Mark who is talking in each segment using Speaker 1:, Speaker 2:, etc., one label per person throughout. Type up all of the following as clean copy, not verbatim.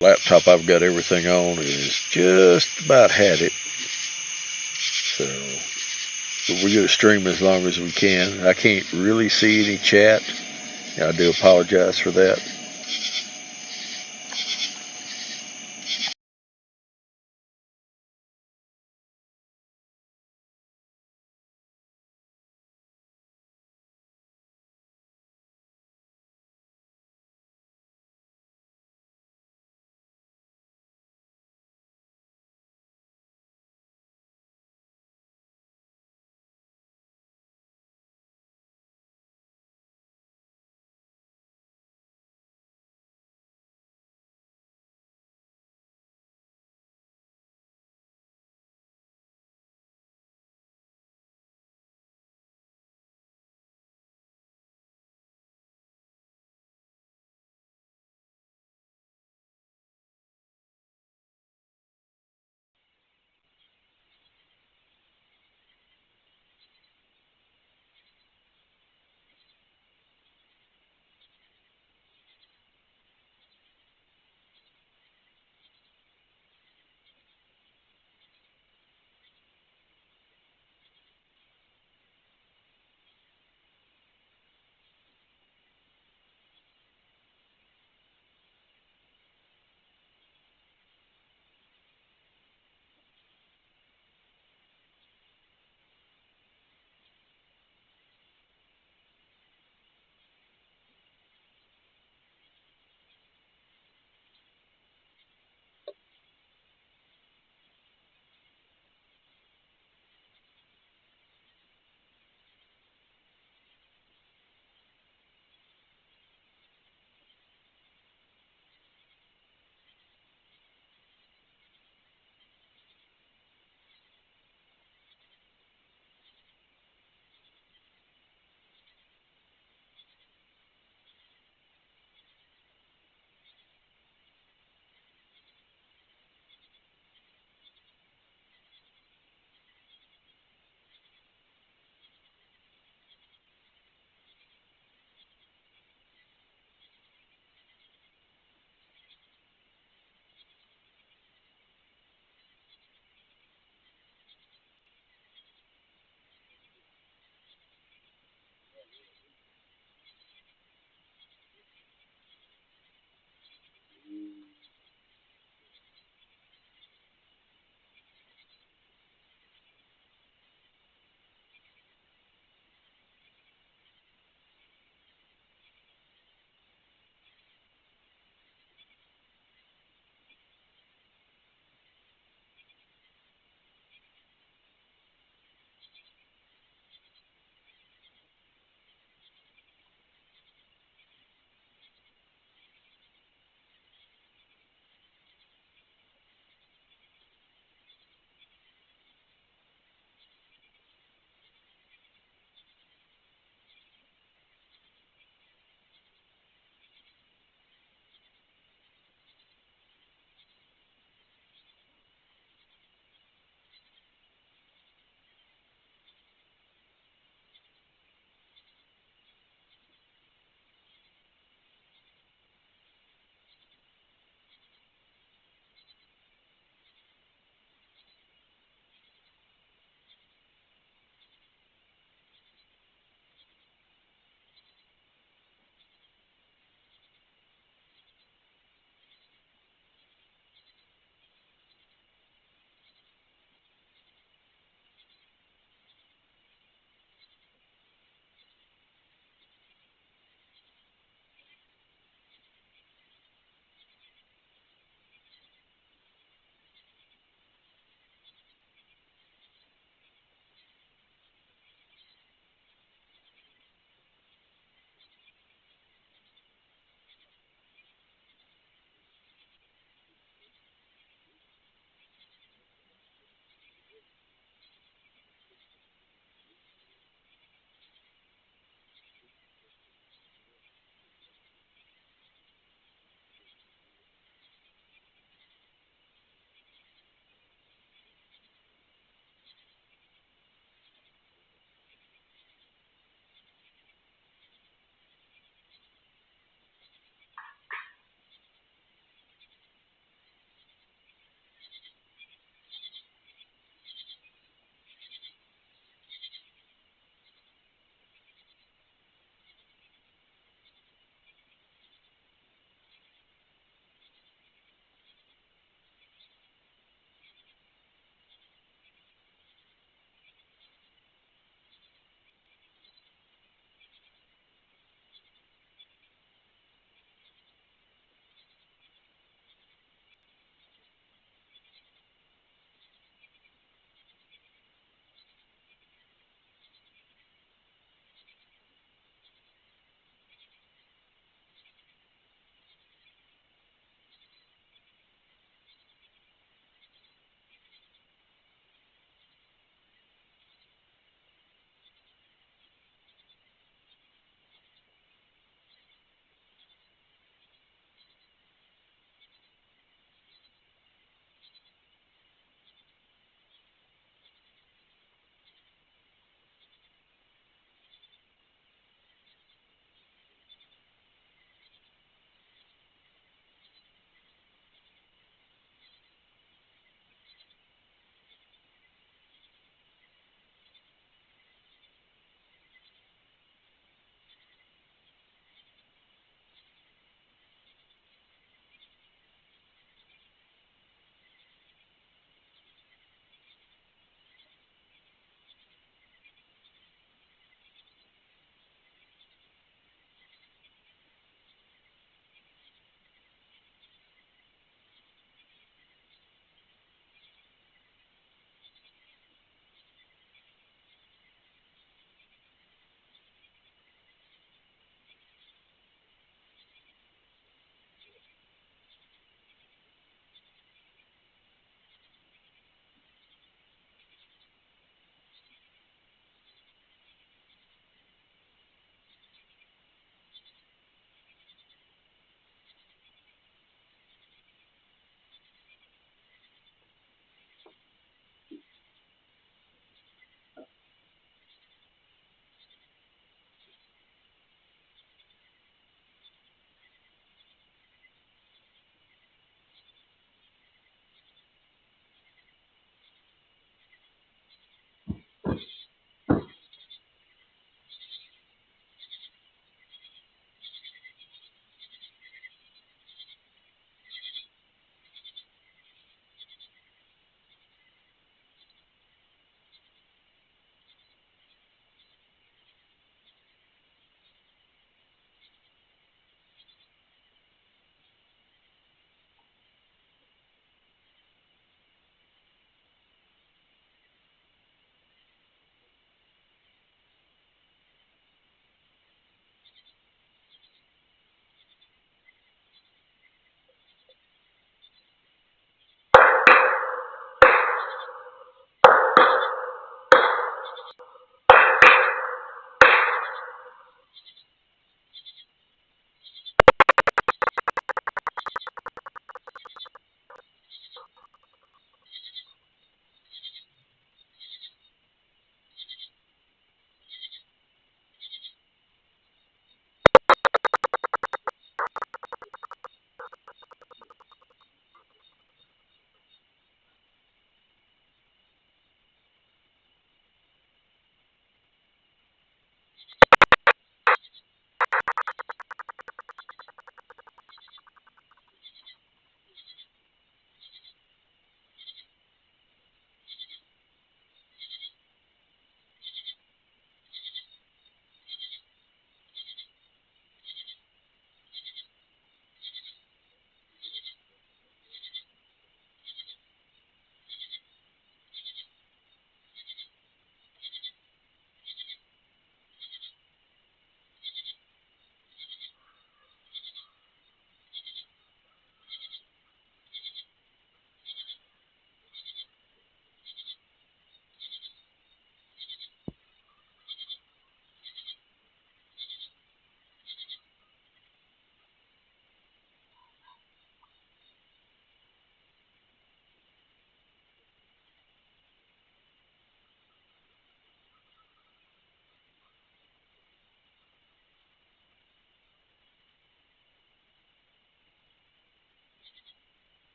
Speaker 1: Laptop I've got everything on is just about had it. So, but we're going to stream as long as we can. I can't really see any chat. I do apologize for that.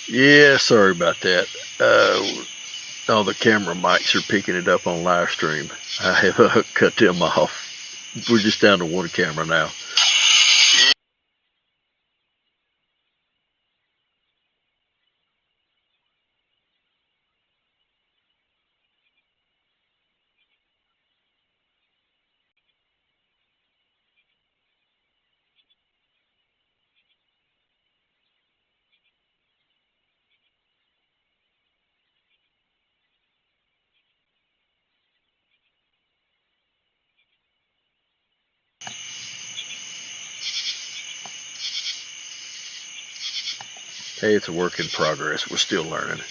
Speaker 1: Yeah, sorry about that. All the camera mics are picking it up on live stream. I have cut them off. We're just down to one camera now. Hey, it's a work in progress. We're still learning.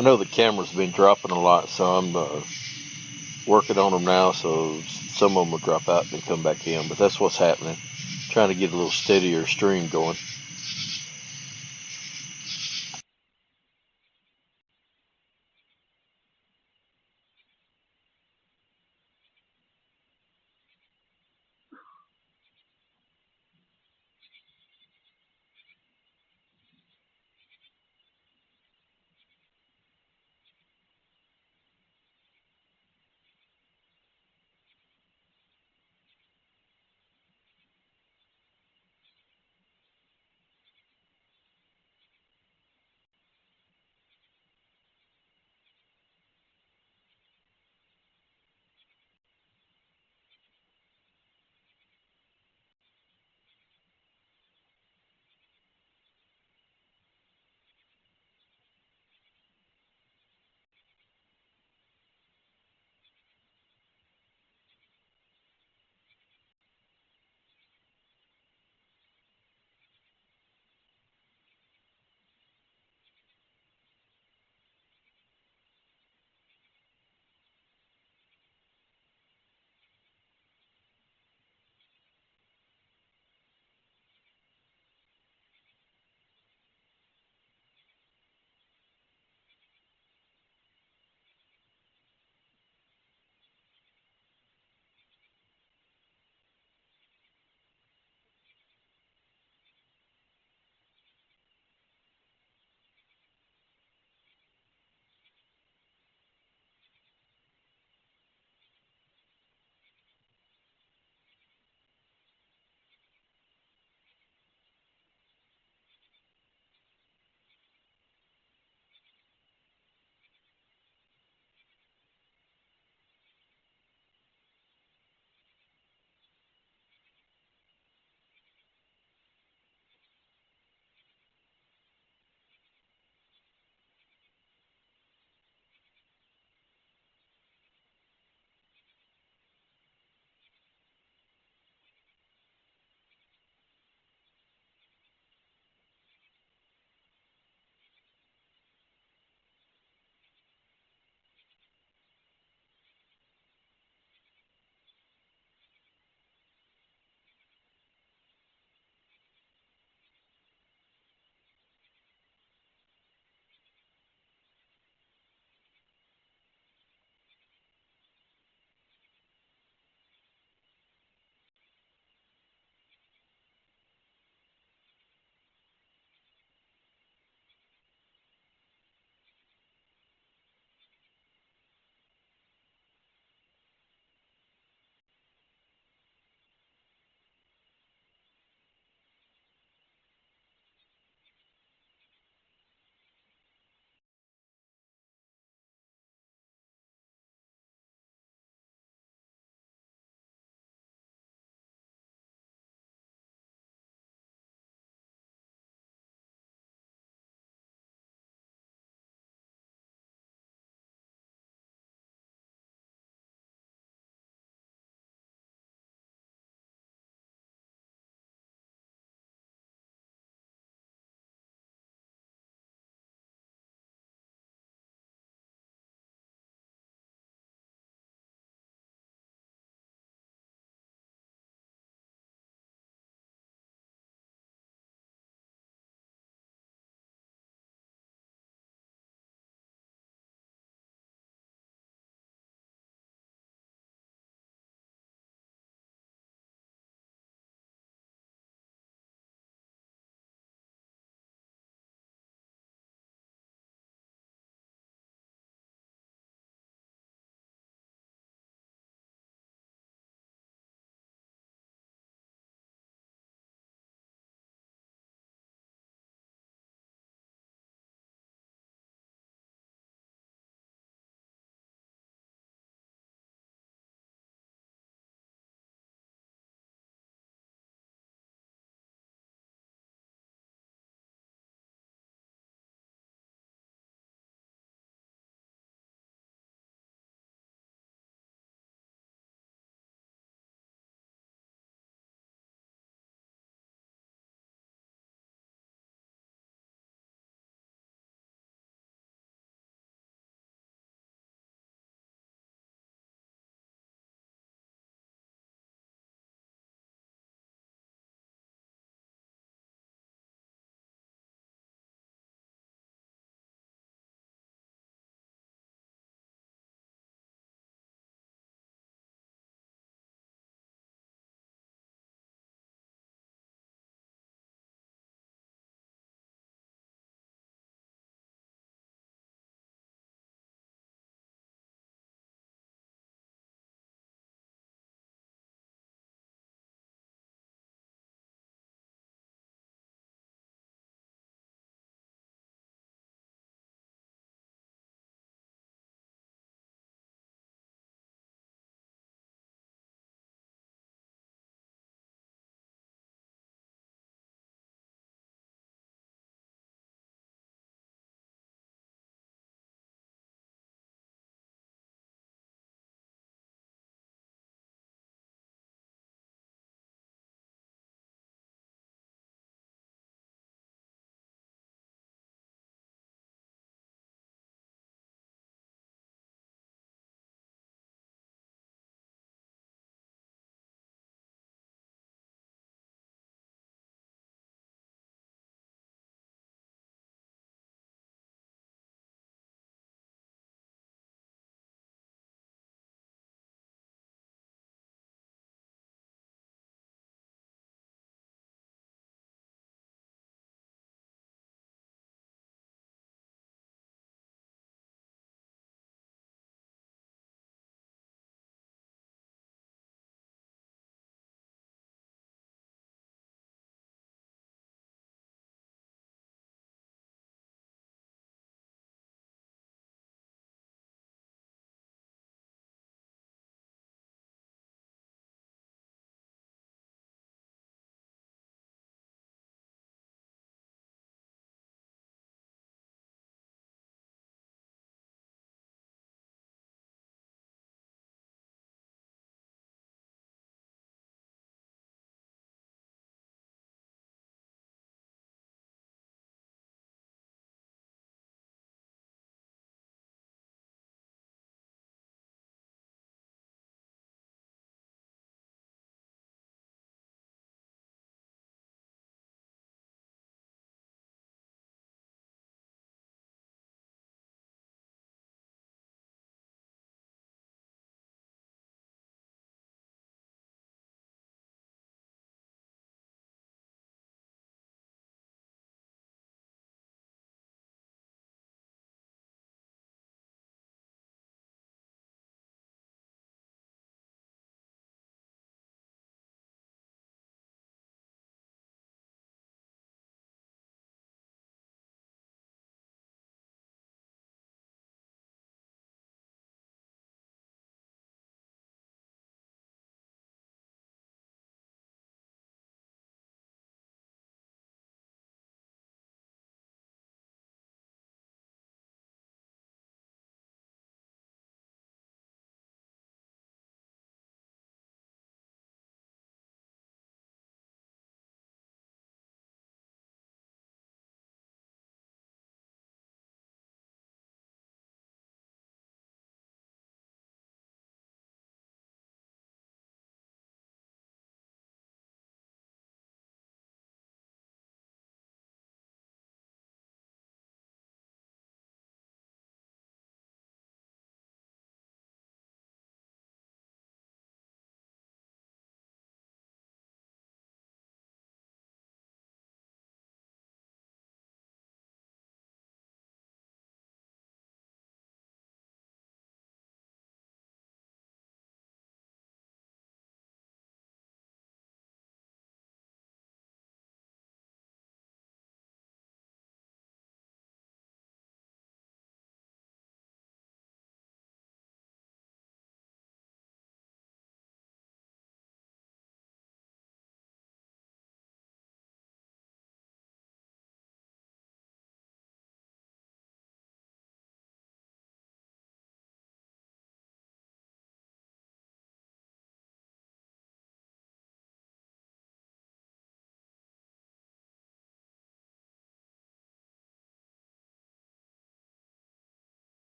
Speaker 1: I know the camera's been dropping a lot, so I'm working on them now, so some of them will drop out and then come back in, but that's what's happening. Trying to get a little steadier stream going.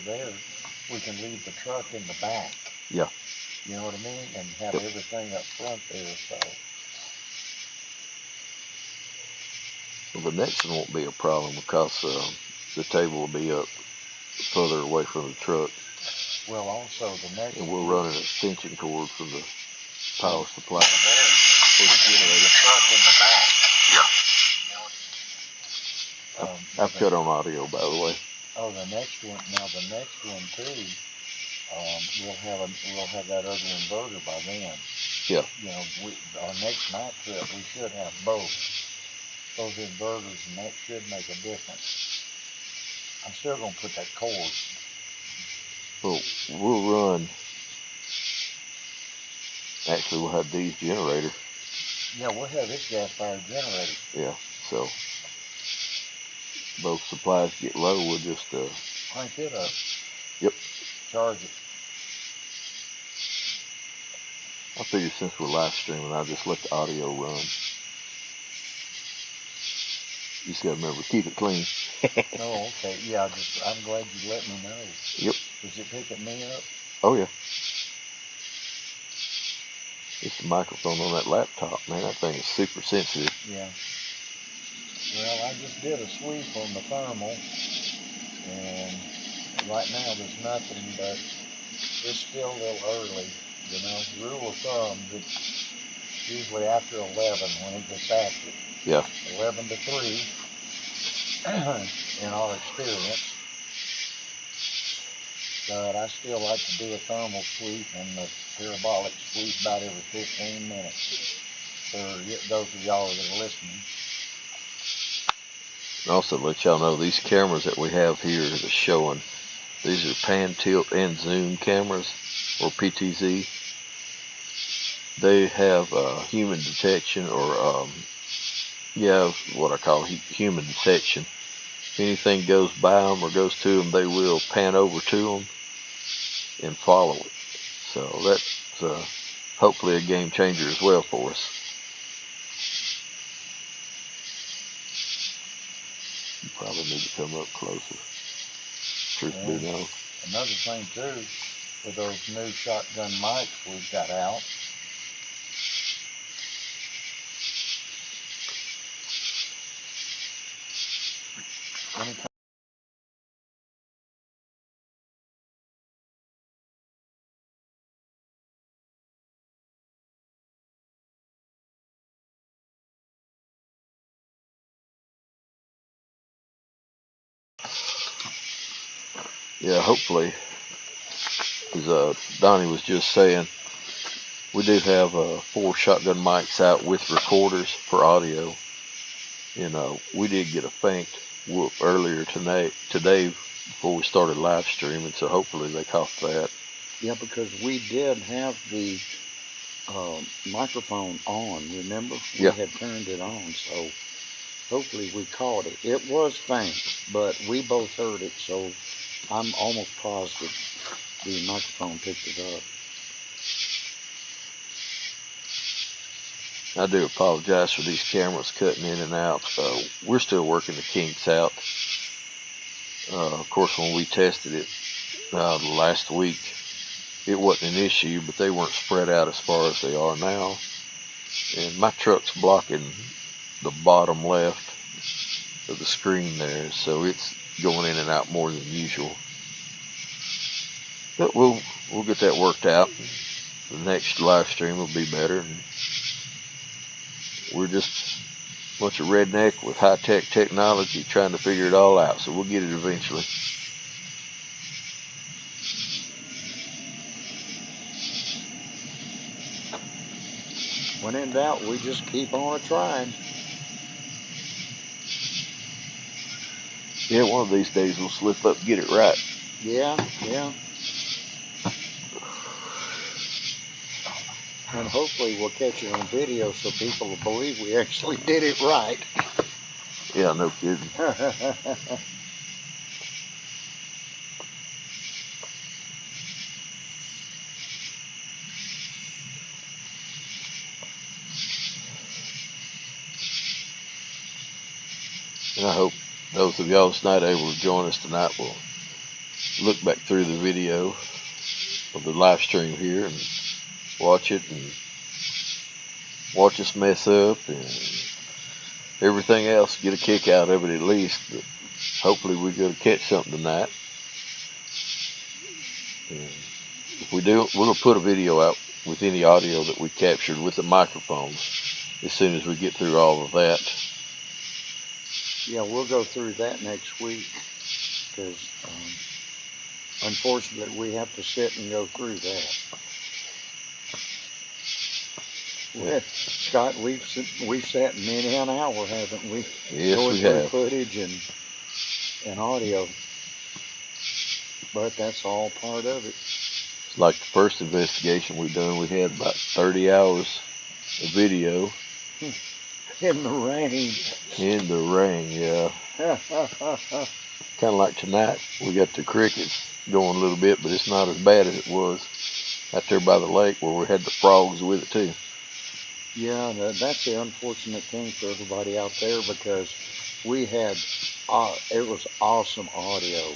Speaker 2: there, we can leave the truck in the back.
Speaker 1: Yeah.
Speaker 2: You know what I mean? And have everything up front there, so.
Speaker 1: Well, the next one won't be a problem because the table will be up further away from the truck.
Speaker 2: Well, also the next.
Speaker 1: And we'll run an extension cord from the power supply.
Speaker 2: For the generator. Truck in the back.
Speaker 1: Yeah. I've cut on audio, by the way.
Speaker 2: Oh, the next one. Now the next one too. We'll have that other inverter by then.
Speaker 1: Yeah.
Speaker 2: You know, our next night trip we should have both those inverters, and that should make a difference. I'm still gonna put that cord.
Speaker 1: Well, we'll run. Actually, we'll have these generator.
Speaker 2: Yeah, we'll have this gas-fired generator.
Speaker 1: Yeah. So both supplies get low, we'll just
Speaker 2: crank it up.
Speaker 1: Yep.
Speaker 2: Charge it.
Speaker 1: I figure since we're live streaming, I'll just let the audio run. You just gotta remember, keep it clean.
Speaker 2: Oh, okay. Yeah, I'm glad you let me know.
Speaker 1: Yep.
Speaker 2: Is it picking me up?
Speaker 1: Oh yeah. It's the microphone on that laptop, man. That thing is super sensitive.
Speaker 2: Yeah. Well, I just did a sweep on the thermal, and right now there's nothing, but it's still a little early. You know, rule of thumb, it's usually after 11 when it gets active.
Speaker 1: Yeah.
Speaker 2: 11 to 3 in our experience. But I still like to do a thermal sweep and the parabolic sweep about every 15 minutes for those of y'all that are listening.
Speaker 1: And also let y'all know these cameras that we have here that are showing, these are pan, tilt, and zoom cameras, or PTZ. They have human detection, or what I call human detection. If anything goes by them or goes to them, they will pan over to them and follow it. So that's hopefully a game changer as well for us. You probably need to come up closer. Truth be known.
Speaker 2: Another thing too, with those new shotgun mics we've got out,
Speaker 1: yeah, hopefully, as Donnie was just saying, we do have 4 shotgun mics out with recorders for audio. And we did get a faint whoop earlier today before we started live streaming, so hopefully they caught that.
Speaker 2: Yeah, because we did have the microphone on, remember? We had turned it on, so hopefully we caught it. It was faint, but we both heard it, so I'm almost positive the microphone picked it up.
Speaker 1: I do apologize for these cameras cutting in and out. We're still working the kinks out. Of course, when we tested it last week, it wasn't an issue, but they weren't spread out as far as they are now. And my truck's blocking the bottom left of the screen there, so it's going in and out more than usual. But we'll get that worked out. The next live stream will be better. And we're just a bunch of redneck with high-tech technology trying to figure it all out, so we'll get it eventually.
Speaker 2: When in doubt, we just keep on trying.
Speaker 1: Yeah, one of these days we'll slip up and get it right.
Speaker 2: Yeah. And hopefully we'll catch it on video so people will believe we actually did it right.
Speaker 1: Yeah, no kidding. And I hope those of y'all that's not able to join us tonight will look back through the video of the live stream here and watch it and watch us mess up and everything else, get a kick out of it at least. But hopefully we're going to catch something tonight. And if we do, we're going to put a video out with any audio that we captured with the microphones as soon as we get through all of that.
Speaker 2: Yeah, we'll go through that next week because unfortunately we have to sit and go through that. Yeah. Scott, we've sat many an hour, haven't we?
Speaker 1: Yes,
Speaker 2: going
Speaker 1: we
Speaker 2: through
Speaker 1: have.
Speaker 2: Footage and audio, but that's all part of it.
Speaker 1: It's like the first investigation we done. We had about 30 hours of video.
Speaker 2: In the rain.
Speaker 1: In the rain, yeah. Kind of like tonight. We got the crickets going a little bit, but it's not as bad as it was out there by the lake where we had the frogs with it too.
Speaker 2: Yeah, that's the unfortunate thing for everybody out there because we had, it was awesome audio.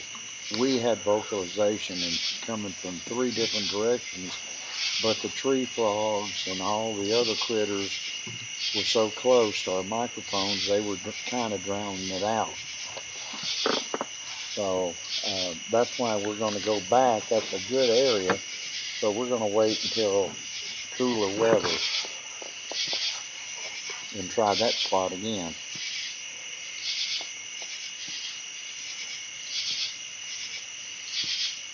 Speaker 2: We had vocalization and coming from 3 different directions, but the tree frogs and all the other critters were so close to our microphones, they were kind of drowning it out. So that's why we're going to go back. That's a good area, so we're going to wait until cooler weather and try that spot again.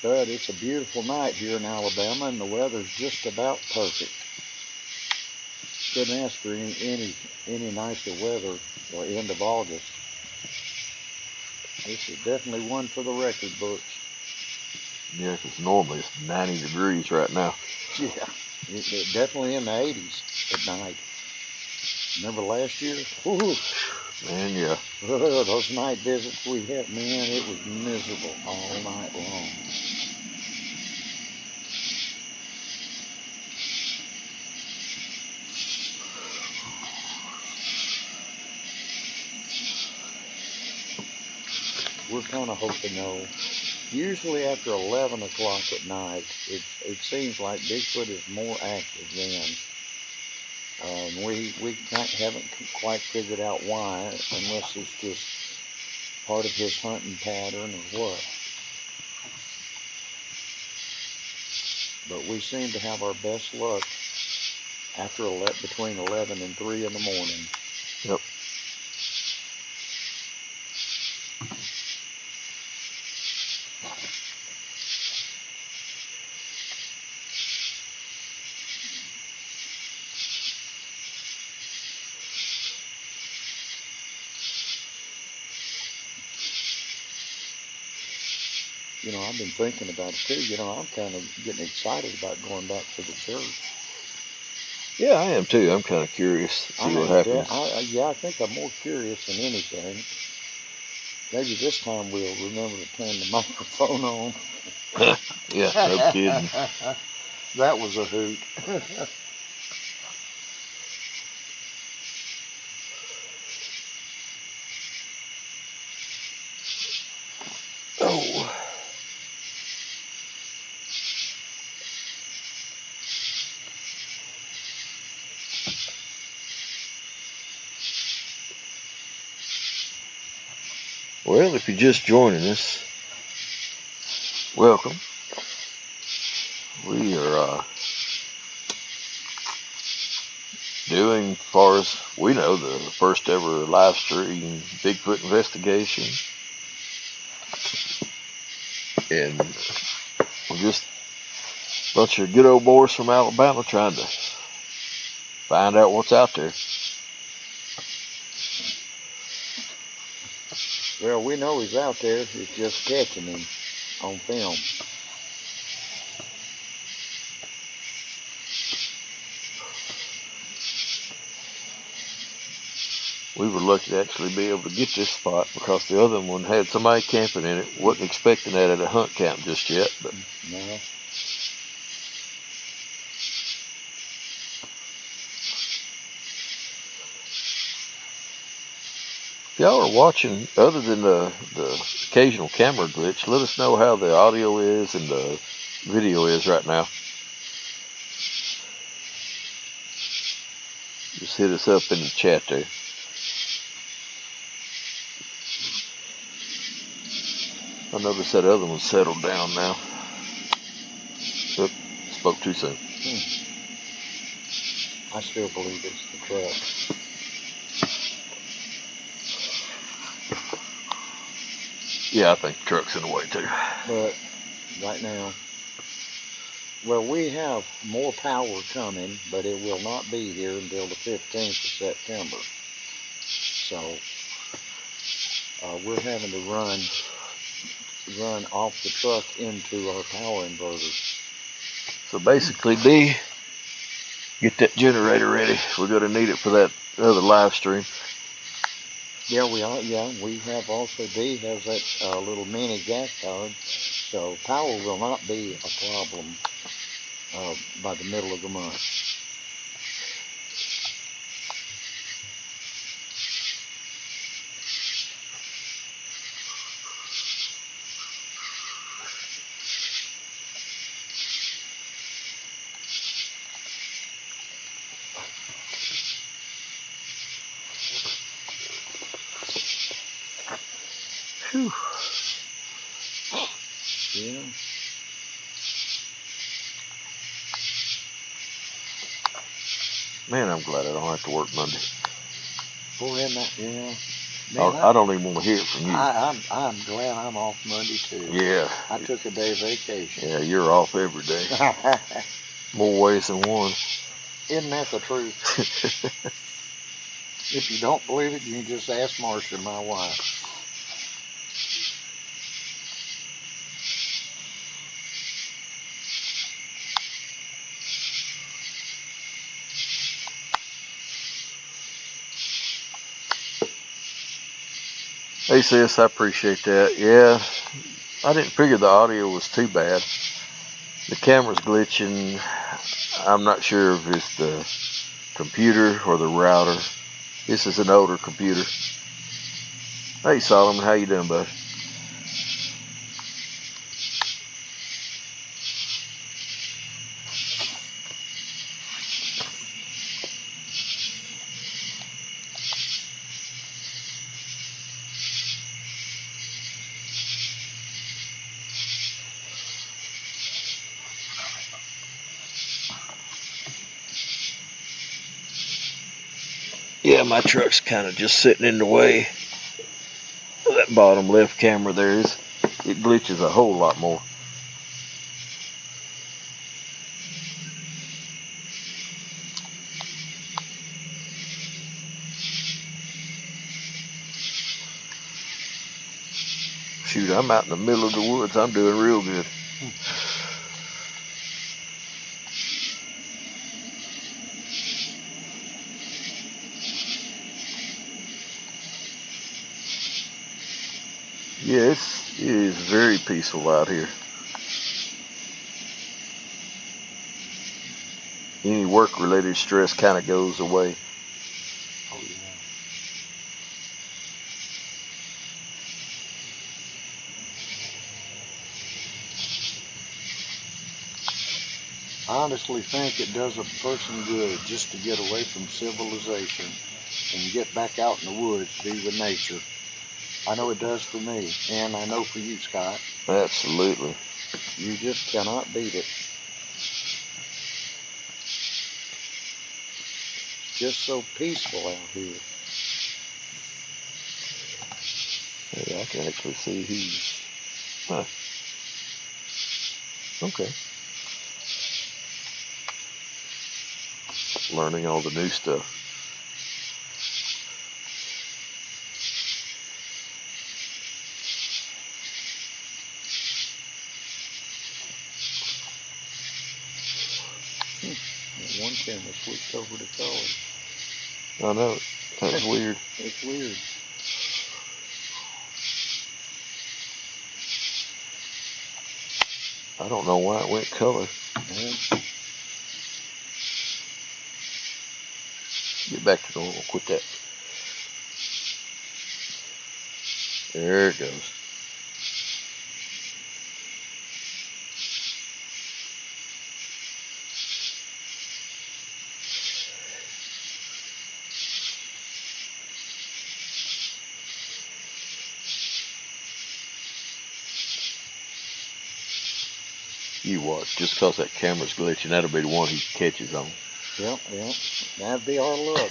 Speaker 2: But it's a beautiful night here in Alabama, and the weather's just about perfect. Couldn't ask for any nicer weather for the end of August. This is definitely one for the record books.
Speaker 1: Yeah, because normally it's 90 degrees right now.
Speaker 2: Yeah, it definitely in the 80s at night. Remember last year? Woo-hoo.
Speaker 1: Man, yeah.
Speaker 2: Those night visits we had, man, it was miserable all night long. We're kind of hoping though, usually after 11 o'clock at night, it seems like Bigfoot is more active then. We haven't quite figured out why, unless it's just part of his hunting pattern or what. But we seem to have our best luck after between 11 and 3 in the morning.
Speaker 1: Yep.
Speaker 2: You know, I've been thinking about it too. You know, I'm kind of getting excited about going back to the church.
Speaker 1: Yeah, I am too. I'm kind of curious to see what happens.
Speaker 2: I think I'm more curious than anything. Maybe this time we'll remember to turn the microphone on.
Speaker 1: Yeah, no kidding.
Speaker 2: That was a hoot.
Speaker 1: Oh. Well, if you're just joining us, welcome. We are doing, as far as we know, the first ever live stream Bigfoot investigation. And we're just a bunch of good old boys from Alabama trying to find out what's out there.
Speaker 2: Well, we know he's out there. It's just catching him on film.
Speaker 1: We were lucky to actually be able to get this spot because the other one had somebody camping in it. Wasn't expecting that at a hunt camp just yet, but
Speaker 2: no.
Speaker 1: If y'all are watching, other than the occasional camera glitch, let us know how the audio is and the video is right now. Just hit us up in the chat there. I noticed that other one settled down now. Oop, spoke too soon.
Speaker 2: I still believe it's the truck.
Speaker 1: Yeah, I think the truck's in the way too.
Speaker 2: But right now, well, we have more power coming, but it will not be here until the 15th of September. So we're having to run off the truck into our power inverter.
Speaker 1: So basically, D, get that generator ready. We're going to need it for that other live stream.
Speaker 2: Yeah, we are. Yeah, we have also, D has that little mini gas card. So power will not be a problem by the middle of the month.
Speaker 1: Whew.
Speaker 2: Yeah.
Speaker 1: Man, I'm glad I don't have to work Monday.
Speaker 2: Boy, isn't that, yeah. Man,
Speaker 1: I don't even want to hear it from you.
Speaker 2: I'm glad I'm off Monday too.
Speaker 1: Yeah.
Speaker 2: I took a day of vacation.
Speaker 1: Yeah, you're off every day. More ways than one.
Speaker 2: Isn't that the truth? If you don't believe it, you can just ask Marcia, my wife.
Speaker 1: Hey sis, I appreciate that. Yeah, I didn't figure the audio was too bad. The camera's glitching. I'm not sure if it's the computer or the router. This is an older computer. Hey Solomon, how you doing, bud? Yeah, my truck's kind of just sitting in the way. That bottom left camera there it glitches a whole lot more. Shoot, I'm out in the middle of the woods. I'm doing real good. Yeah, it is very peaceful out here. Any work-related stress kind of goes away.
Speaker 2: Oh, yeah. I honestly think it does a person good just to get away from civilization and get back out in the woods, be with nature. I know it does for me, and I know for you, Scott.
Speaker 1: Absolutely.
Speaker 2: You just cannot beat it. Just so peaceful out here.
Speaker 1: Hey, I can actually see who's... Huh. Okay. Learning all the new stuff.
Speaker 2: One camera switched over to color.
Speaker 1: I know. That's weird.
Speaker 2: It's weird.
Speaker 1: I don't know why it went color. Get back to normal. Quit that. There it goes. You watch, just because that camera's glitching, that'll be the one he catches on.
Speaker 2: Yep, yep. That'd be our luck.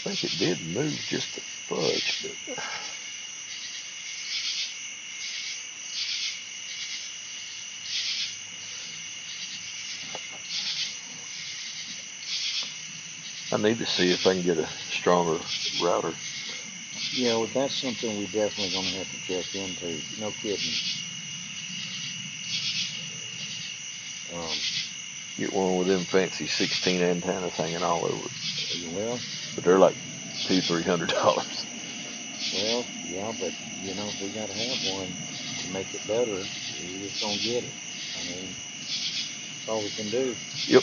Speaker 1: I think it did move just a fudge, but I need to see if I can get a stronger router.
Speaker 2: Yeah, well, that's something we definitely gonna have to check into. No kidding.
Speaker 1: Get one with them fancy 16 antennas hanging all over it.
Speaker 2: Well,
Speaker 1: But they're like $200-300.
Speaker 2: well, yeah, but you know, we gotta have one to make it better. We just don't get it. I mean, that's all we can do.
Speaker 1: Yep.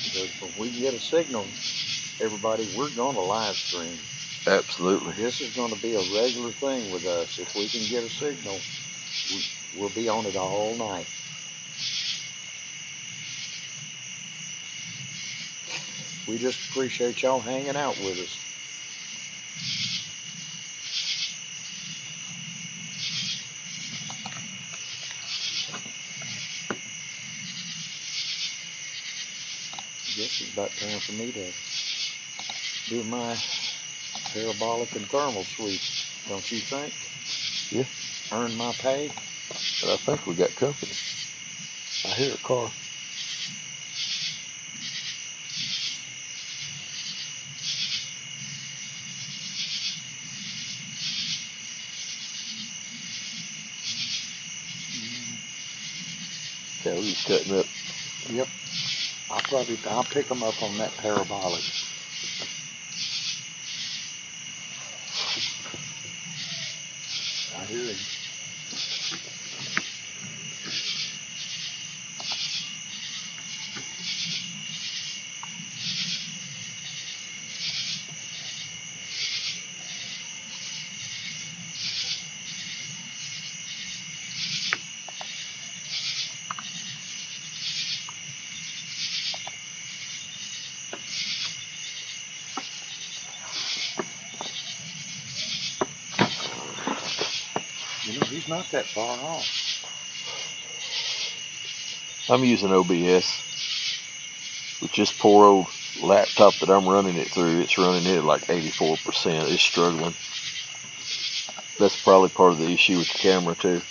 Speaker 2: Because if we get a signal, everybody, we're gonna live stream.
Speaker 1: Absolutely.
Speaker 2: This is gonna be a regular thing with us. If we can get a signal, we'll be on it all night. We just appreciate y'all hanging out with us. I guess it's about time for me to do my parabolic and thermal sweep, don't you think?
Speaker 1: Yeah.
Speaker 2: Earn my pay.
Speaker 1: But I think we got company. I hear a car. Cody's cutting up.
Speaker 2: Yep. I'll pick them up on that parabolic. I hear him. You know, he's not that far off.
Speaker 1: I'm using OBS with this poor old laptop that I'm running it through. It's running it at like 84%. It's struggling. That's probably part of the issue with the camera too.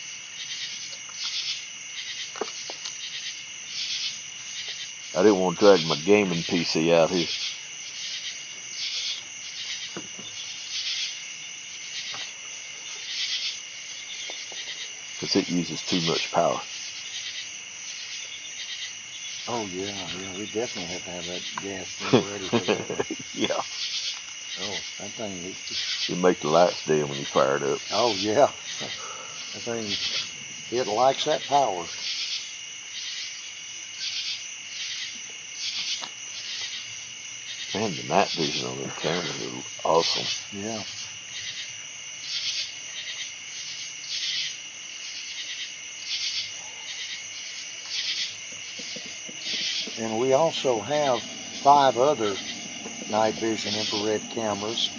Speaker 1: I didn't want to drag my gaming PC out here. Because it uses too much power.
Speaker 2: Oh yeah, we definitely have to have that gas thing ready for that.
Speaker 1: Yeah.
Speaker 2: Oh, that thing is...
Speaker 1: You make the lights dim when you fire it up.
Speaker 2: Oh yeah. That thing, it likes that power.
Speaker 1: Man, the night vision on them cameras is awesome.
Speaker 2: Yeah. And we also have 5 other night vision infrared cameras,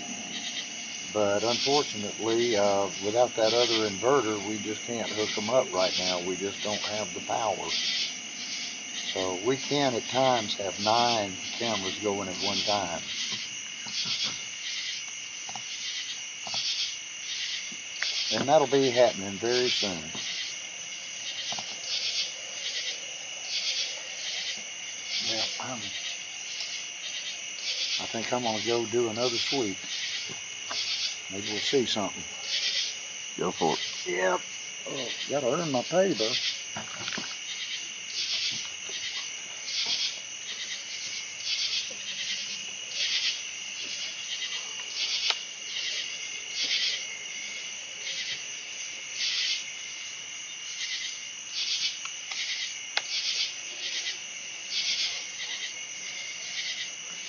Speaker 2: but unfortunately, without that other inverter, we just can't hook them up right now. We just don't have the power. So we can at times have 9 cameras going at one time. And that'll be happening very soon. Yeah, I think I'm gonna go do another sweep. Maybe we'll see something.
Speaker 1: Go for it.
Speaker 2: Yep. Oh, gotta earn my pay, though.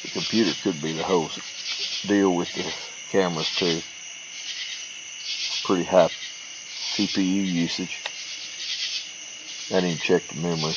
Speaker 1: The computer could be the whole deal with the cameras too. It's pretty high CPU usage. I didn't even check the memory.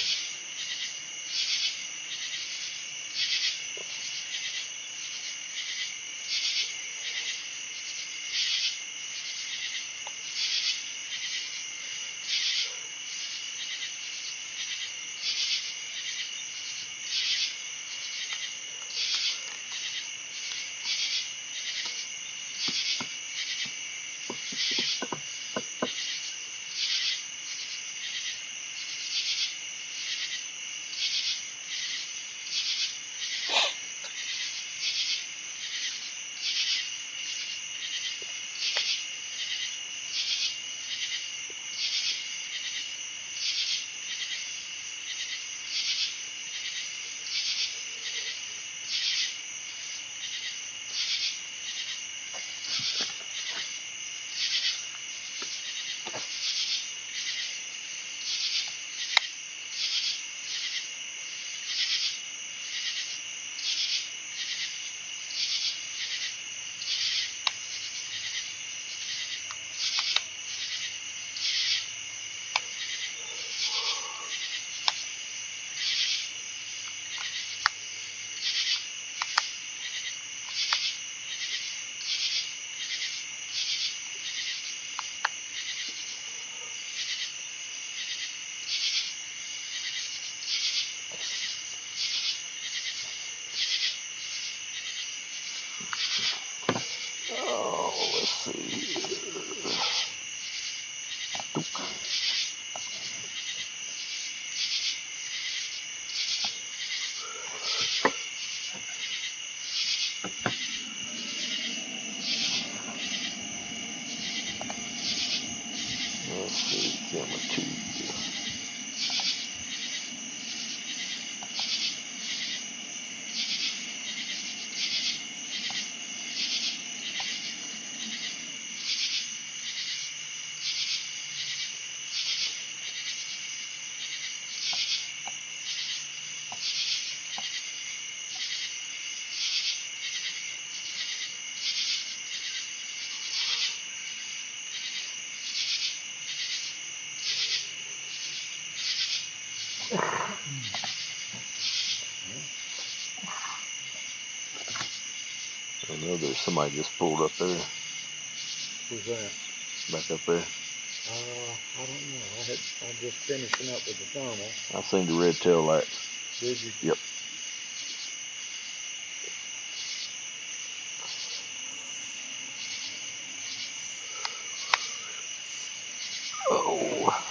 Speaker 1: Oh, let's see here. Let's see, camera 2. I know there's somebody just pulled up there.
Speaker 2: Who's that?
Speaker 1: Back up there.
Speaker 2: I don't know. I'm just finishing up with the thermal.
Speaker 1: I seen the red tail lights.
Speaker 2: Did you?
Speaker 1: Yep. Oh.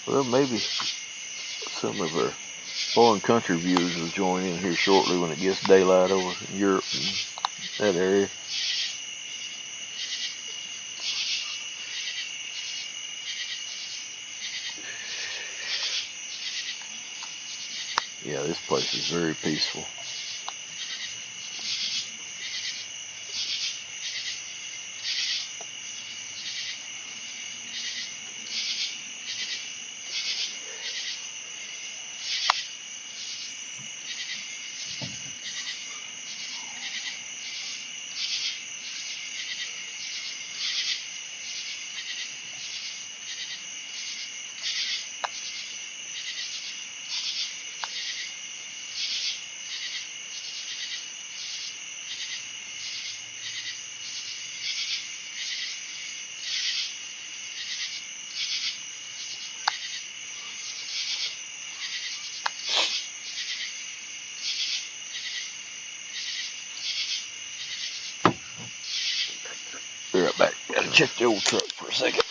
Speaker 1: Well, maybe some of our foreign country viewers will join in here shortly when it gets daylight over in Europe and that area. Yeah, this place is very peaceful. Be right back. Gotta check the old truck for a second.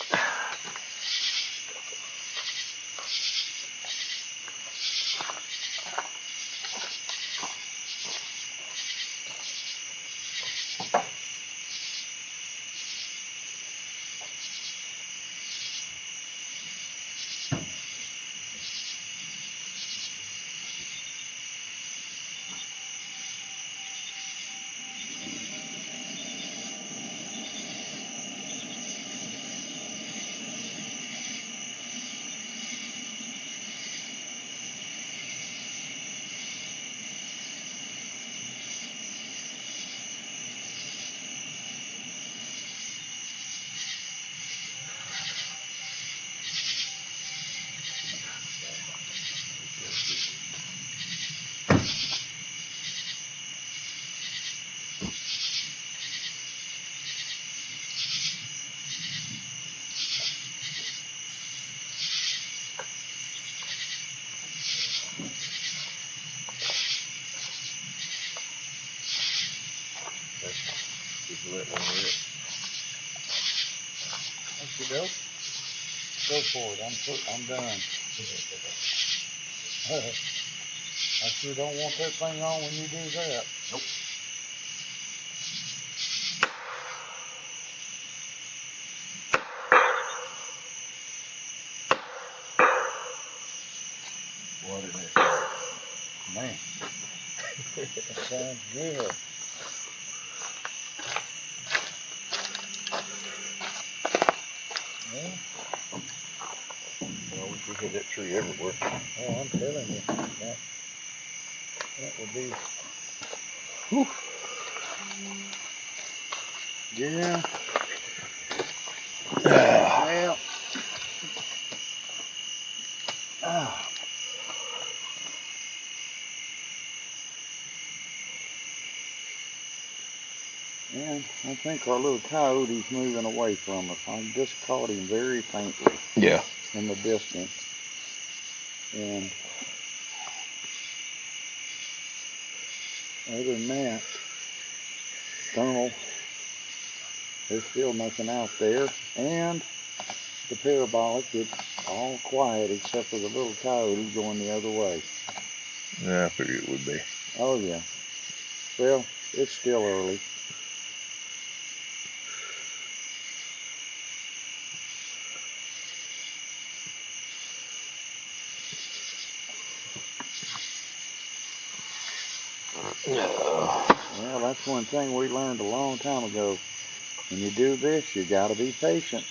Speaker 1: that one rip.
Speaker 2: Okay, dope. Go for it. I'm done. I sure don't want that thing on when you do that.
Speaker 1: Nope. What is it?
Speaker 2: Man, that sounds good. Yeah.
Speaker 1: I wish we had that tree everywhere.
Speaker 2: Oh, I'm telling you, that would be.
Speaker 1: Whew.
Speaker 2: Yeah.
Speaker 1: Ah.
Speaker 2: Well. And I think our little coyote's moving away from us. I just caught him very faintly.
Speaker 1: Yeah.
Speaker 2: In the distance. And other than that, thermal, there's still nothing out there. And the parabolic, it's all quiet except for the little coyote going the other way.
Speaker 1: Yeah, I figured it would be.
Speaker 2: Oh yeah. Well, it's still early. Well, that's one thing we learned a long time ago. When you do this, you gotta be patient.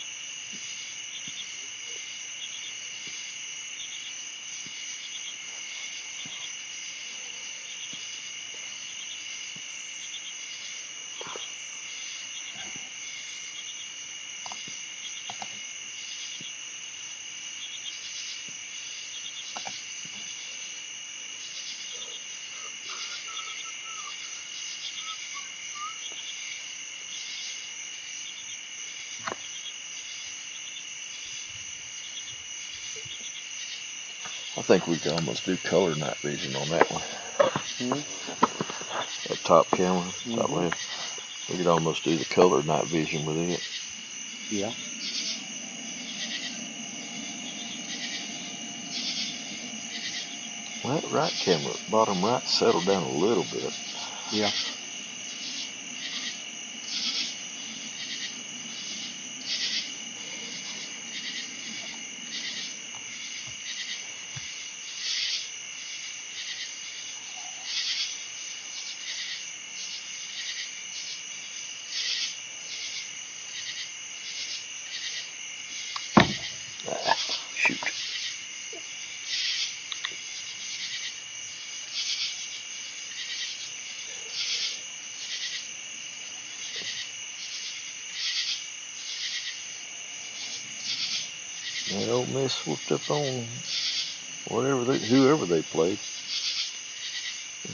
Speaker 1: I think we could almost do color night vision on that one.
Speaker 2: Mm-hmm.
Speaker 1: That top camera, top
Speaker 2: Mm-hmm.
Speaker 1: left. We could almost do the color night vision with it.
Speaker 2: Yeah.
Speaker 1: Well, that right camera, bottom right, settled down a little bit.
Speaker 2: Yeah.
Speaker 1: Ah, shoot. That old miss whooped up on whoever they played.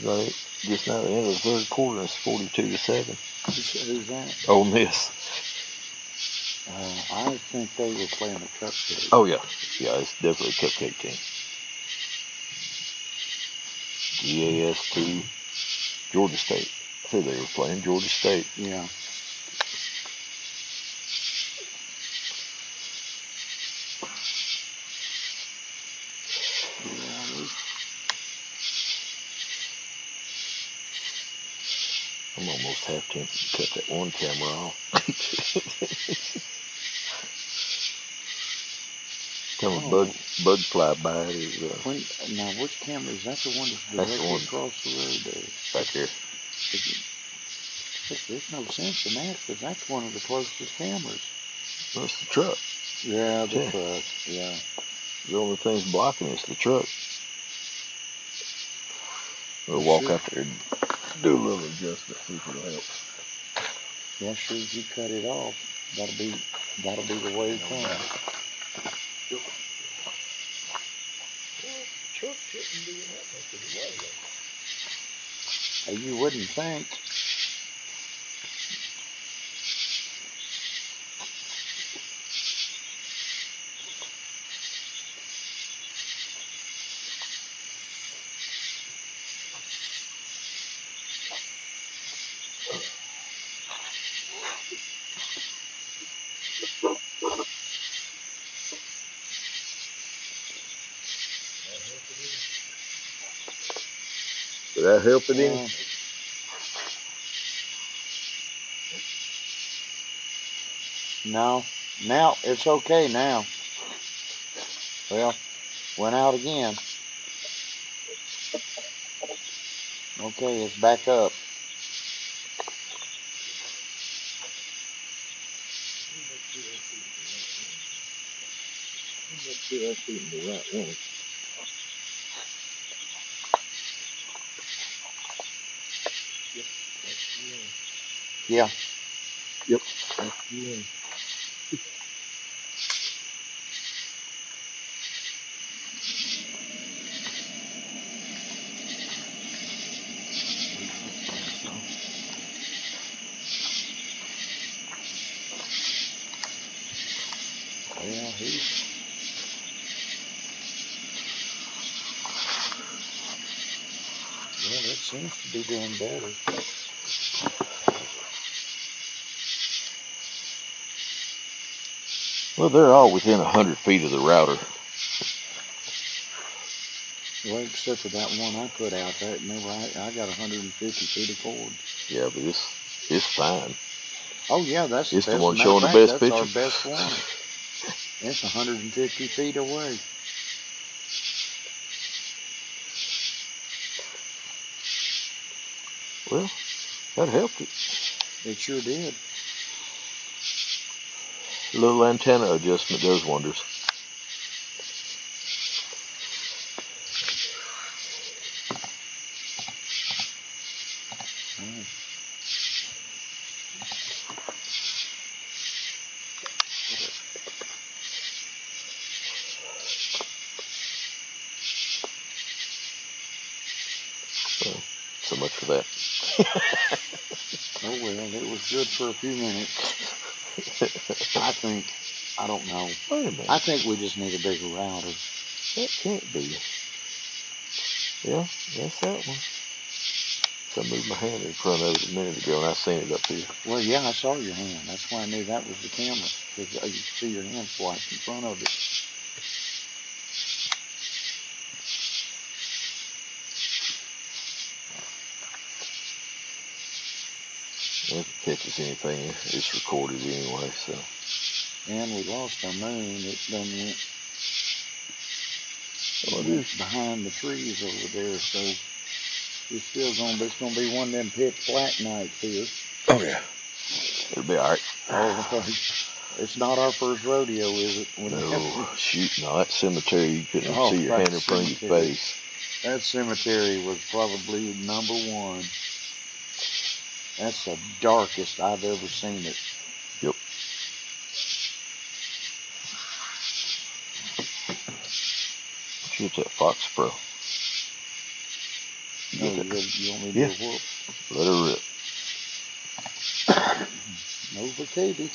Speaker 1: Right, just now at the end of the third quarter, it's 42-7.
Speaker 2: Who's that?
Speaker 1: Ole Miss.
Speaker 2: I think they were playing a cupcake.
Speaker 1: Oh yeah, it's definitely a cupcake team. GAS2, Georgia State. Who they were playing? Georgia State.
Speaker 2: Yeah.
Speaker 1: I'm almost half tempted to cut that one camera off. Come a bug fly by it.
Speaker 2: Now, which camera is that? The one
Speaker 1: That's
Speaker 2: that's
Speaker 1: the one
Speaker 2: across the road there?
Speaker 1: back there.
Speaker 2: There's no sense in that because that's one of the closest cameras.
Speaker 1: Well, it's the truck.
Speaker 2: Yeah, the truck. Yeah.
Speaker 1: The only thing's blocking is the truck. We'll walk out there and do a little adjustment, see if it'll help.
Speaker 2: Yeah, sure as you cut it off, that'll be the way it comes.
Speaker 1: The truck shouldn't be that much of the way though.
Speaker 2: You wouldn't think.
Speaker 1: that help it any?
Speaker 2: No. Now, it's okay now. Well, went out again. Okay, it's back up.
Speaker 1: The right one.
Speaker 2: Yeah.
Speaker 1: Yep.
Speaker 2: Well, it seems to be doing better.
Speaker 1: Well, they're all within 100 feet of the router.
Speaker 2: Well, except for that one I put out there. Remember, I got 150 feet of cord.
Speaker 1: Yeah, but it's fine.
Speaker 2: Oh, yeah, that's
Speaker 1: it's
Speaker 2: the
Speaker 1: the
Speaker 2: best.
Speaker 1: one showing the best picture.
Speaker 2: That's our best one. It's 150 feet away.
Speaker 1: Well, that helped it.
Speaker 2: It sure did.
Speaker 1: A little antenna adjustment does wonders. Well, so much for that.
Speaker 2: Oh, well, it was good for a few minutes. I don't know.
Speaker 1: Wait a minute.
Speaker 2: I think we just need a bigger router.
Speaker 1: That can't be. Yeah, that's that one. So I moved my hand in front of it a minute ago, and I seen it up here.
Speaker 2: Well, yeah, I saw your hand. That's why I knew that was the camera, because you could see your hand swipe in front of it.
Speaker 1: If it catches anything, it's recorded anyway, so.
Speaker 2: And we lost our moon. It done went behind the trees over there, so it's still it's gonna be one of them pitch black nights here.
Speaker 1: Oh yeah. It'll be alright.
Speaker 2: Oh, it's not our first rodeo, is it?
Speaker 1: No, shoot, no, that cemetery, you couldn't even see your hand in front of your face.
Speaker 2: That cemetery was probably number one. That's the darkest I've ever seen it.
Speaker 1: Yep. Shoot that Fox Pro.
Speaker 2: You want me to do a whoop?
Speaker 1: Let her rip.
Speaker 2: Over Katie.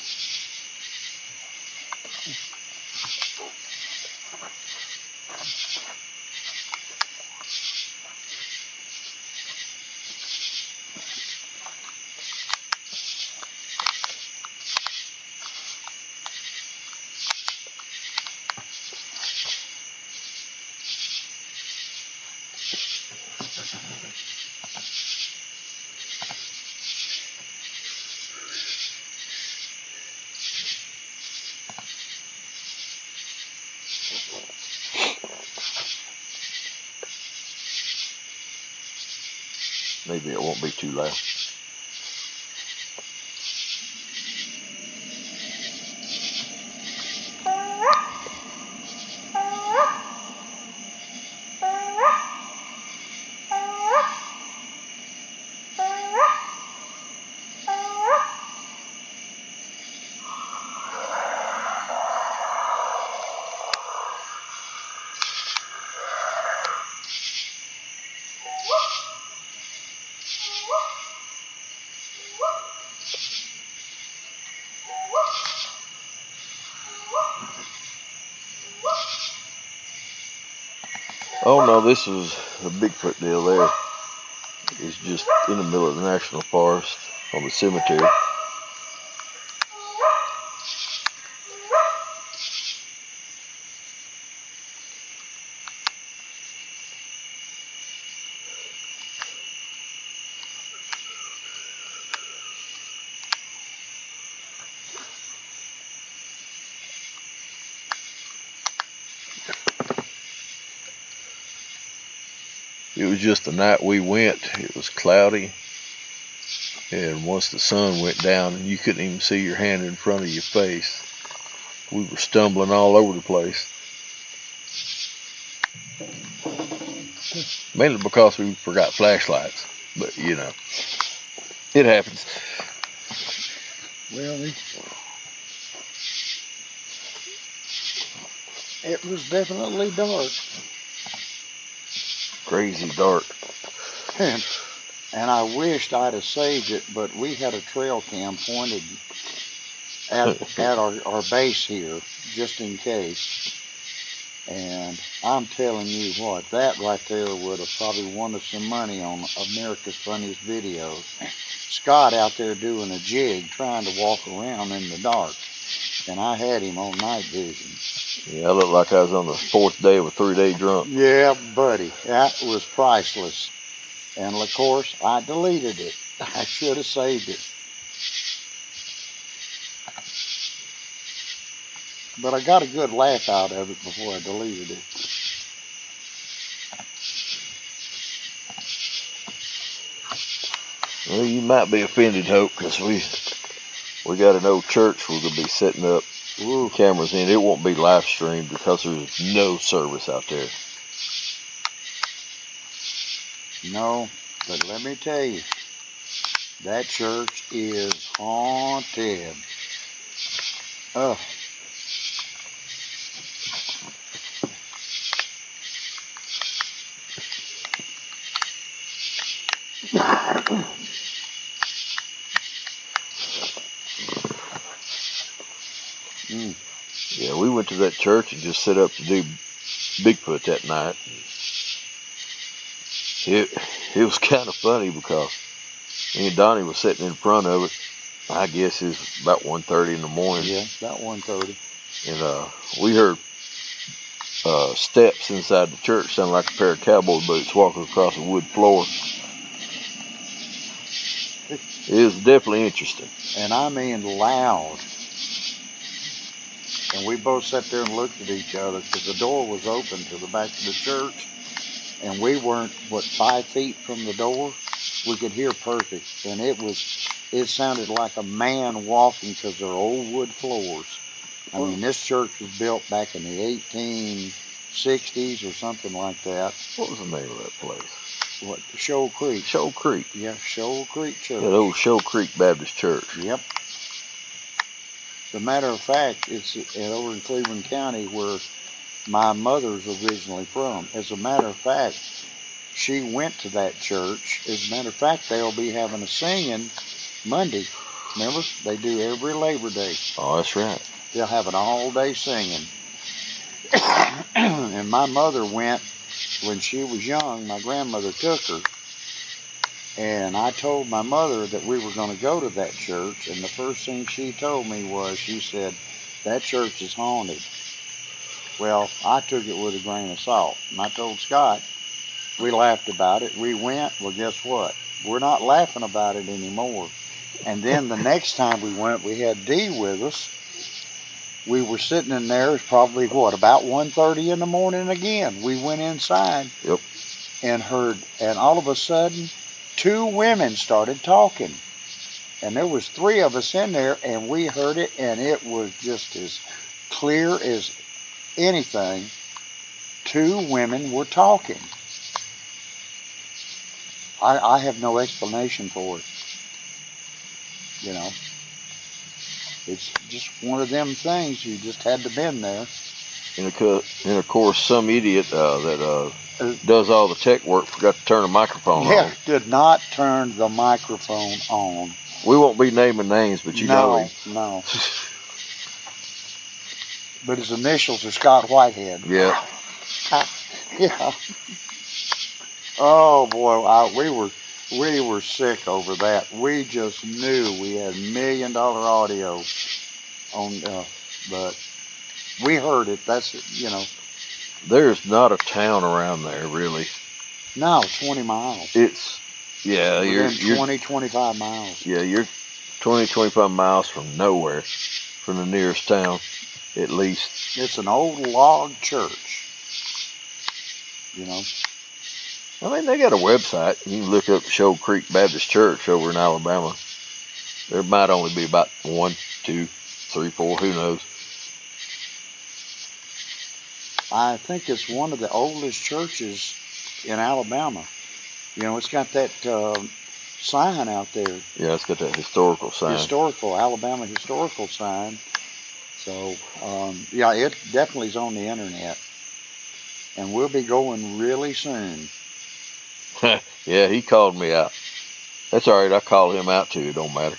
Speaker 1: Maybe it won't be too loud. Oh no, this is a Bigfoot deal there. It's just in the middle of the national forest on the cemetery. It was just the night we went. It was cloudy. And once the sun went down and you couldn't even see your hand in front of your face, we were stumbling all over the place. Mainly because we forgot flashlights. But, you know, it happens.
Speaker 2: Well, it was definitely dark.
Speaker 1: Crazy dark.
Speaker 2: And I wished I'd have saved it, but we had a trail cam pointed at our base here, just in case. And I'm telling you what, that right there would have probably won us some money on America's Funniest Videos. Scott out there doing a jig, trying to walk around in the dark. And I had him on night vision.
Speaker 1: Yeah, I looked like I was on the 4th day of a 3-day drunk.
Speaker 2: Yeah, buddy, that was priceless. And of course, I deleted it. I should have saved it. But I got a good laugh out of it before I deleted it.
Speaker 1: Well, you might be offended, Hope, because we got an old church we're going to be setting up cameras in. It won't be live streamed because there's no service out there.
Speaker 2: No, but let me tell you, that church is haunted. Oh.
Speaker 1: Yeah, we went to that church and just set up to do Bigfoot that night. It was kind of funny because me and Donnie was sitting in front of it. I guess it was about 1:30 in the morning.
Speaker 2: Yeah, about 1:30.
Speaker 1: And we heard steps inside the church, sounding like a pair of cowboy boots walking across a wood floor. It was definitely interesting.
Speaker 2: And I mean loud. And we both sat there and looked at each other because the door was open to the back of the church. And we weren't, 5 feet from the door? We could hear perfect. And it sounded like a man walking because they're old wood floors. I mean, this church was built back in the 1860s or something like that.
Speaker 1: What was the name of that place?
Speaker 2: What? Shoal Creek.
Speaker 1: Shoal Creek.
Speaker 2: Yeah, Shoal Creek Church.
Speaker 1: That old Shoal Creek Baptist Church.
Speaker 2: Yep. As a matter of fact, it's over in Cleveland County where my mother's originally from. As a matter of fact, she went to that church. As a matter of fact, they'll be having a singing Monday. Remember? They do every Labor Day.
Speaker 1: Oh, that's right.
Speaker 2: They'll have an all-day singing. And my mother went when she was young. My grandmother took her. And I told my mother that we were going to go to that church. And the first thing she told me was, she said, that church is haunted. Well, I took it with a grain of salt. And I told Scott, we laughed about it. We went. Well, guess what? We're not laughing about it anymore. And then the next time we went, we had Dee with us. We were sitting in there, it's probably, about 1:30 in the morning again. We went inside.
Speaker 1: Yep.
Speaker 2: And all of a sudden, 2 women started talking. And there was 3 of us in there, and we heard it, and it was just as clear as anything. 2 women were talking. I have no explanation for it. You know, it's just one of them things. You just had to been there.
Speaker 1: And of course, some idiot that does all the tech work forgot to turn the microphone on.
Speaker 2: Yeah, did not turn the microphone on.
Speaker 1: We won't be naming names, but you know him.
Speaker 2: No. But his initials are Scott Whitehead.
Speaker 1: Yeah.
Speaker 2: Yeah. Oh boy, we were sick over that. We just knew we had $1 million audio on, but we heard it. That's it, you know.
Speaker 1: There's not a town around there, really.
Speaker 2: No, 20 miles.
Speaker 1: You're
Speaker 2: 25 miles.
Speaker 1: Yeah, you're 20, 25 miles from nowhere, from the nearest town, at least.
Speaker 2: It's an old log church, you know.
Speaker 1: I mean, they got a website. You can look up Shoal Creek Baptist Church over in Alabama. There might only be about 1, 2, 3, 4, who knows.
Speaker 2: I think it's one of the oldest churches in Alabama. You know, it's got that sign out there.
Speaker 1: Yeah, it's got that historical sign.
Speaker 2: Alabama historical sign. So, yeah, it definitely is on the internet. And we'll be going really soon.
Speaker 1: Yeah, he called me out. That's all right. I call him out too. It don't matter.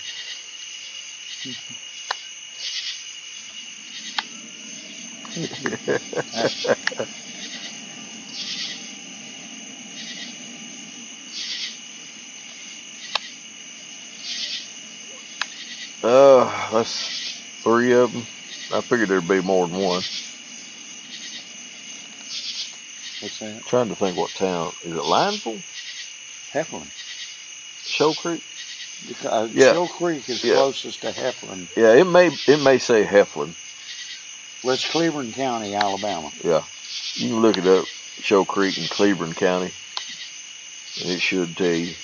Speaker 1: That's 3 of them. I figured there'd be more than one.
Speaker 2: What's that?
Speaker 1: I'm trying to think what town. Is it Lineville?
Speaker 2: Heflin.
Speaker 1: Shoal Creek?
Speaker 2: Yeah. Shoal Creek is closest to Heflin.
Speaker 1: Yeah, it may say Heflin.
Speaker 2: Well, it's Cleveland County, Alabama.
Speaker 1: Yeah. You can look it up, Shoal Creek in Cleveland County. And it should tell you.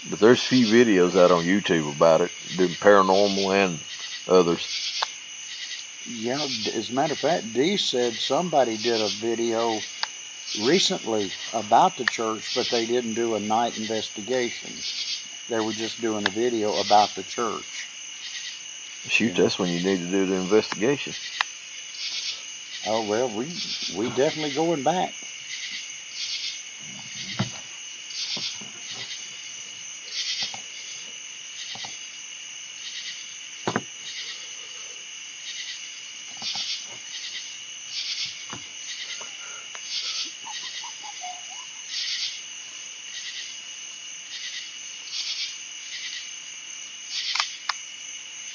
Speaker 1: But there's a few videos out on YouTube about it, doing paranormal and others.
Speaker 2: Yeah, as a matter of fact, Dee said somebody did a video recently about the church, but they didn't do a night investigation. They were just doing a video about the church.
Speaker 1: Shoot, that's when you need to do the investigation.
Speaker 2: Oh, well, we definitely going back.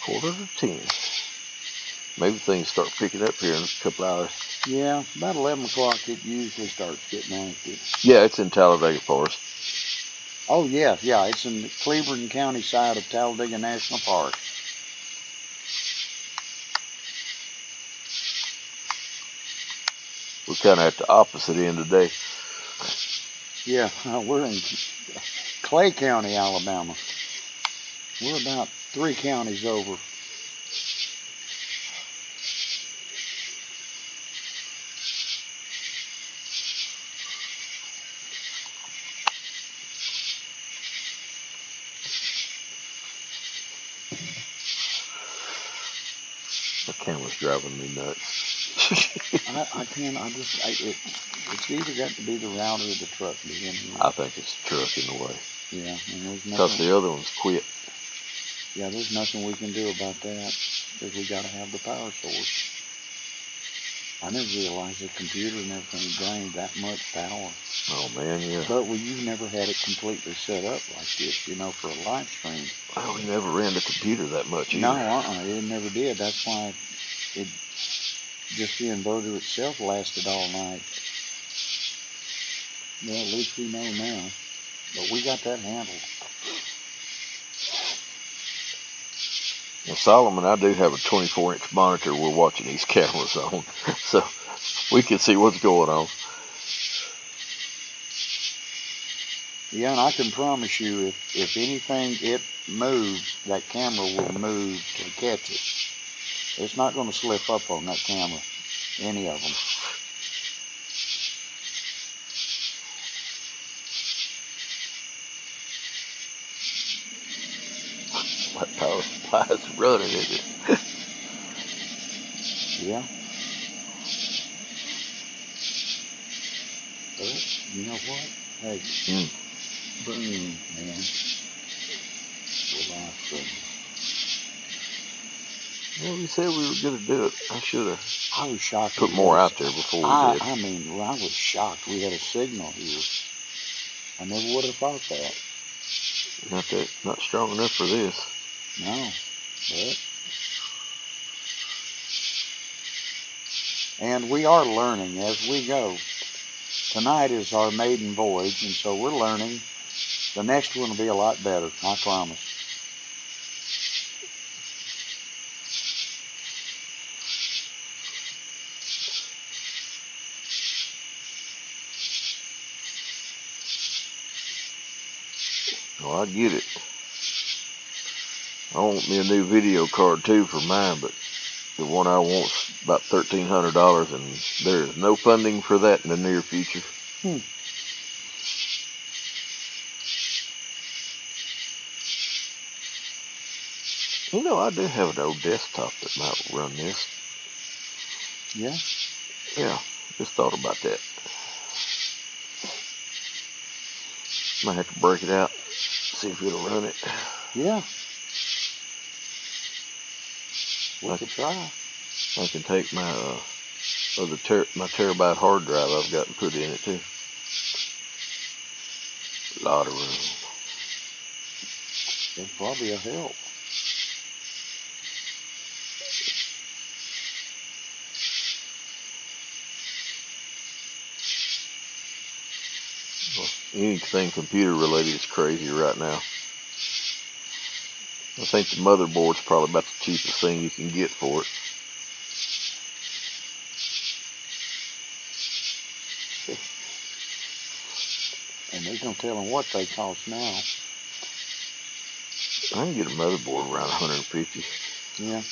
Speaker 1: Quarter to 10. Maybe things start picking up here in a couple hours.
Speaker 2: Yeah, about 11 o'clock it usually starts getting active.
Speaker 1: Yeah, it's in Talladega Forest.
Speaker 2: Oh, yeah, it's in the Cleveland County side of Talladega National Park.
Speaker 1: We're kind of at the opposite end today.
Speaker 2: Yeah, we're in Clay County, Alabama. We're about 3 counties over.
Speaker 1: The camera's driving me nuts.
Speaker 2: It's either got to be the router or the truck.
Speaker 1: I think it's the truck in the way.
Speaker 2: Yeah, and there's nothing.
Speaker 1: Because the other one's quit.
Speaker 2: Yeah, there's nothing we can do about that because we got to have the power source. I never realized the computer and everything drained that much power.
Speaker 1: Oh man, yeah.
Speaker 2: But you've never had it completely set up like this, for a live stream.
Speaker 1: Well, we never ran the computer that much either.
Speaker 2: No, it never did. That's why just the inverter itself lasted all night. Well, at least we know now. But we got that handled.
Speaker 1: Now, Solomon, I do have a 24-inch monitor we're watching these cameras on, so we can see what's going on.
Speaker 2: Yeah, and I can promise you, if anything it moves, that camera will move to catch it. It's not going to slip up on that camera, any of them.
Speaker 1: That power supply is running, isn't it?
Speaker 2: Yeah. But you know what? Hey. Boom, man.
Speaker 1: Well, we said we were going to do it.
Speaker 2: I was shocked.
Speaker 1: Put more out there before we did.
Speaker 2: I was shocked we had a signal here. I never would have thought that.
Speaker 1: Not strong enough for this.
Speaker 2: No, but. And we are learning as we go. Tonight is our maiden voyage, and so we're learning. The next one will be a lot better, I promise.
Speaker 1: Well, I get it. I want me a new video card too for mine, but the one I want's about $1,300, and there is no funding for that in the near future. You know, I do have an old desktop that might run this.
Speaker 2: Yeah?
Speaker 1: Yeah, just thought about that. Might have to break it out, see if it'll run it.
Speaker 2: Yeah. We could try.
Speaker 1: I can take my my terabyte hard drive I've got and put in it too. A lot of room.
Speaker 2: That's probably a help.
Speaker 1: Well, anything computer related is crazy right now. I think the motherboard's probably about the cheapest thing you can get for it.
Speaker 2: And there's no telling what they cost now.
Speaker 1: I can get a motherboard around 150.
Speaker 2: Yeah.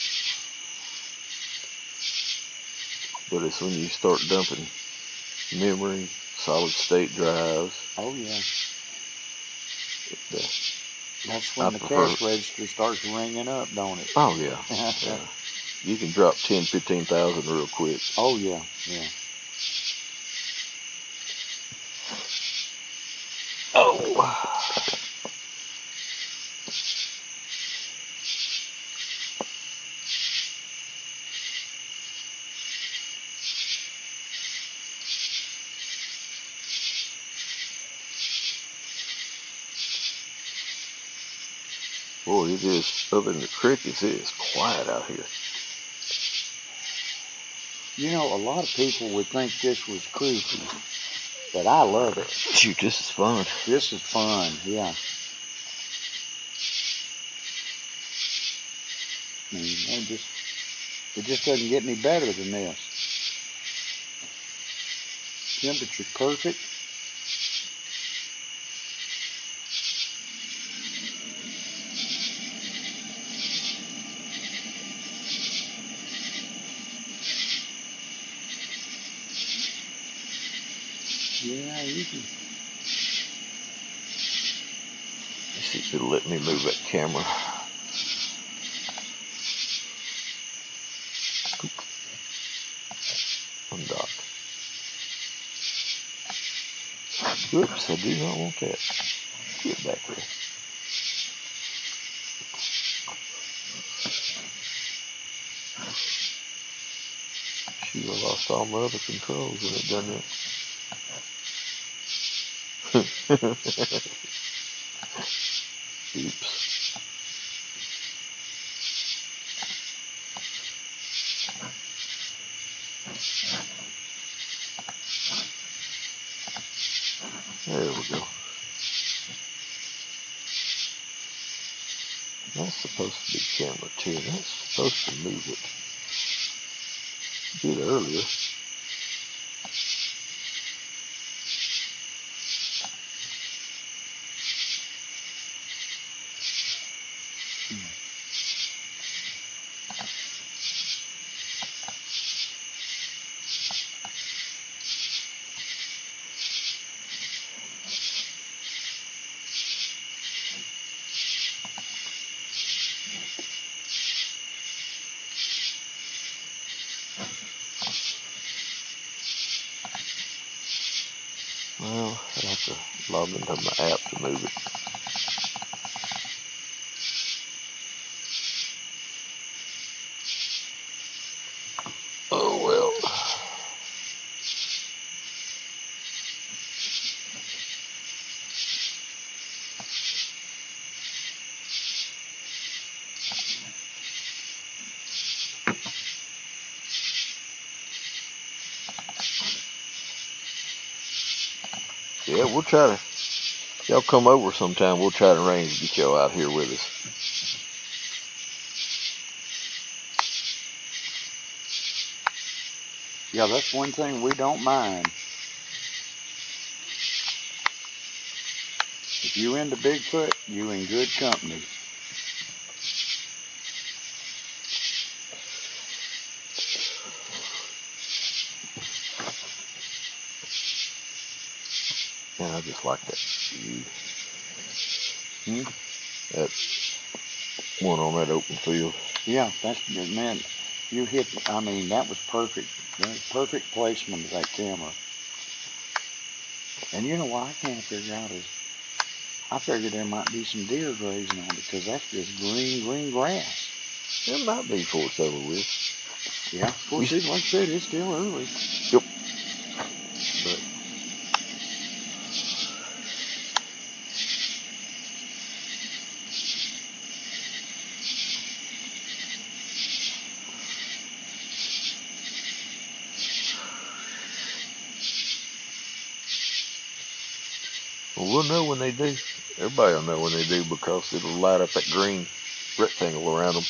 Speaker 1: But it's when you start dumping memory, solid state drives.
Speaker 2: Oh yeah. That's
Speaker 1: I
Speaker 2: when the
Speaker 1: prefer-
Speaker 2: cash register starts ringing up, don't it?
Speaker 1: Oh yeah. Yeah. You can drop 10, 15,000 real quick.
Speaker 2: Oh yeah, yeah.
Speaker 1: Oh. Boy, it is, other than the crickets, it is quiet out here.
Speaker 2: You know, a lot of people would think this was creepy, but I love it.
Speaker 1: Shoot, this is fun.
Speaker 2: This is fun, yeah. I mean, it just doesn't get any better than this. Temperature's perfect. Yeah, you can.
Speaker 1: Let's see if it'll let me move that camera. Undock. Whoops, I do not want that. Get back there. Shoot, I lost all my other controls when it done that. Oops. There we go. That's supposed to be camera 2. That's supposed to move it. Did earlier. Well, I have to log into my app to move it. Oh well. Yeah, we'll try to. Y'all come over sometime. We'll try to arrange to get y'all out here with us.
Speaker 2: Yeah, that's one thing we don't mind. You into Bigfoot, you in good company.
Speaker 1: Yeah, I just like that view. That one on that open field.
Speaker 2: Yeah, that's good, man. You hit, I mean, that was perfect. Perfect placement of that camera. And you know what I can't figure out is, I figured there might be some deer grazing on it because that's just green grass.
Speaker 1: It might be before it's over with.
Speaker 2: Yeah, of course, like I said, it's still early.
Speaker 1: Yep.
Speaker 2: But
Speaker 1: well, we'll know when they do. Everybody will know when they do because it'll light up that green rectangle around them.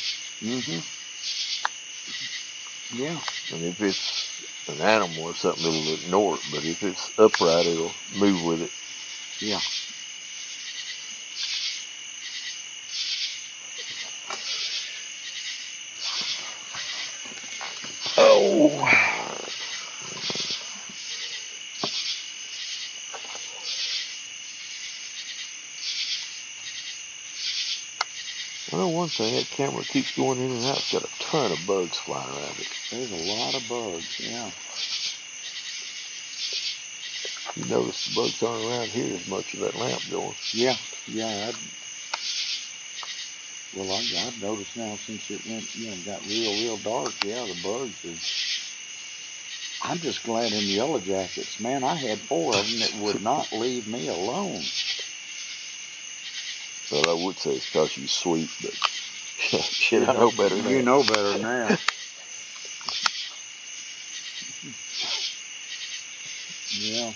Speaker 2: Yeah.
Speaker 1: And if it's an animal or something, it'll ignore it. But if it's upright, it'll move with it.
Speaker 2: Yeah.
Speaker 1: Oh. I know one thing, that camera keeps going in and out. It's got a ton of bugs flying around it.
Speaker 2: There's a lot of bugs, yeah.
Speaker 1: You notice the bugs aren't around here as much of that lamp going.
Speaker 2: Yeah, yeah. I've noticed now since it went, got real dark, yeah, the bugs are. I'm just glad in Yellow Jackets, man, I had 4 of them that would not leave me alone.
Speaker 1: Well, I would say it's because you sweet, but shit, I know better than that.
Speaker 2: You know better than that. Yeah.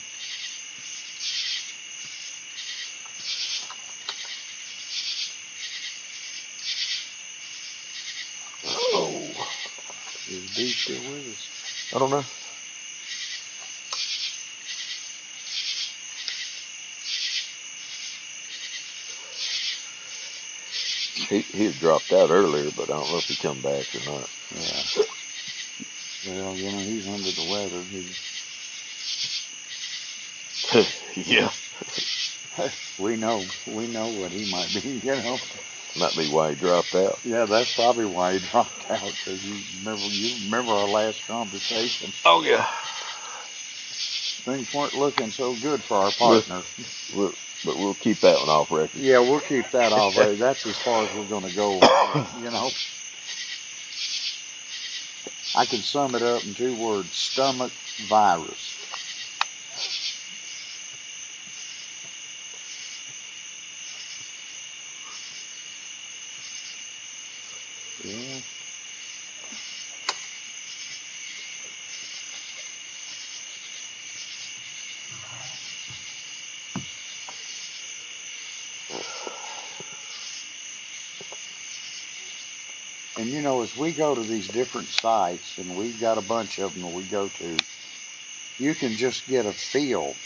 Speaker 1: Oh.
Speaker 2: Is B still with us?
Speaker 1: I don't know. He had dropped out earlier, but I don't know if he come back or not.
Speaker 2: Yeah. Well, he's under the weather.
Speaker 1: Yeah.
Speaker 2: We know what he might be,
Speaker 1: Might be why he dropped out.
Speaker 2: Yeah, that's probably why he dropped out, because you remember our last conversation.
Speaker 1: Oh, yeah.
Speaker 2: Things weren't looking so good for our partner.
Speaker 1: But we'll keep that one off record.
Speaker 2: Yeah, we'll keep that off record. That's as far as we're going to go, I can sum it up in 2 words: stomach virus. Yeah. And as we go to these different sites, and we've got a bunch of them that we go to, you can just get a feel.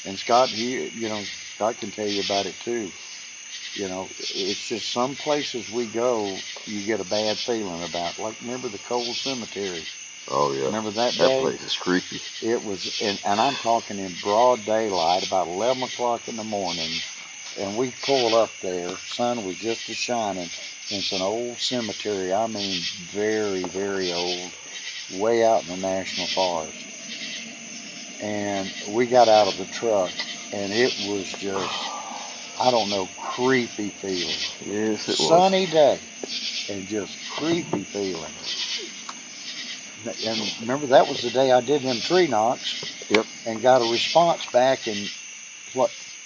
Speaker 2: And Scott, Scott can tell you about it too. It's just some places we go, you get a bad feeling about. Like, remember the Cold Cemetery?
Speaker 1: Oh, yeah.
Speaker 2: Remember that day?
Speaker 1: That place is creepy.
Speaker 2: It was, and I'm talking in broad daylight, about 11 o'clock in the morning, and we pull up there. Sun was just a shining. It's an old cemetery. I mean, very, very old, way out in the National Forest. And we got out of the truck, and it was just, I don't know, creepy feeling.
Speaker 1: Yes, it was.
Speaker 2: Sunny day, and just creepy feeling. And remember, that was the day I did them tree knocks.
Speaker 1: Yep.
Speaker 2: And got a response back in,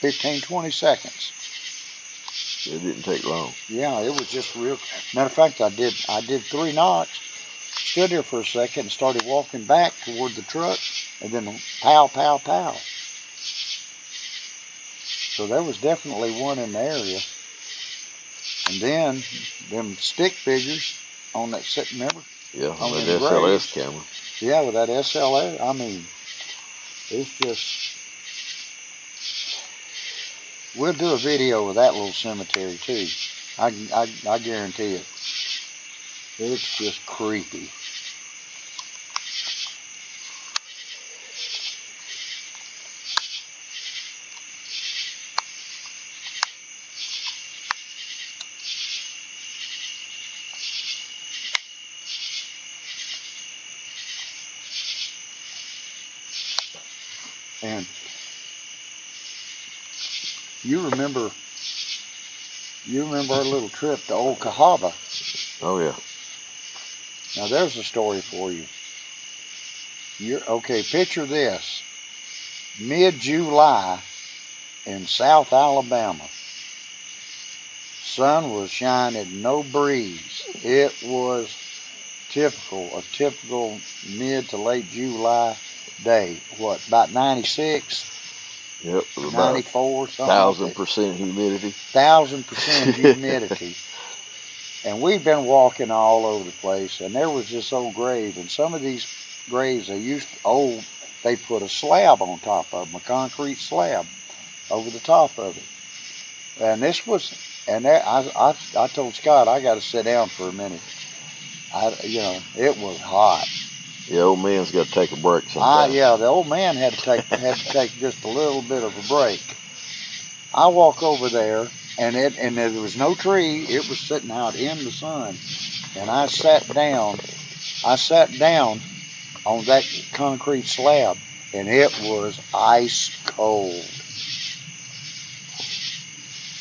Speaker 2: 15, 20 seconds.
Speaker 1: It didn't take long.
Speaker 2: Yeah, it was just real. Matter of fact, I did 3 knocks, stood there for a second, and started walking back toward the truck, and then pow, pow, pow. So there was definitely one in the area. And then them stick figures on that set, remember?
Speaker 1: Yeah, on that SLS camera.
Speaker 2: Yeah, with that SLS. I mean, it's just, We'll do a video of that little cemetery too. I guarantee it. It's just creepy. And you remember our little trip to Old Cahaba?
Speaker 1: Oh yeah.
Speaker 2: Now there's a story for you. Okay, picture this. Mid-July in South Alabama. Sun was shining, no breeze. It was a typical mid to late July day. What, about 96?
Speaker 1: Yep,
Speaker 2: 94, something.
Speaker 1: 1,000% humidity.
Speaker 2: 1,000% humidity. And we've been walking all over the place, and there was this old grave, and some of these graves they put a slab on top of them, a concrete slab over the top of it. And this was, I told Scott, I got to sit down for a minute. It was hot.
Speaker 1: Yeah, old man's got to take a break sometimes.
Speaker 2: Yeah, the old man had to take just a little bit of a break. I walk over there, and there was no tree. It was sitting out in the sun, and I sat down on that concrete slab, and it was ice cold.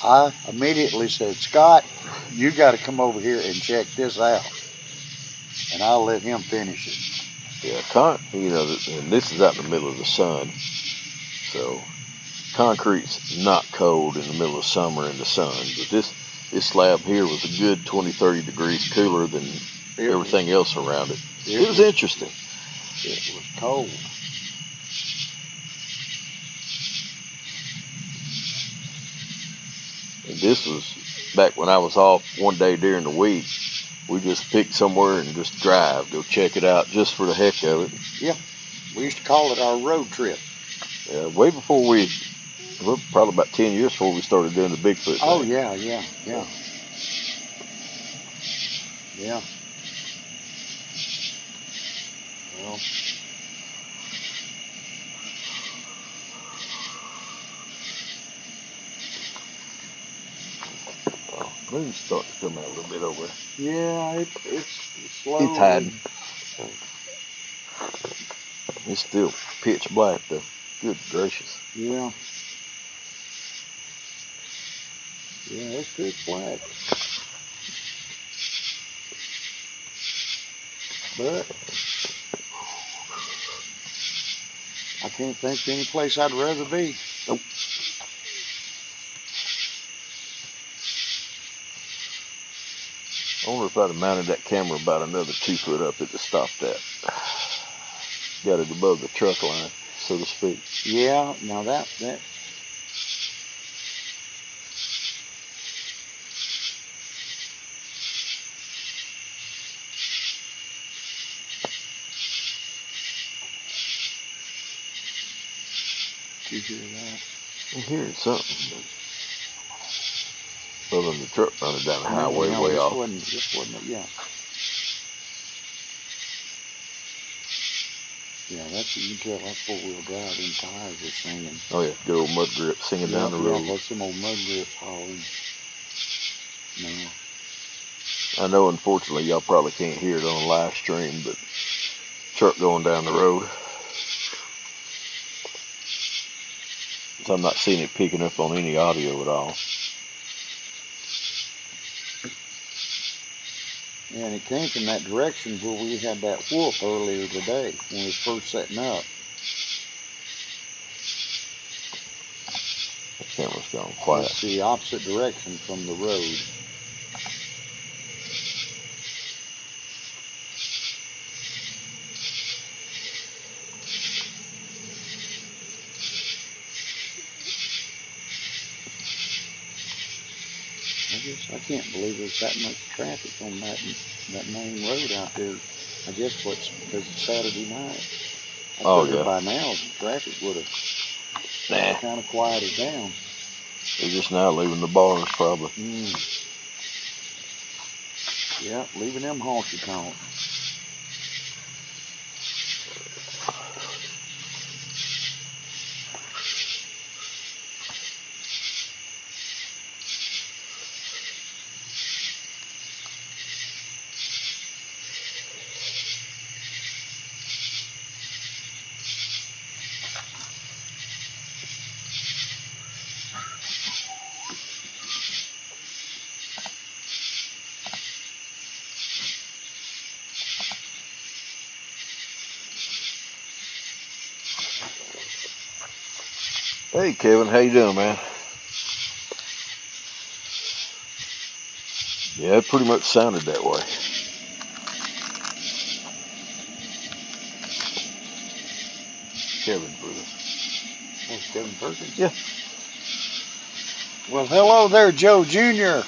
Speaker 2: I immediately said, Scott, you got to come over here and check this out. And I'll let him finish it.
Speaker 1: Yeah, and this is out in the middle of the sun, so concrete's not cold in the middle of summer in the sun. But this slab here was a good 20-30 degrees cooler than everything else around it. It was interesting.
Speaker 2: It was cold.
Speaker 1: And this was back when I was off one day during the week. We just picked somewhere and just go check it out just for the heck of it.
Speaker 2: Yeah, we used to call it our road trip.
Speaker 1: Way before probably about 10 years before we started doing the Bigfoot thing.
Speaker 2: Oh, yeah. Well,
Speaker 1: moon's starting to come out a little bit over there.
Speaker 2: Yeah, it's slow.
Speaker 1: It's hiding. It's still pitch black though. Good gracious.
Speaker 2: Yeah. Yeah, it's pitch black. But I can't think of any place I'd rather be.
Speaker 1: Nope. I wonder if I'd have mounted that camera about another 2 foot up, it'd have stopped that. Got it above the truck line, so to speak.
Speaker 2: Yeah, now that. Did you hear that?
Speaker 1: I'm hearing something. Other than the truck running down the highway
Speaker 2: No,
Speaker 1: way off.
Speaker 2: This wasn't it, yeah. Yeah, you can tell that's 4-wheel drive. Them tires are singing.
Speaker 1: Oh yeah, good old mud grip singing down the road.
Speaker 2: Yeah, that's some old mud grips hauling. No.
Speaker 1: I know, unfortunately, y'all probably can't hear it on a live stream, but truck going down the road. So I'm not seeing it picking up on any audio at all.
Speaker 2: Yeah, and it came from that direction where we had that whoop earlier today when we was first setting up.
Speaker 1: The camera's gone quiet.
Speaker 2: It's the opposite direction from the road. I can't believe there's that much traffic on that main road out there. I guess because it's Saturday night. I figured by now the traffic would have kind of quieted down.
Speaker 1: They're just now leaving the bars, probably.
Speaker 2: Yeah, leaving them honky tonk.
Speaker 1: Hey, Kevin, how you doing, man? Yeah, it pretty much sounded that way. Kevin Perkins.
Speaker 2: Oh, Kevin Perkins?
Speaker 1: Yeah.
Speaker 2: Well, hello there, Joe Jr.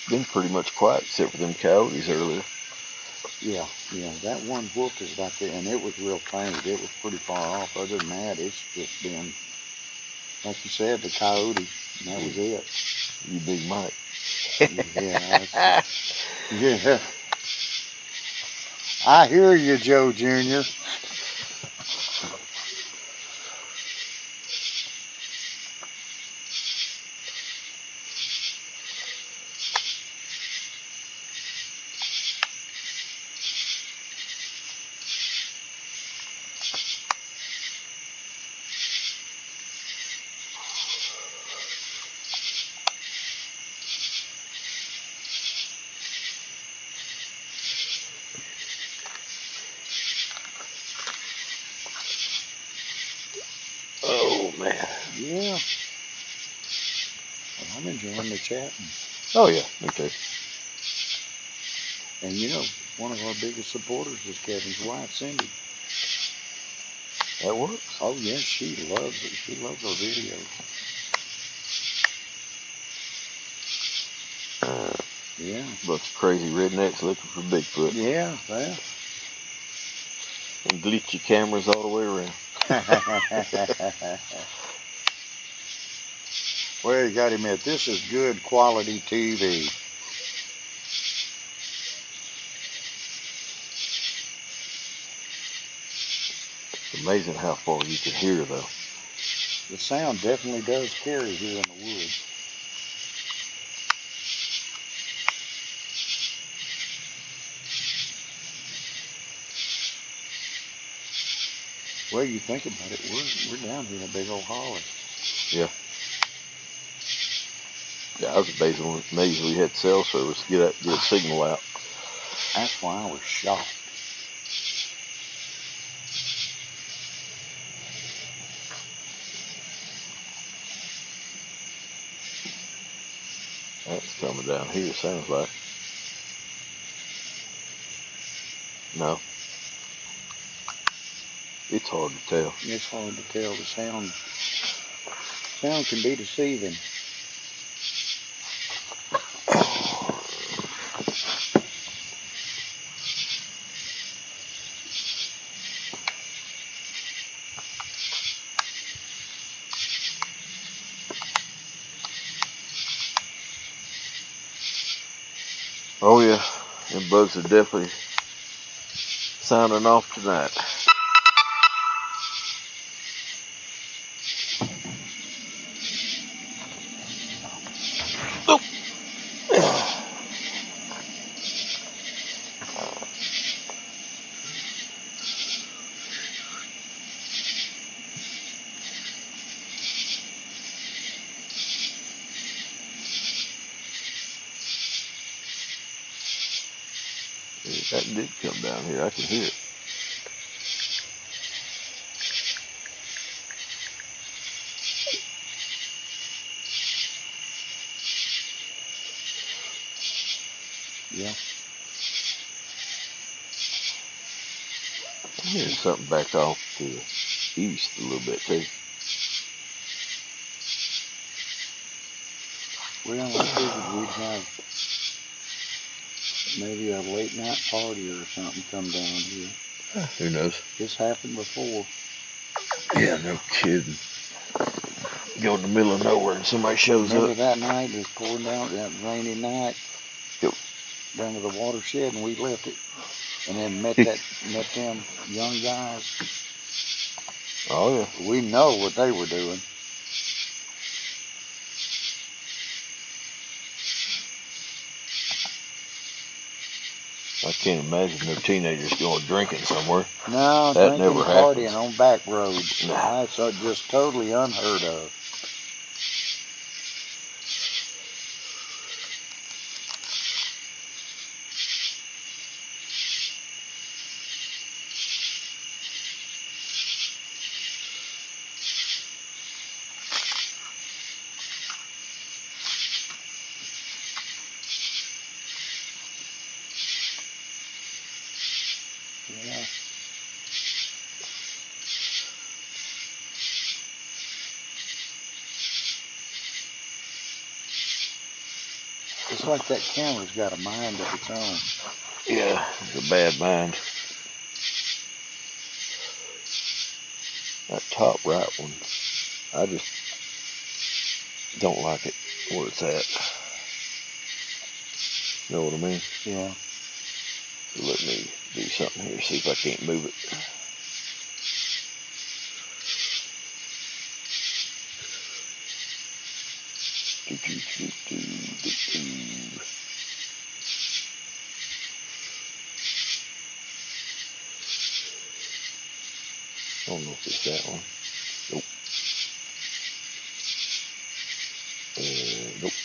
Speaker 1: Been pretty much quiet except for them coyotes earlier.
Speaker 2: Yeah, that one whoop is back there, and it was real faint. It was pretty far off. Other than that, it's just been, like you said, the coyote, and that was it.
Speaker 1: You big Mike.
Speaker 2: Yeah, yeah. I hear you, Joe Jr.
Speaker 1: Oh, man.
Speaker 2: Yeah. Well, I'm enjoying the chatting.
Speaker 1: Oh, yeah, me too.
Speaker 2: And you know, one of our biggest supporters is Kevin's wife, Cindy.
Speaker 1: That works.
Speaker 2: Oh, yes, she loves it. She loves our videos. Yeah.
Speaker 1: Bunch of crazy rednecks looking for Bigfoot.
Speaker 2: Yeah, well.
Speaker 1: And glitchy cameras all the way around.
Speaker 2: Well, you got to admit, this is good quality TV.
Speaker 1: It's amazing how far you can hear, though.
Speaker 2: The sound definitely does carry here in the woods. Well, you think about it, we're down here in a big old hollow.
Speaker 1: Yeah. Yeah, I was amazed we had cell service to get a signal out.
Speaker 2: That's why I was shocked.
Speaker 1: That's coming down here, sounds like. No. It's hard to tell.
Speaker 2: It's hard to tell. The sound can be deceiving.
Speaker 1: Oh, yeah. Them bugs are definitely sounding off tonight. Oh. That did come down here. I can hear it.
Speaker 2: Yeah.
Speaker 1: There's something back off to the east a little bit too.
Speaker 2: Well, I figured we'd have maybe a late night party or something come down here.
Speaker 1: Who knows?
Speaker 2: This happened before.
Speaker 1: Yeah, no kidding. Go in the middle of nowhere and somebody shows
Speaker 2: Remember
Speaker 1: up.
Speaker 2: that night it was pouring down, that rainy night?
Speaker 1: Yep.
Speaker 2: Down to the watershed, and we left it. And then met them young guys.
Speaker 1: Oh yeah.
Speaker 2: We know what they were doing.
Speaker 1: I can't imagine no teenagers going drinking somewhere.
Speaker 2: No,
Speaker 1: that
Speaker 2: drinking,
Speaker 1: never
Speaker 2: partying
Speaker 1: happens.
Speaker 2: on back roads.
Speaker 1: Nah.
Speaker 2: That's just totally unheard of. Yeah. It's like that camera's got a mind of its own.
Speaker 1: Yeah, it's a bad mind. That top right one, I just don't like it where it's at. Know what I mean?
Speaker 2: Yeah.
Speaker 1: So let me do something here, see if I can't move it. I don't know if it's that one. Nope. Nope.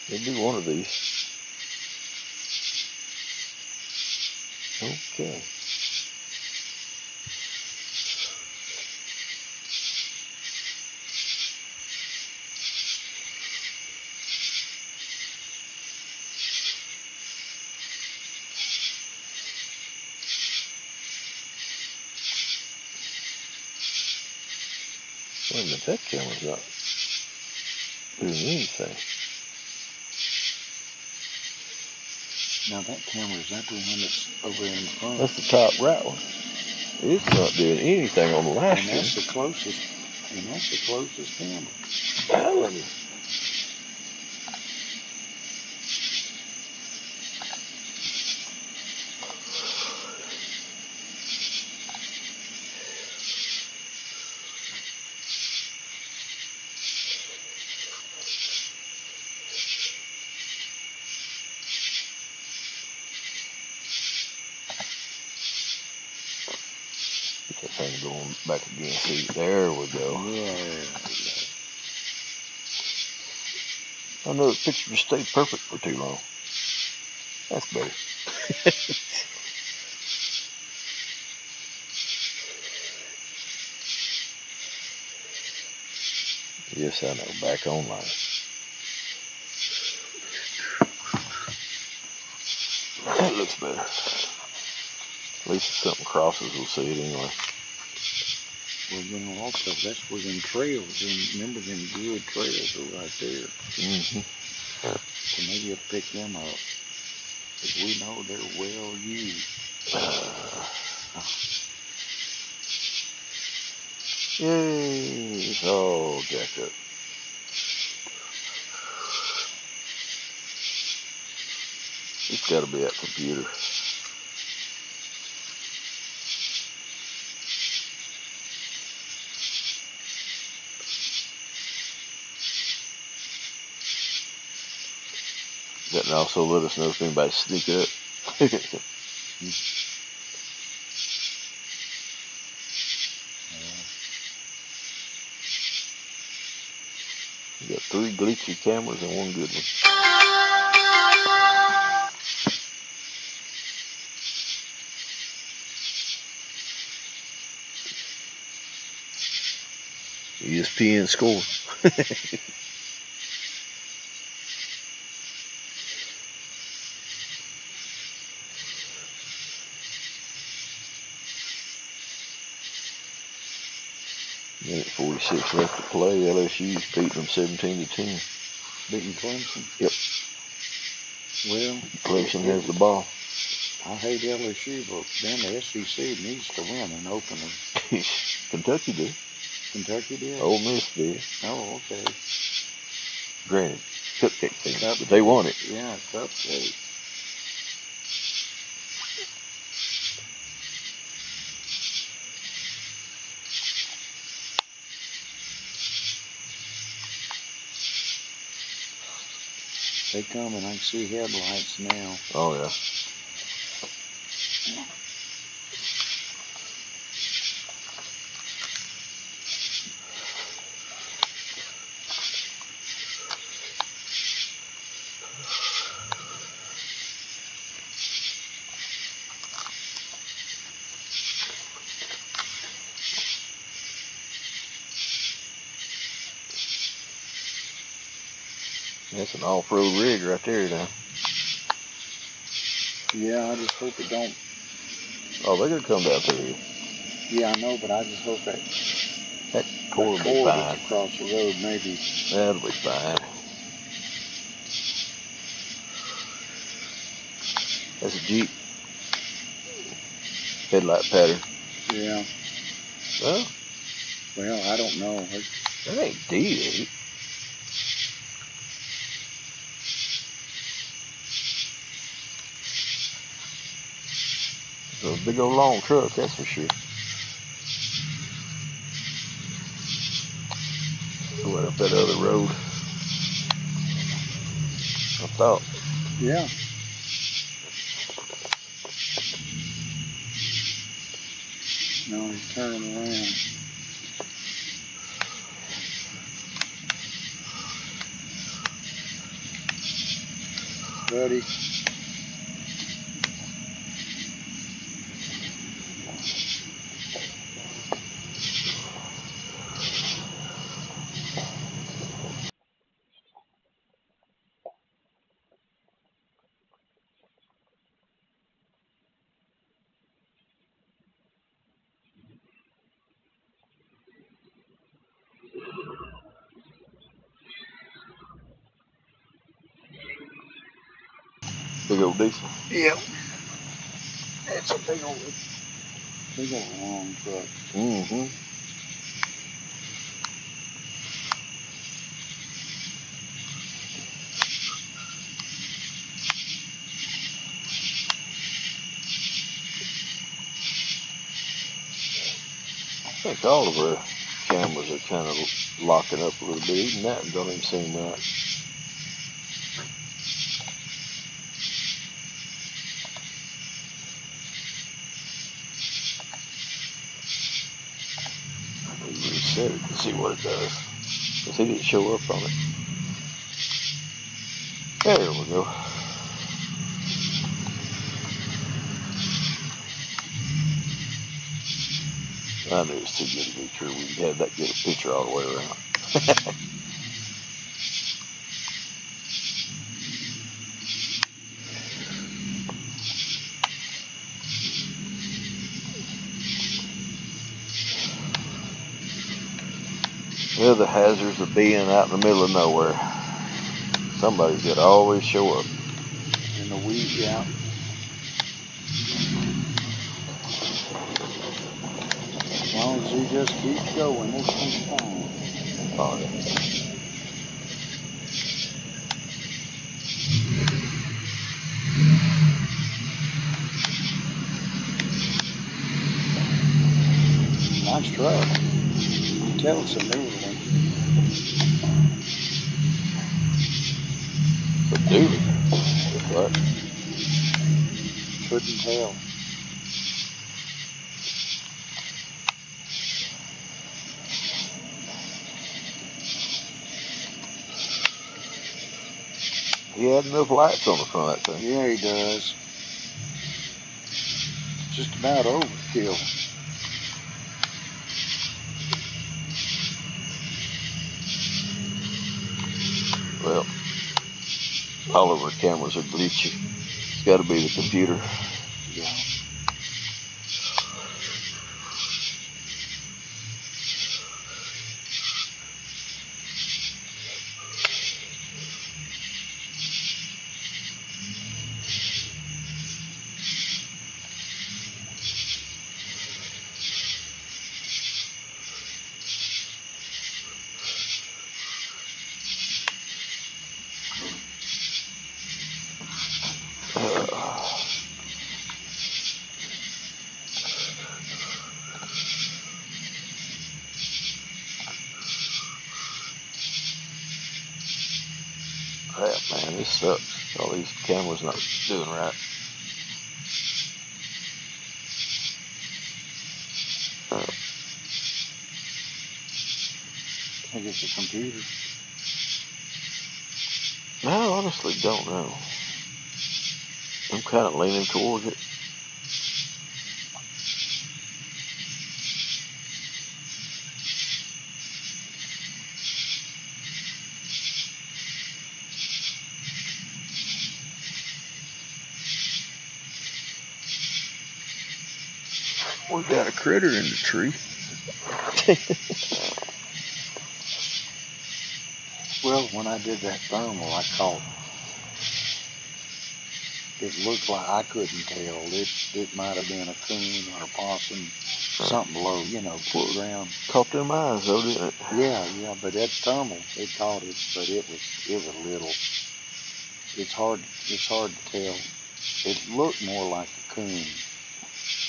Speaker 1: It'll be one of these. Okay. Wait a minute, that camera's not doing anything.
Speaker 2: Now that camera, is that the one that's over in front?
Speaker 1: That's the top right one. It's not doing anything on the live
Speaker 2: And that's
Speaker 1: stream.
Speaker 2: the closest. And that's the closest camera.
Speaker 1: Let me. Get that thing going back again. See, there we go.
Speaker 2: Yeah.
Speaker 1: I know the picture just stayed perfect for too long. That's better. Yes, I know. Back online. That looks better. At least if something crosses, we'll see it anyway.
Speaker 2: Well, you know, also, that's where them trails, remember them good trails are right there.
Speaker 1: Mm-hmm.
Speaker 2: So maybe you'll pick them up. Because we know they're well used.
Speaker 1: Yay! It's all jacked up. It's got to be that computer. That can also let us know if anybody sneak up. We got 3 glitchy cameras and 1 good one. ESPN score. Minute 46 left to play. LSU's beating them 17-10.
Speaker 2: Beating Clemson?
Speaker 1: Yep.
Speaker 2: Well,
Speaker 1: Clemson has the ball.
Speaker 2: I hate LSU, but then the SEC needs to win an opener.
Speaker 1: Kentucky did.
Speaker 2: Kentucky did?
Speaker 1: Ole Miss did.
Speaker 2: Oh, okay.
Speaker 1: Granted, cupcake thing, but they won it.
Speaker 2: Yeah, cupcake. They come and I can see headlights now.
Speaker 1: Oh, yeah. That's an off-road rig right there now.
Speaker 2: Yeah, I just hope it don't.
Speaker 1: Oh, they're going to come down through here.
Speaker 2: Yeah, I know, but I just hope that
Speaker 1: cord will be fine.
Speaker 2: Across the road, maybe.
Speaker 1: That'll be fine. That's a Jeep. Headlight pattern.
Speaker 2: Yeah. Well, I don't know.
Speaker 1: That ain't D8. It's a big old long truck, that's for sure. Went up that other road. I thought.
Speaker 2: Yeah. No, he's turning around. Buddy.
Speaker 1: Big old diesel.
Speaker 2: Yep. It's a big old long truck.
Speaker 1: Mm-hmm. I think all of our cameras are kind of locking up a little bit. Even that don't even seem right. Reset it and see what it does. Because he didn't show up on it. There we go. I knew it was too good to be true. We had that good a picture all the way around. Well, the hazards of being out in the middle of nowhere. Somebody's got to always show up.
Speaker 2: In the weed, yeah. As long as he just keeps going, this one's fine.
Speaker 1: Oh, yeah.
Speaker 2: Nice truck. You can tell it's a new one.
Speaker 1: But dude, what?
Speaker 2: Couldn't tell.
Speaker 1: He had enough lights on the front of that thing.
Speaker 2: Yeah, he does. Just about overkill.
Speaker 1: Well, all of our cameras are glitchy. It's got to be the computer.
Speaker 2: Yeah.
Speaker 1: Crap, man, this sucks. All these cameras not doing right.
Speaker 2: I guess the computer.
Speaker 1: I honestly don't know. I'm kind of leaning towards it. We got a critter in the tree.
Speaker 2: Well, when I did that thermal, I caught. It looked like I couldn't tell. It might have been a coon or a possum, something low, you know, put around.
Speaker 1: Caught them eyes though, didn't it?
Speaker 2: Yeah, but that thermal, it caught it, but it was little. It's hard to tell. It looked more like a coon.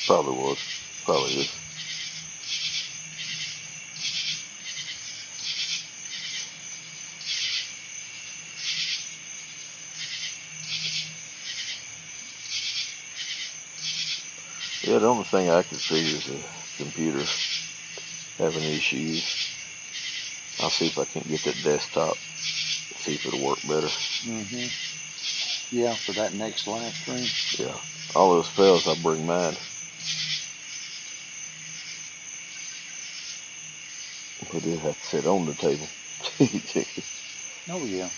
Speaker 1: Probably was. Probably is. Yeah, the only thing I can see is the computer having issues. I'll see if I can get that desktop, see if it'll work better.
Speaker 2: Yeah, for that next live stream.
Speaker 1: Yeah, all those fails, I'll bring mine. We did have to sit on the table.
Speaker 2: Oh yeah.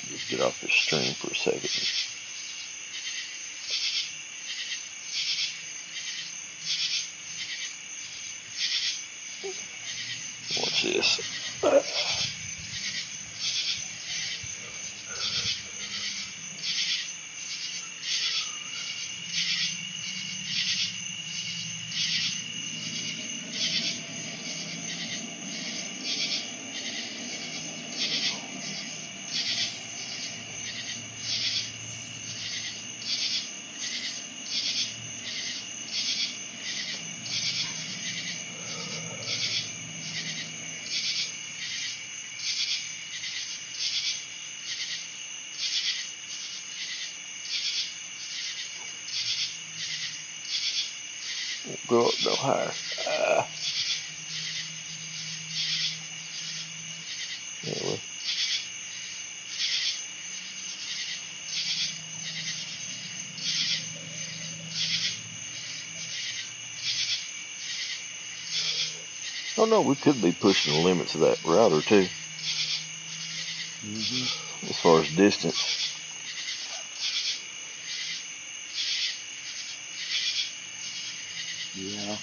Speaker 1: Just get off the stream for a second. Watch this. Go up no higher. Anyway. Oh no, we could be pushing the limits of that router too. As far as distance.
Speaker 2: Yeah.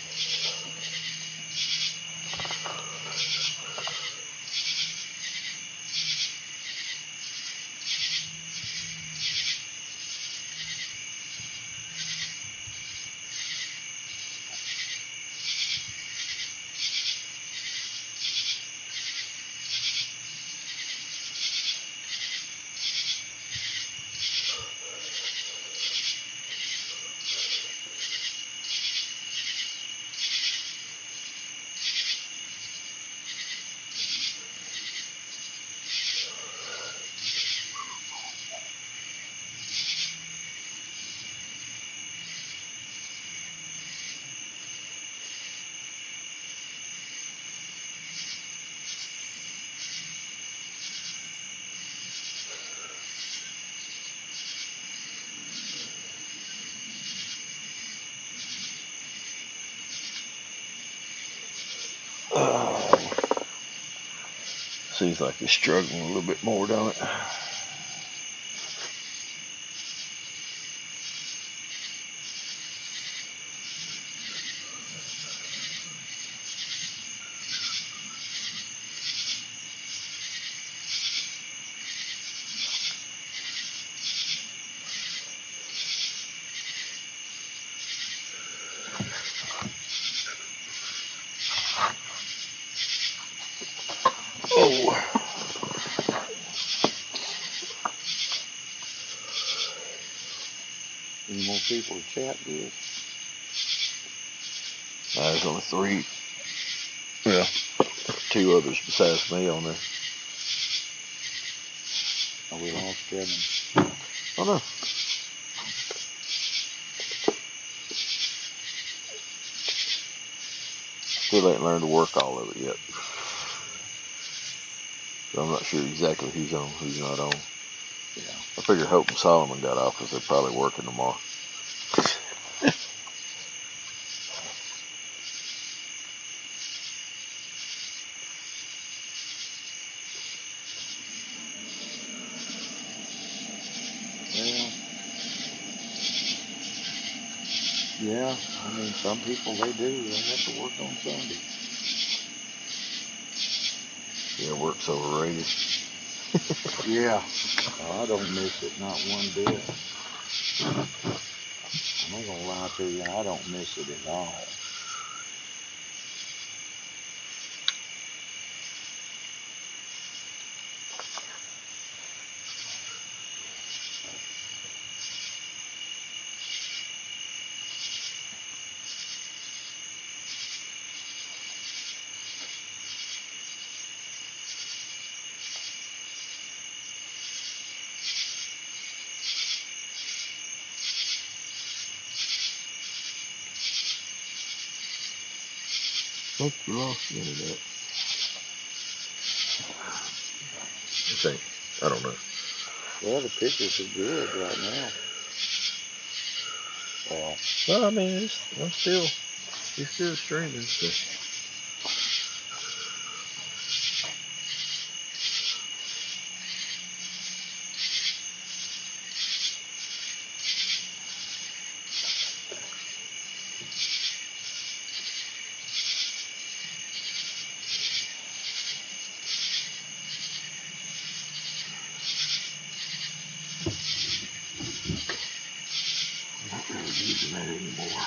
Speaker 1: Seems like it's struggling a little bit more, don't it? Oh.
Speaker 2: people to chat with?
Speaker 1: There's only 3. Well, 2 others besides me on there.
Speaker 2: Are we lost Kevin?
Speaker 1: Oh no. Still ain't learned to work all of it yet. So I'm not sure exactly who's on, who's not on.
Speaker 2: Yeah.
Speaker 1: I figure Hope and Solomon got off because they're probably working tomorrow.
Speaker 2: Well, yeah, I mean, some people, they do. They have to work on Sunday.
Speaker 1: Yeah, work's overrated.
Speaker 2: Yeah. Oh, I don't miss it, not one bit. I'm not going to lie to you, I don't miss it at all.
Speaker 1: Think you lost the internet. I think. I don't know.
Speaker 2: Well, the pictures are good right now.
Speaker 1: Well, I mean, it's still streaming. So. I'm not really using that anymore.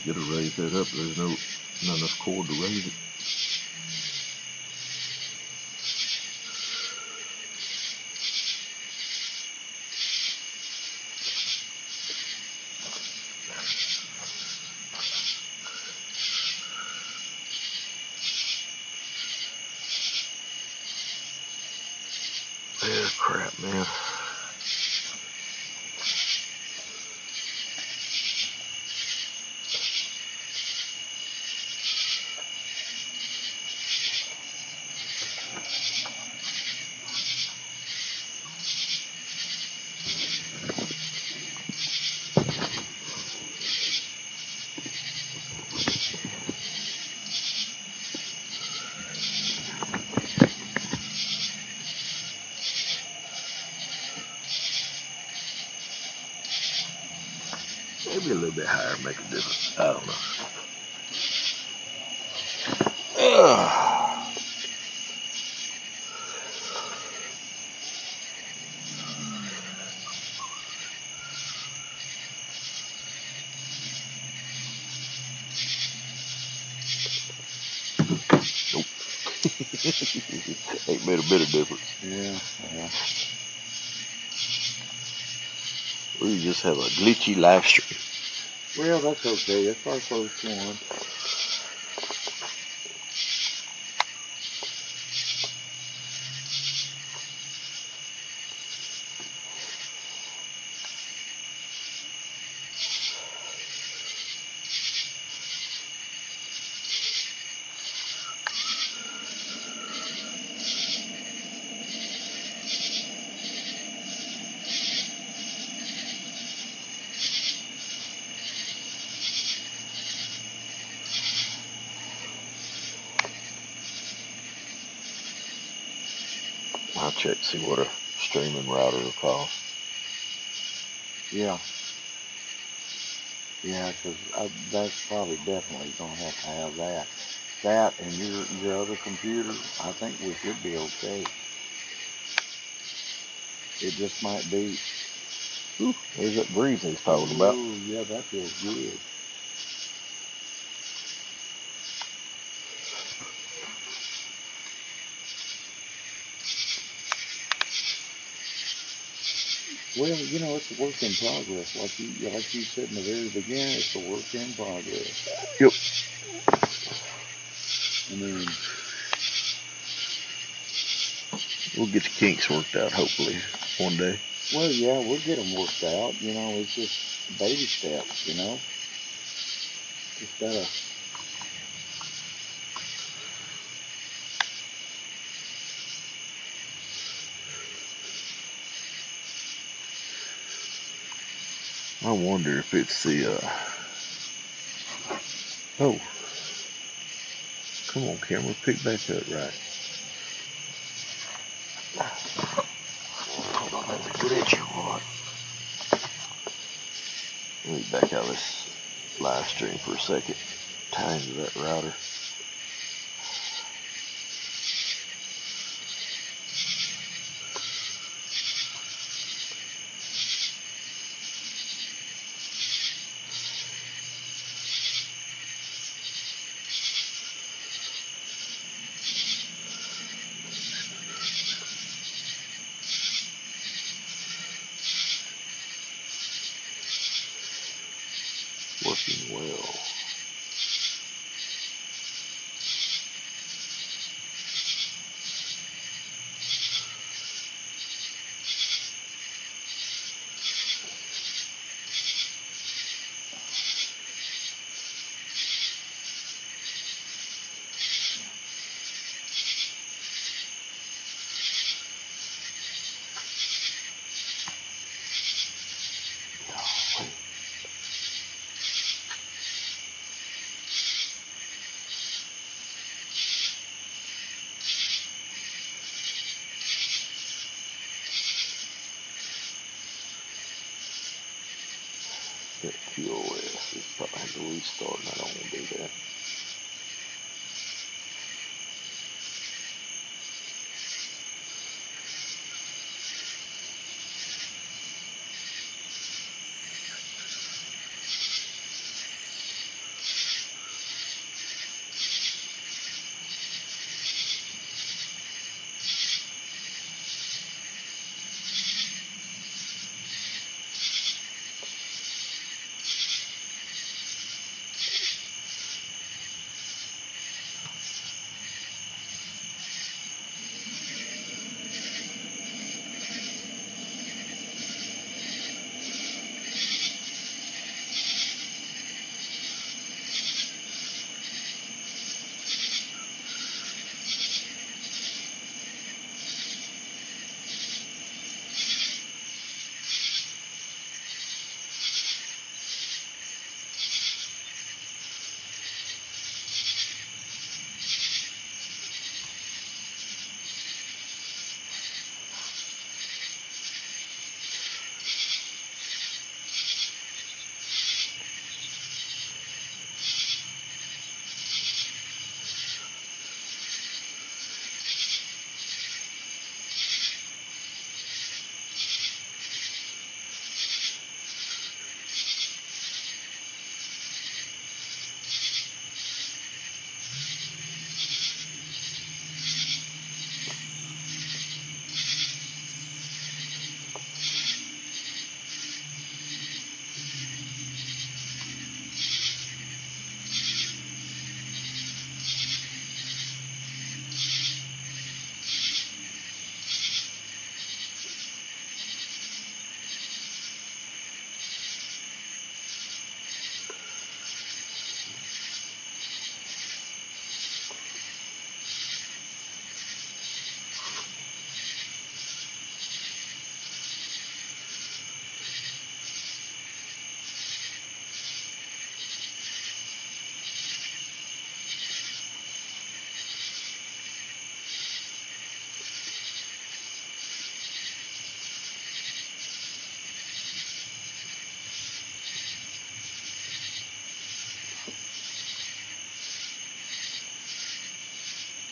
Speaker 1: Get to raise that up. There's not enough cord to raise it. Yeah, crap, man. Maybe a little bit higher make a difference. I don't know. Nope. Ain't made a bit of difference.
Speaker 2: Yeah.
Speaker 1: We just have a glitchy live stream.
Speaker 2: Well, that's okay. That's our first one.
Speaker 1: I'll check to see what a streaming router will cost.
Speaker 2: Yeah. Yeah, because that's probably definitely going to have that. That and your other computer, I think we should be okay. It just might be
Speaker 1: Ooh, there's that breeze he's talking about.
Speaker 2: Ooh, yeah, that feels good. Well, you know, it's a work in progress. Like you said in the very beginning, it's a work in progress.
Speaker 1: Yep.
Speaker 2: I mean,
Speaker 1: we'll get the kinks worked out, hopefully, one day.
Speaker 2: Well, yeah, we'll get them worked out. You know, it's just baby steps, you know. Just gotta.
Speaker 1: I wonder if it's the, oh, come on, camera, pick back up, right. Hold on, that's a good itch. Let me back out of this live stream for a second. Tie into that router. Working well. That QoS is probably had to restart, and I don't want to do that.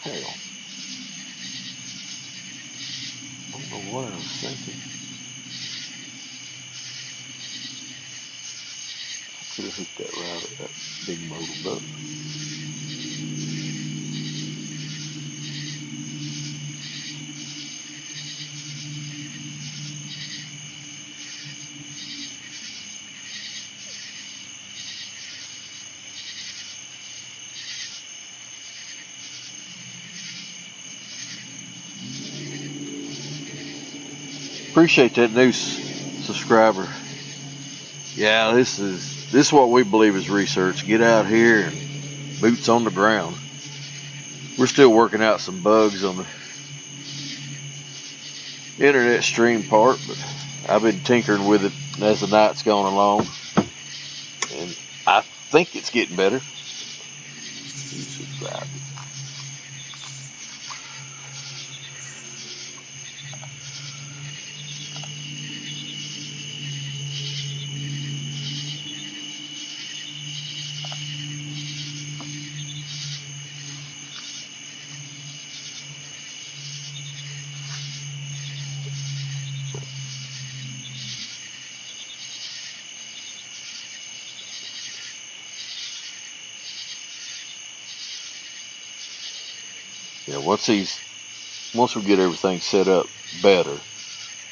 Speaker 1: Hell, I don't know what I was thinking. hook that right at that big motor buck. Appreciate that new subscriber. Yeah, this is what we believe is research. Get out here and boots on the ground. We're still working out some bugs on the internet stream part, but I've been tinkering with it as the night's gone along, and I think it's getting better. Subscribe. Yeah, once we get everything set up better,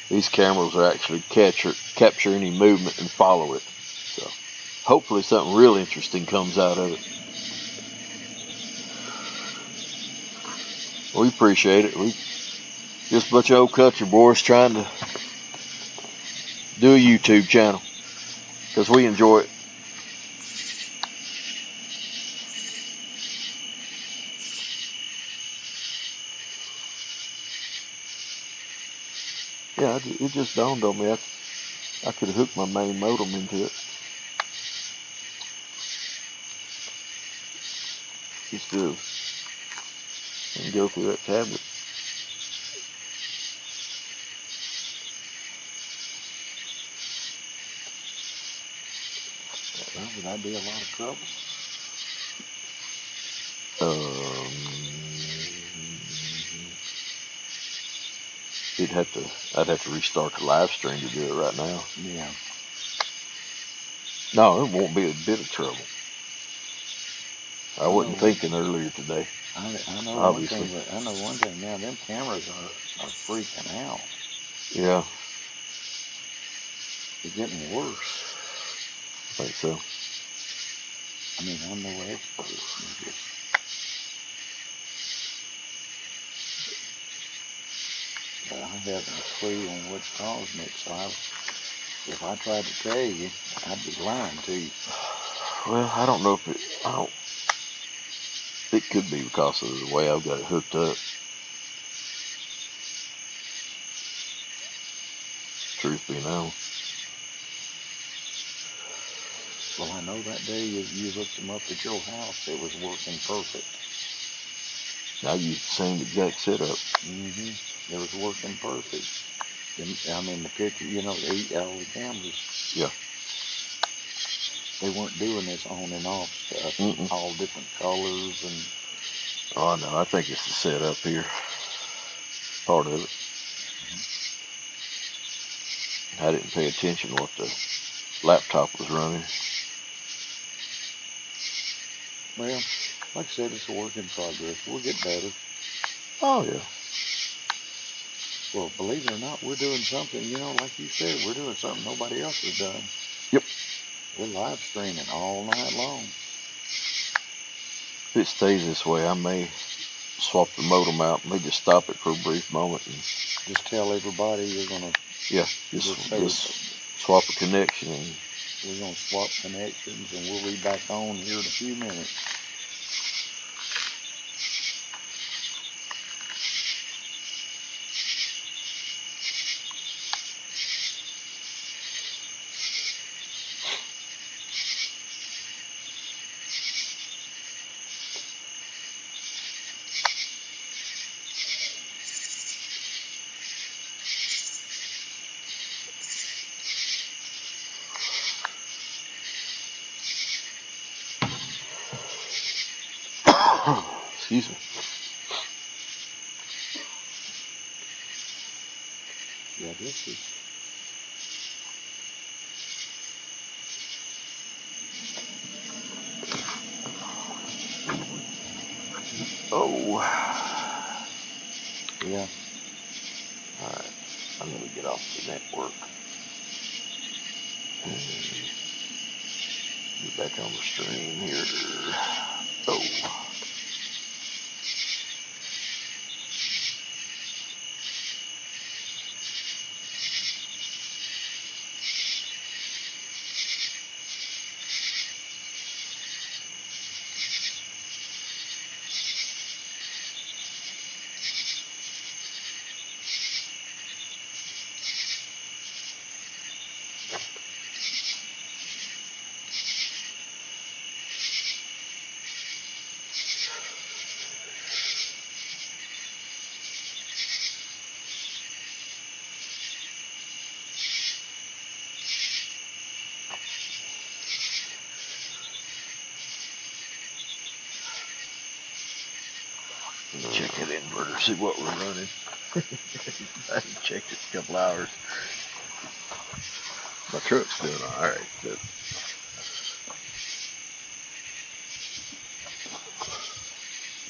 Speaker 1: these cameras will actually capture any movement and follow it. So hopefully something real interesting comes out of it. We appreciate it. We just a bunch of old country boys trying to do a YouTube channel because we enjoy it. Yeah, it just dawned on me. I could have hooked my main modem into it. Just do and go through that tablet.
Speaker 2: Well, would that be a lot of trouble?
Speaker 1: I'd have to restart the live stream to do it right now.
Speaker 2: Yeah.
Speaker 1: No, it won't be a bit of trouble. I wasn't thinking earlier today.
Speaker 2: I know
Speaker 1: obviously.
Speaker 2: I know one thing now. Them cameras are freaking out.
Speaker 1: Yeah.
Speaker 2: They're getting worse.
Speaker 1: I think so.
Speaker 2: I mean, I'm no expert. But I haven't a clue on what's causing it. So if I tried to tell you, I'd be lying to you.
Speaker 1: Well, I don't know if it could be because of the way I've got it hooked up. Truth be known.
Speaker 2: Well, I know that day you hooked them up at your house, it was working perfect.
Speaker 1: I used the same exact setup.
Speaker 2: Mm-hmm. It was working perfect. I mean, the picture, all the cameras.
Speaker 1: Yeah.
Speaker 2: They weren't doing this on and off stuff. All different colors and.
Speaker 1: Oh no, I think it's the setup here. Part of it. I didn't pay attention to what the laptop was running.
Speaker 2: Well, like I said, it's a work in progress. We'll get better.
Speaker 1: Oh yeah.
Speaker 2: Well, believe it or not, we're doing something, like you said, we're doing something nobody else has done.
Speaker 1: Yep.
Speaker 2: We're live streaming all night long.
Speaker 1: If it stays this way, I may swap the modem out. May just stop it for a brief moment and
Speaker 2: just tell everybody you're gonna.
Speaker 1: Yeah, just swap a connection and
Speaker 2: we're gonna swap connections, and we'll be back on here in a few minutes.
Speaker 1: excuse me.
Speaker 2: Yeah, this
Speaker 1: Oh.
Speaker 2: Yeah.
Speaker 1: Alright. I'm going to get off the network. And get back on the stream here. Oh. Check that inverter, see what we're running. I haven't checked it in a couple hours. My truck's doing alright.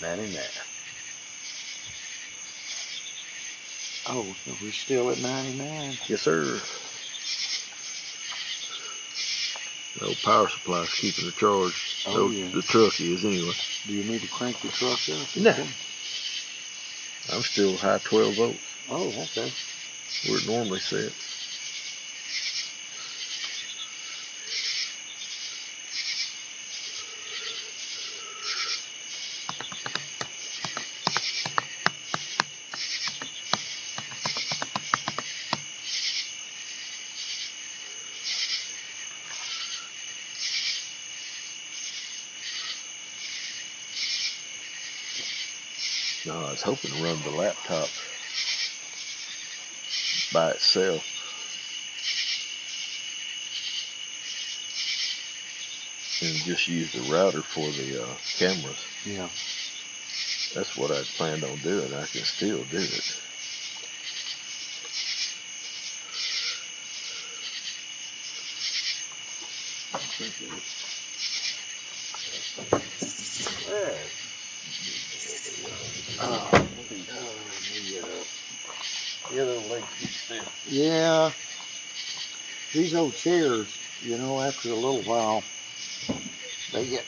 Speaker 1: 99.
Speaker 2: Oh, so we're still at 99.
Speaker 1: Yes, sir. The old power supply's keeping the charge.
Speaker 2: Oh, yeah.
Speaker 1: The truck is anyway.
Speaker 2: Do you need to crank the truck up?
Speaker 1: No. I'm still high 12 volts.
Speaker 2: Oh, okay.
Speaker 1: Where it normally sits. No, I was hoping to run the laptop by itself. And just use the router for the cameras.
Speaker 2: Yeah.
Speaker 1: That's what I'd planned on doing. I can still do it.
Speaker 2: The other leg keeps down. Yeah. These old chairs, you know, after a little while, they get.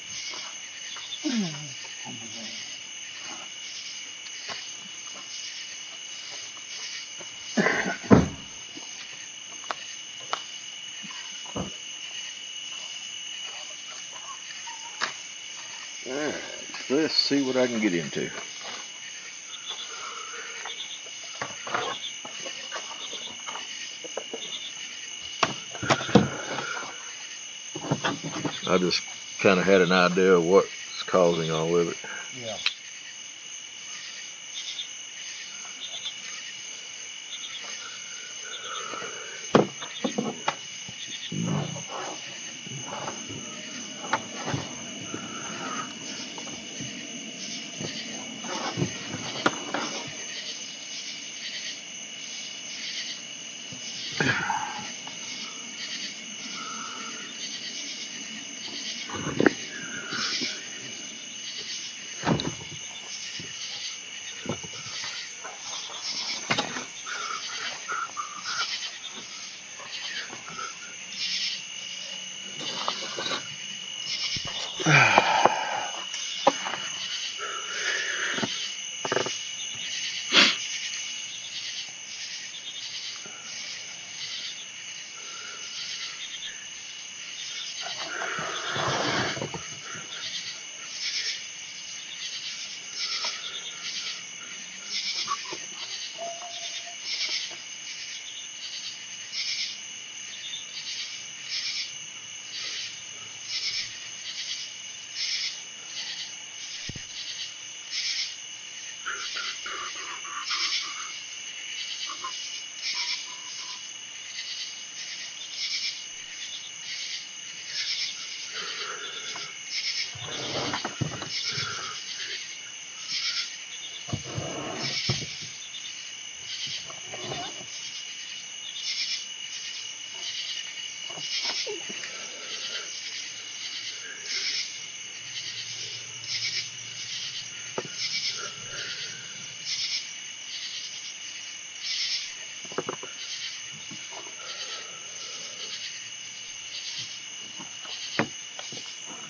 Speaker 1: Alright, let's see what I can get into. I just kind of had an idea of what's causing all of it.
Speaker 2: Yeah.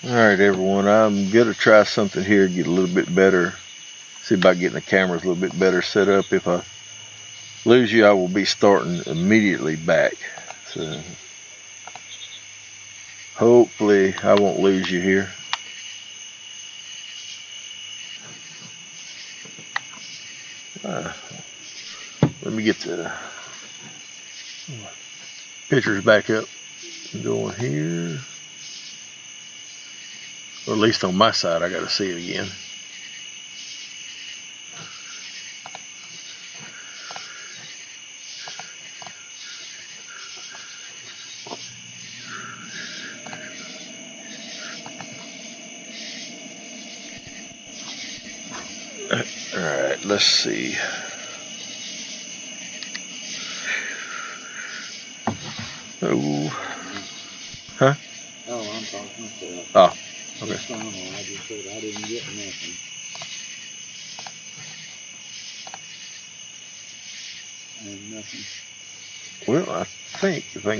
Speaker 1: Alright everyone, I'm going to try something here, get a little bit better, see about getting the cameras a little bit better set up. If I lose you, I will be starting immediately back. So hopefully I won't lose you here. Let me get the pictures back up. Going here. Or at least on my side, I got to see it again. Alright, let's see. Oh. Huh?
Speaker 2: Oh, I'm talking to
Speaker 1: Oh, okay.
Speaker 2: the channel. I just said I didn't get nothing. And nothing.
Speaker 1: Well, I think if I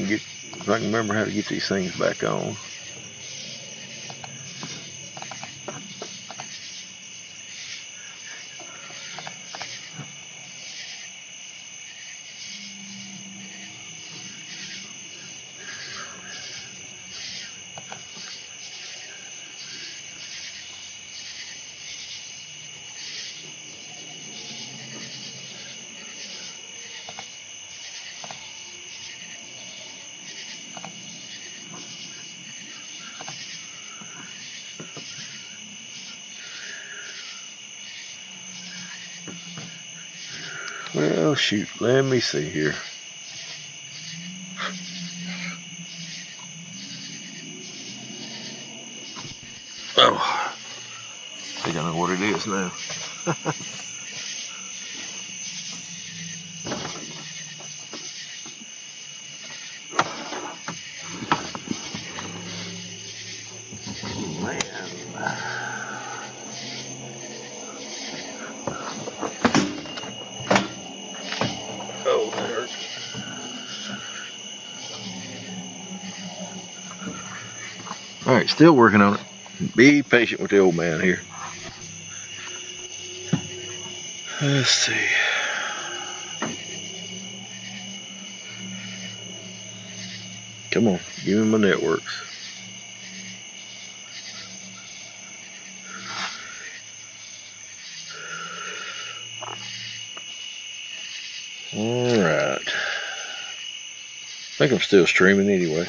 Speaker 1: can remember how to get these things back on. Well, shoot, let me see here. Oh, I think I know what it is now. Oh, that hurt. Alright, still working on it. Be patient with the old man here. Let's see. Come on, give me my networks. Alright. I think I'm still streaming anyway.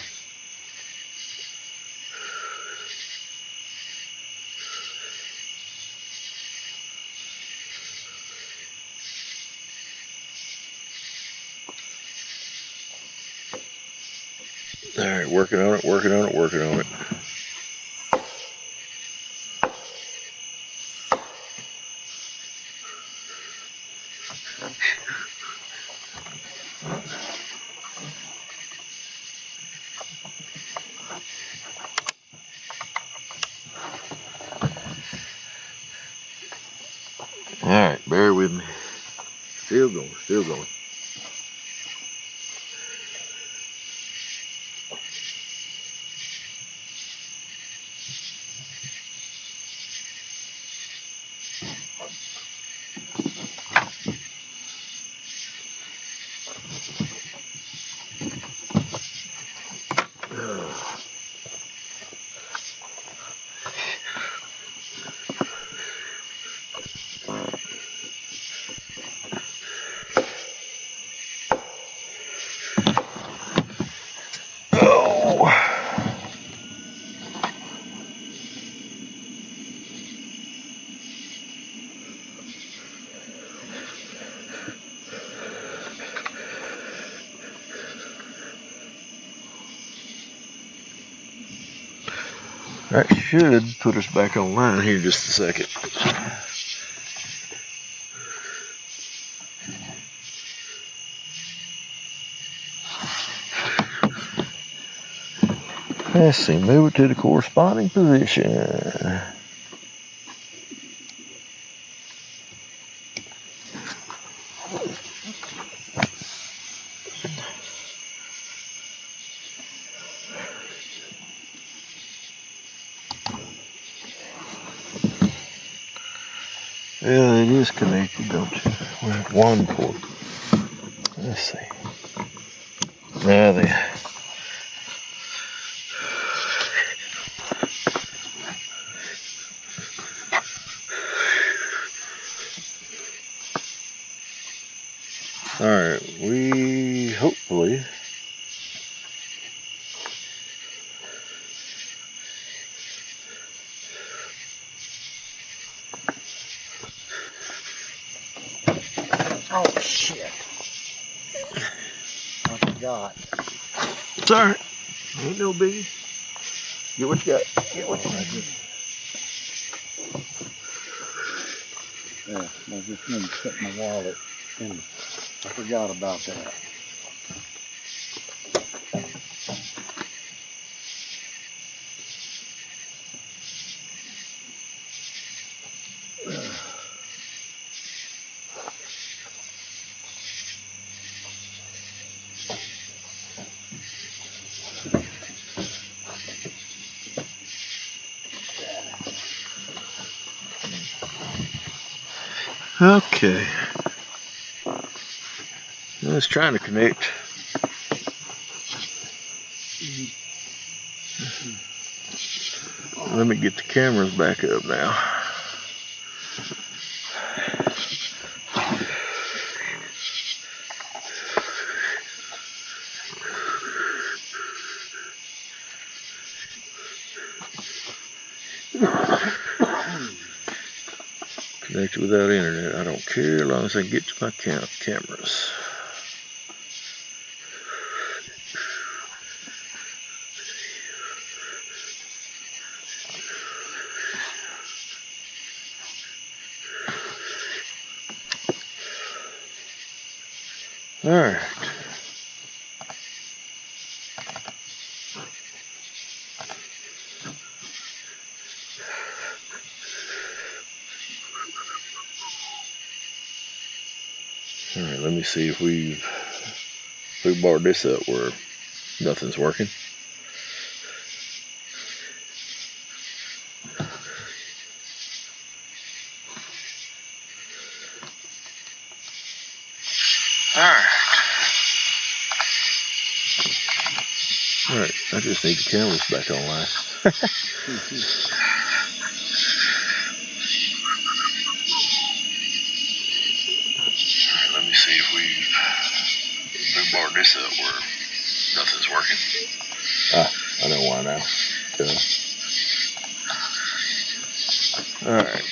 Speaker 1: Alright, working on it, working on it, working on it. Alright, bear with me. Still going, still going. That should put us back online here in just a second. Let's see, move it to the corresponding position. Yeah, it is connected, don't you? We're at one port. Let's see. Now then. Alright, we hopefully
Speaker 2: Oh shit. I forgot.
Speaker 1: it's alright. Ain't no biggie. Get what you got. Get what you got.
Speaker 2: Yeah, I just need to put my wallet in. I forgot about that.
Speaker 1: Okay. I was trying to connect. Let me get the cameras back up now. Connected without internet. I don't care as long as I can get to my cameras. Alright. Alright, let me see if we barred this up where nothing's working. Alright, I just need the cameras back online. Let me see if we barred this up where nothing's working. I know why now. Alright.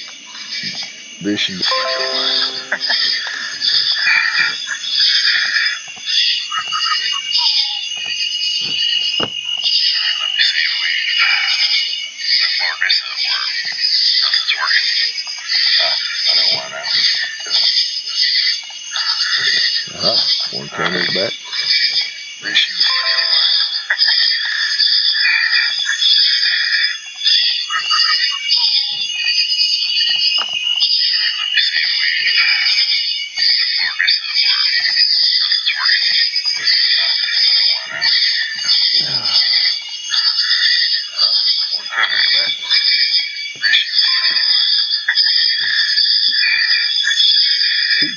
Speaker 1: This should be back online. Let me see if we barred this up where nothing's working. I know why now. One camera's back. This should be back online. Let me see if we barred this up where nothing's working. I know why now. One camera's back. This should be back online. 2,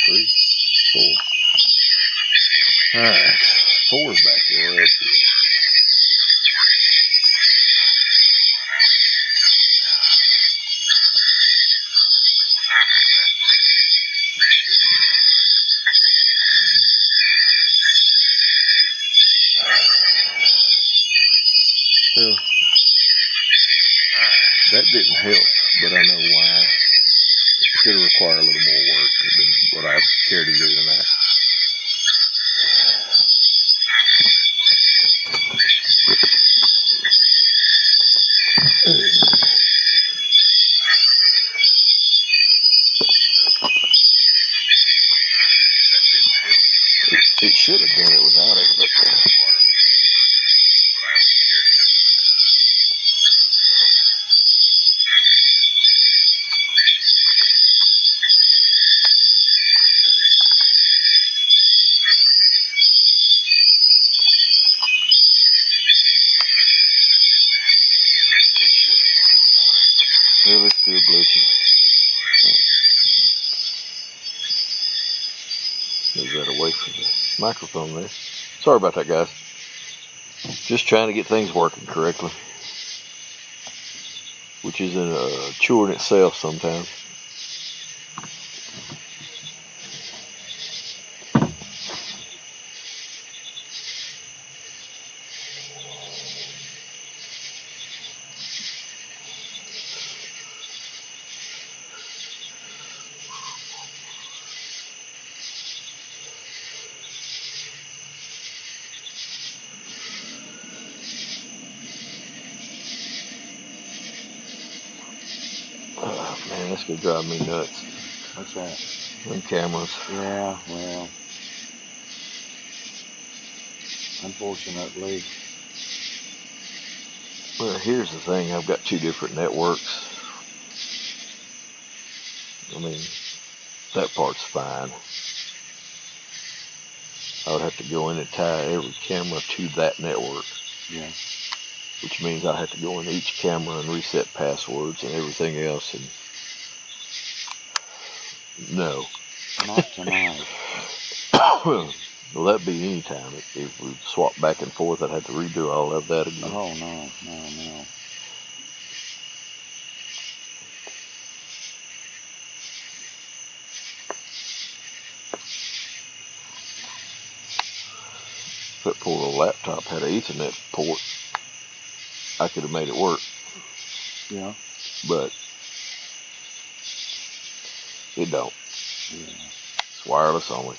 Speaker 1: 3, 4. Alright, 4's back up. Well, that didn't help, but I know why. It's going to require a little more work than what I care to do tonight. It should have done it without it, but well, let's do a blue. away from the microphone there. Sorry about that, guys. Just trying to get things working correctly, which isn't a chore in itself sometimes. Oh, man, that's gonna drive me nuts.
Speaker 2: What's that?
Speaker 1: Them cameras.
Speaker 2: Yeah, well, unfortunately.
Speaker 1: Well, here's the thing. I've got 2 different networks. I mean, that part's fine. I would have to go in and tie every camera to that network.
Speaker 2: Yeah.
Speaker 1: Which means I have to go in each camera and reset passwords and everything else. And no.
Speaker 2: Not tonight.
Speaker 1: Well, that'd be any time. If we swap back and forth, I'd have to redo all of that again.
Speaker 2: Oh, no.
Speaker 1: If that poor little laptop had an Ethernet port, I could have made it work.
Speaker 2: Yeah.
Speaker 1: But it don't.
Speaker 2: Yeah.
Speaker 1: It's wireless only.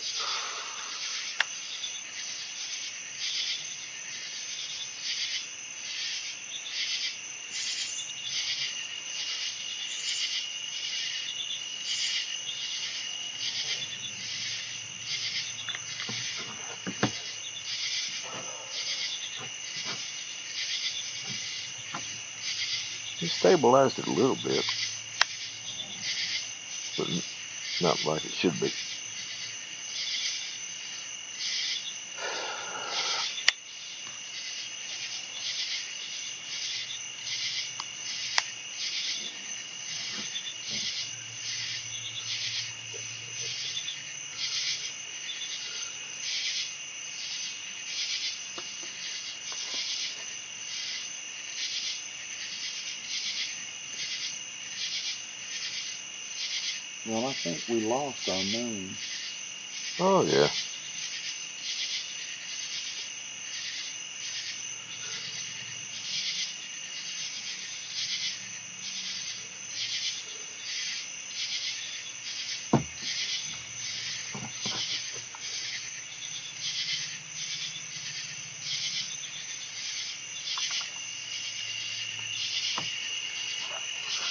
Speaker 1: It stabilized it a little bit, but not like it should be.
Speaker 2: Well, I think we lost our moon.
Speaker 1: Oh, yeah.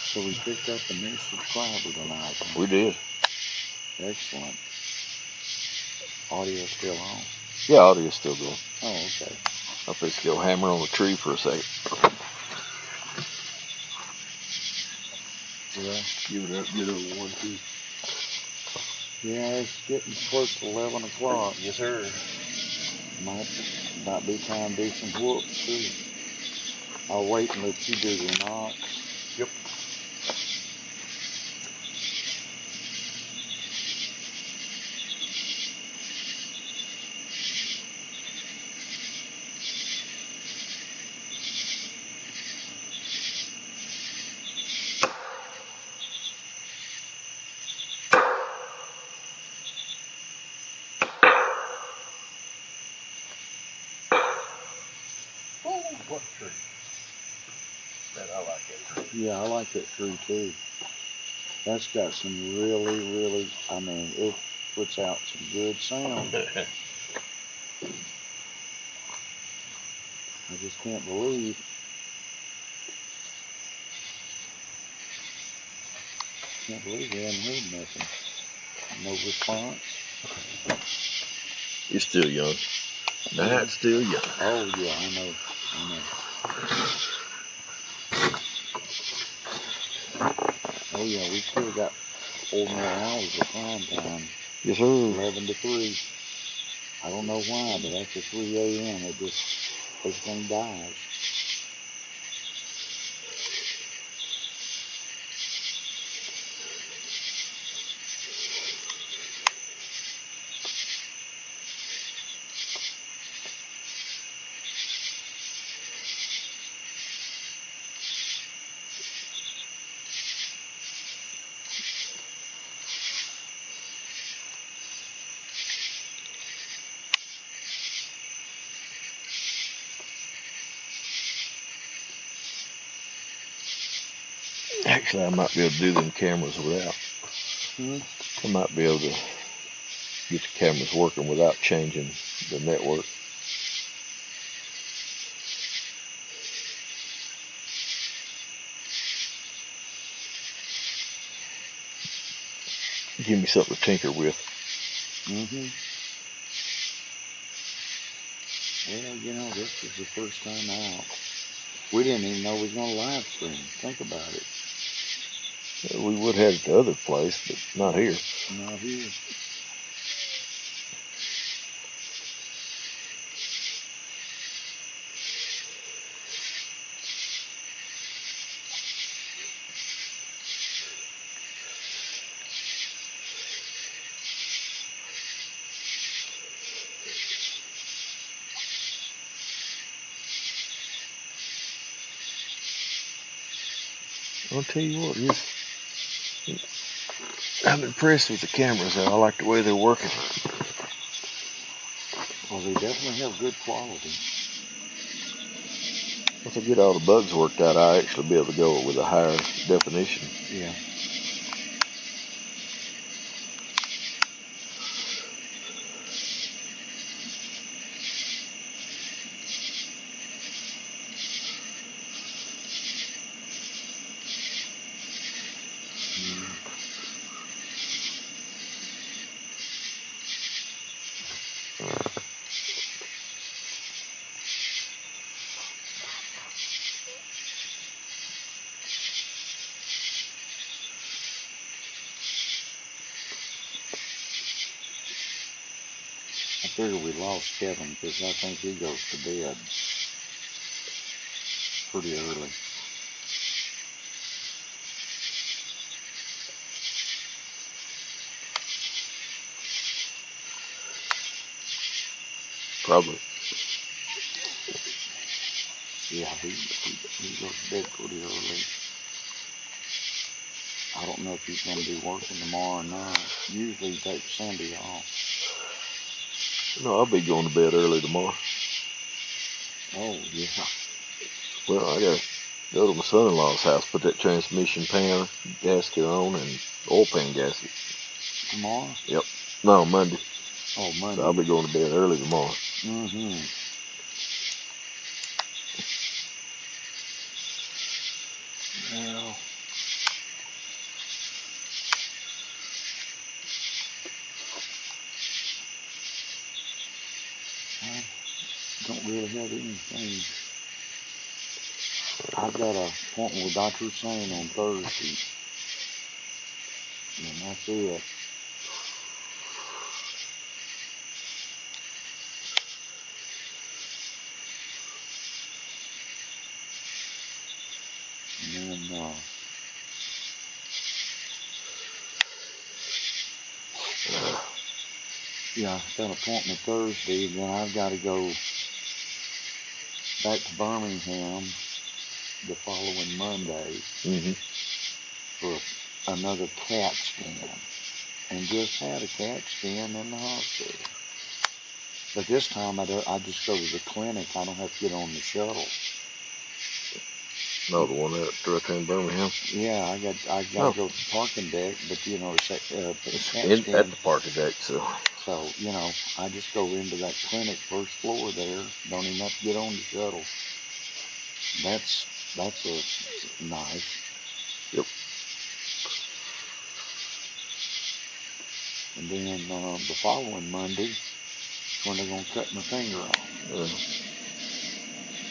Speaker 2: So we picked up a new subscriber tonight.
Speaker 1: We did.
Speaker 2: Excellent. Audio still on?
Speaker 1: Yeah, audio's still going.
Speaker 2: Oh, okay.
Speaker 1: I'll just go hammer on the tree for a second.
Speaker 2: Yeah.
Speaker 1: Give it a 1, 2.
Speaker 2: Yeah, it's getting close to 11 o'clock.
Speaker 1: Yes, sir.
Speaker 2: Might be time to do some whoops, too. I'll wait and let you do the knock.
Speaker 1: Yep. Oh, what a tree. I like that tree.
Speaker 2: Yeah, I like that tree, too. That's got some really, I mean, it puts out some good sound. I just can't believe. Can't believe we haven't heard nothing. No response.
Speaker 1: You're still young. That's still young.
Speaker 2: Oh, yeah, I know. Oh, yeah, we still got 4 more hours of prime time.
Speaker 1: Yes, sir.
Speaker 2: 11 to 3. I don't know why, but after 3 a.m., everything dies.
Speaker 1: Actually, I might be able to do them cameras without. I might be able to get the cameras working without changing the network. Give me something to tinker with.
Speaker 2: Well, you know, this is the first time out. We didn't even know we was going to live stream. Think about it.
Speaker 1: We would have it at the other place, but not here.
Speaker 2: Not here.
Speaker 1: I'll tell you what, I'm impressed with the cameras. I like the way they're working.
Speaker 2: Well, they definitely have good quality.
Speaker 1: Once I get all the bugs worked out, I'll actually be able to go with a higher definition.
Speaker 2: Yeah. I figure we lost Kevin because I think he goes to bed pretty early.
Speaker 1: Probably.
Speaker 2: Yeah, he goes to bed pretty early. I don't know if he's going to be working tomorrow or not. Usually he takes Sunday off.
Speaker 1: No, I'll be going to bed early tomorrow.
Speaker 2: Oh, yeah.
Speaker 1: Well, I gotta go to my son-in-law's house, put that transmission pan gasket on and oil pan gasket.
Speaker 2: Tomorrow?
Speaker 1: Yep. No, Monday.
Speaker 2: Oh, Monday.
Speaker 1: So I'll be going to bed early tomorrow.
Speaker 2: Well, I don't really have anything. I've got an appointment with Dr. Hussein on Thursday. And that's it. And then, yeah, I've got an appointment Thursday. Then I've got to go back to Birmingham the following Monday for another CAT scan. And just had a CAT scan in the hospital. But this time I just go to the clinic. I don't have to get on the shuttle.
Speaker 1: No, the one at right there in Birmingham.
Speaker 2: Yeah, I got to go to the parking deck, but you know, it's
Speaker 1: at the parking deck, so
Speaker 2: you know, I just go into that clinic first floor there. Don't even have to get on the shuttle. That's nice.
Speaker 1: Yep.
Speaker 2: And then the following Monday, when they're gonna cut my finger off.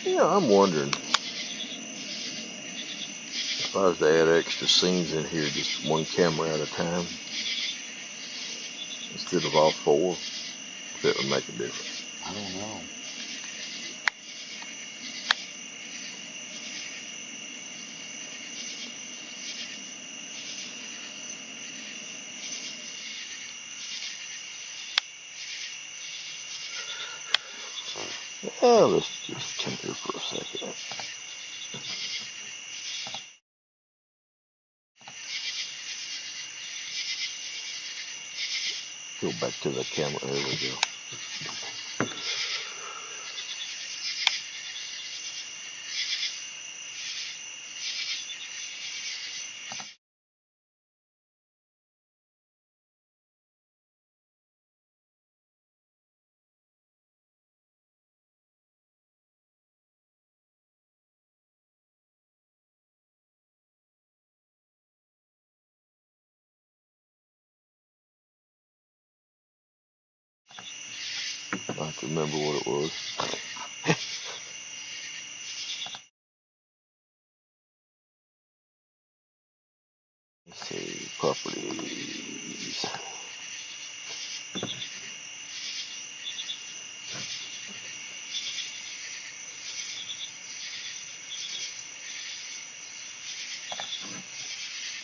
Speaker 1: Yeah, I'm wondering if I was to add extra scenes in here, just one camera at a time, instead of all four, if that would make a difference.
Speaker 2: I don't know.
Speaker 1: Well, let's just tinker for a second. Go back to the camera. There we go. I have to remember what it was. Let's see, properties.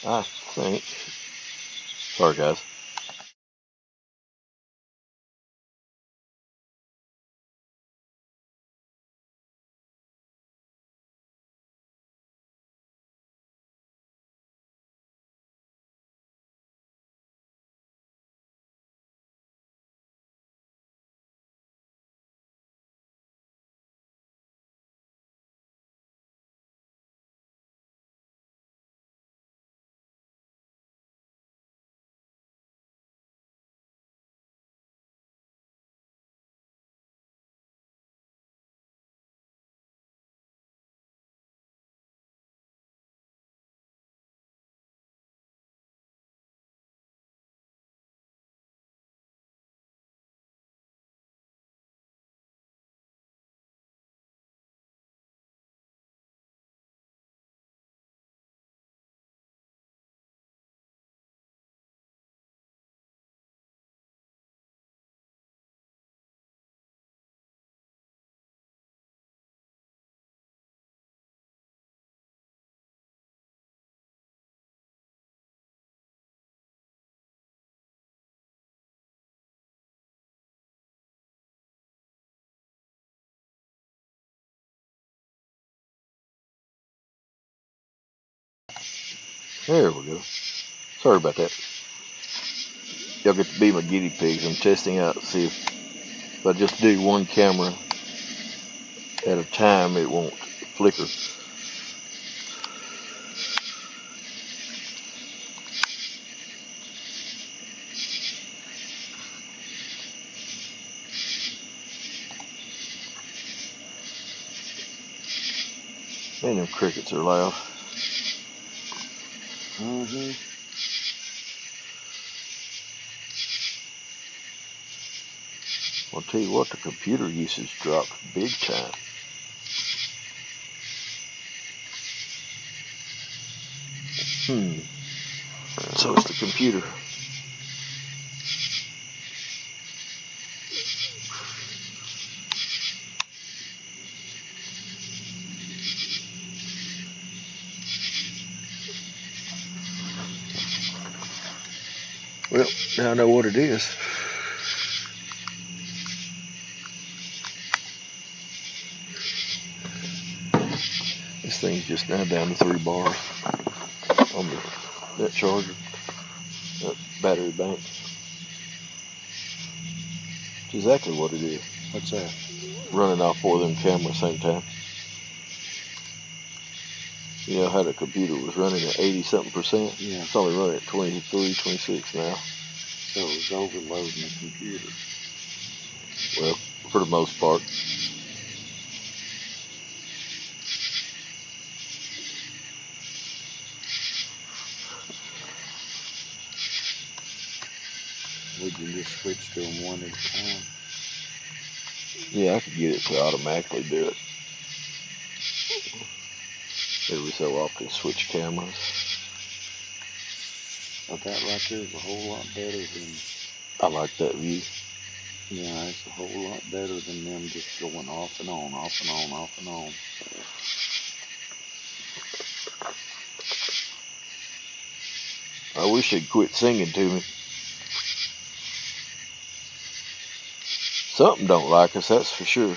Speaker 1: I think. Sorry, guys. There we go. Sorry about that. Y'all get to be my guinea pigs. I'm testing out to see if I just do one camera at a time, it won't flicker. Man, them crickets are loud. I'll tell you what, the computer usage dropped big time. So it's the computer. Well, now I know what it is. This thing's just now down to 3 bars on that charger, that battery bank. It's exactly what it is.
Speaker 2: What's that?
Speaker 1: Running off 4 of them cameras at the same time. You know how the computer was running at 80-something%?
Speaker 2: Yeah.
Speaker 1: It's only running at 23, 26 now.
Speaker 2: So it was overloading the computer.
Speaker 1: Well, for the most part.
Speaker 2: We can just switch to them one at a time.
Speaker 1: Yeah, I could get it to automatically do it. Every so often switch cameras.
Speaker 2: But that right there is a whole lot better than...
Speaker 1: I like that view.
Speaker 2: Yeah, it's a whole lot better than them just going off and on, off and on, off and on.
Speaker 1: I wish they'd quit singing to me. Something don't like us, that's for sure.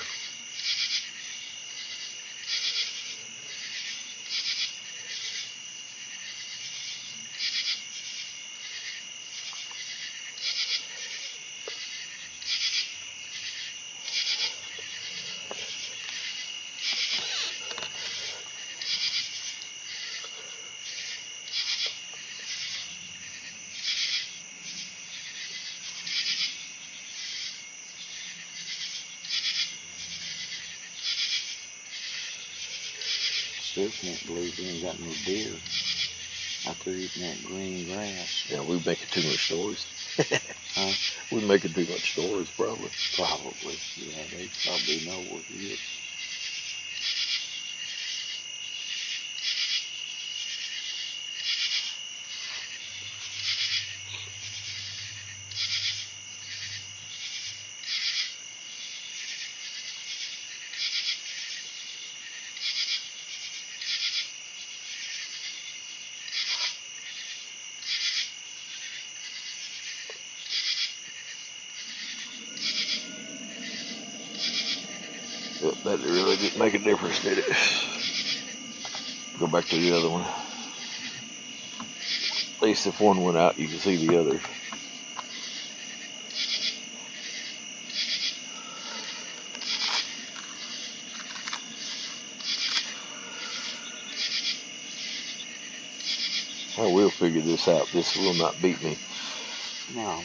Speaker 2: Still can't believe we ain't got no deer out there eating that green grass.
Speaker 1: Yeah, we're making too much noise.
Speaker 3: Huh?
Speaker 1: We're making too much noise, probably.
Speaker 3: Probably. Yeah, they probably know what it is.
Speaker 1: Yep, that really didn't make a difference, did it? Go back to the other one. At least if one went out, you can see the other. I will figure this out. This will not beat me.
Speaker 3: No.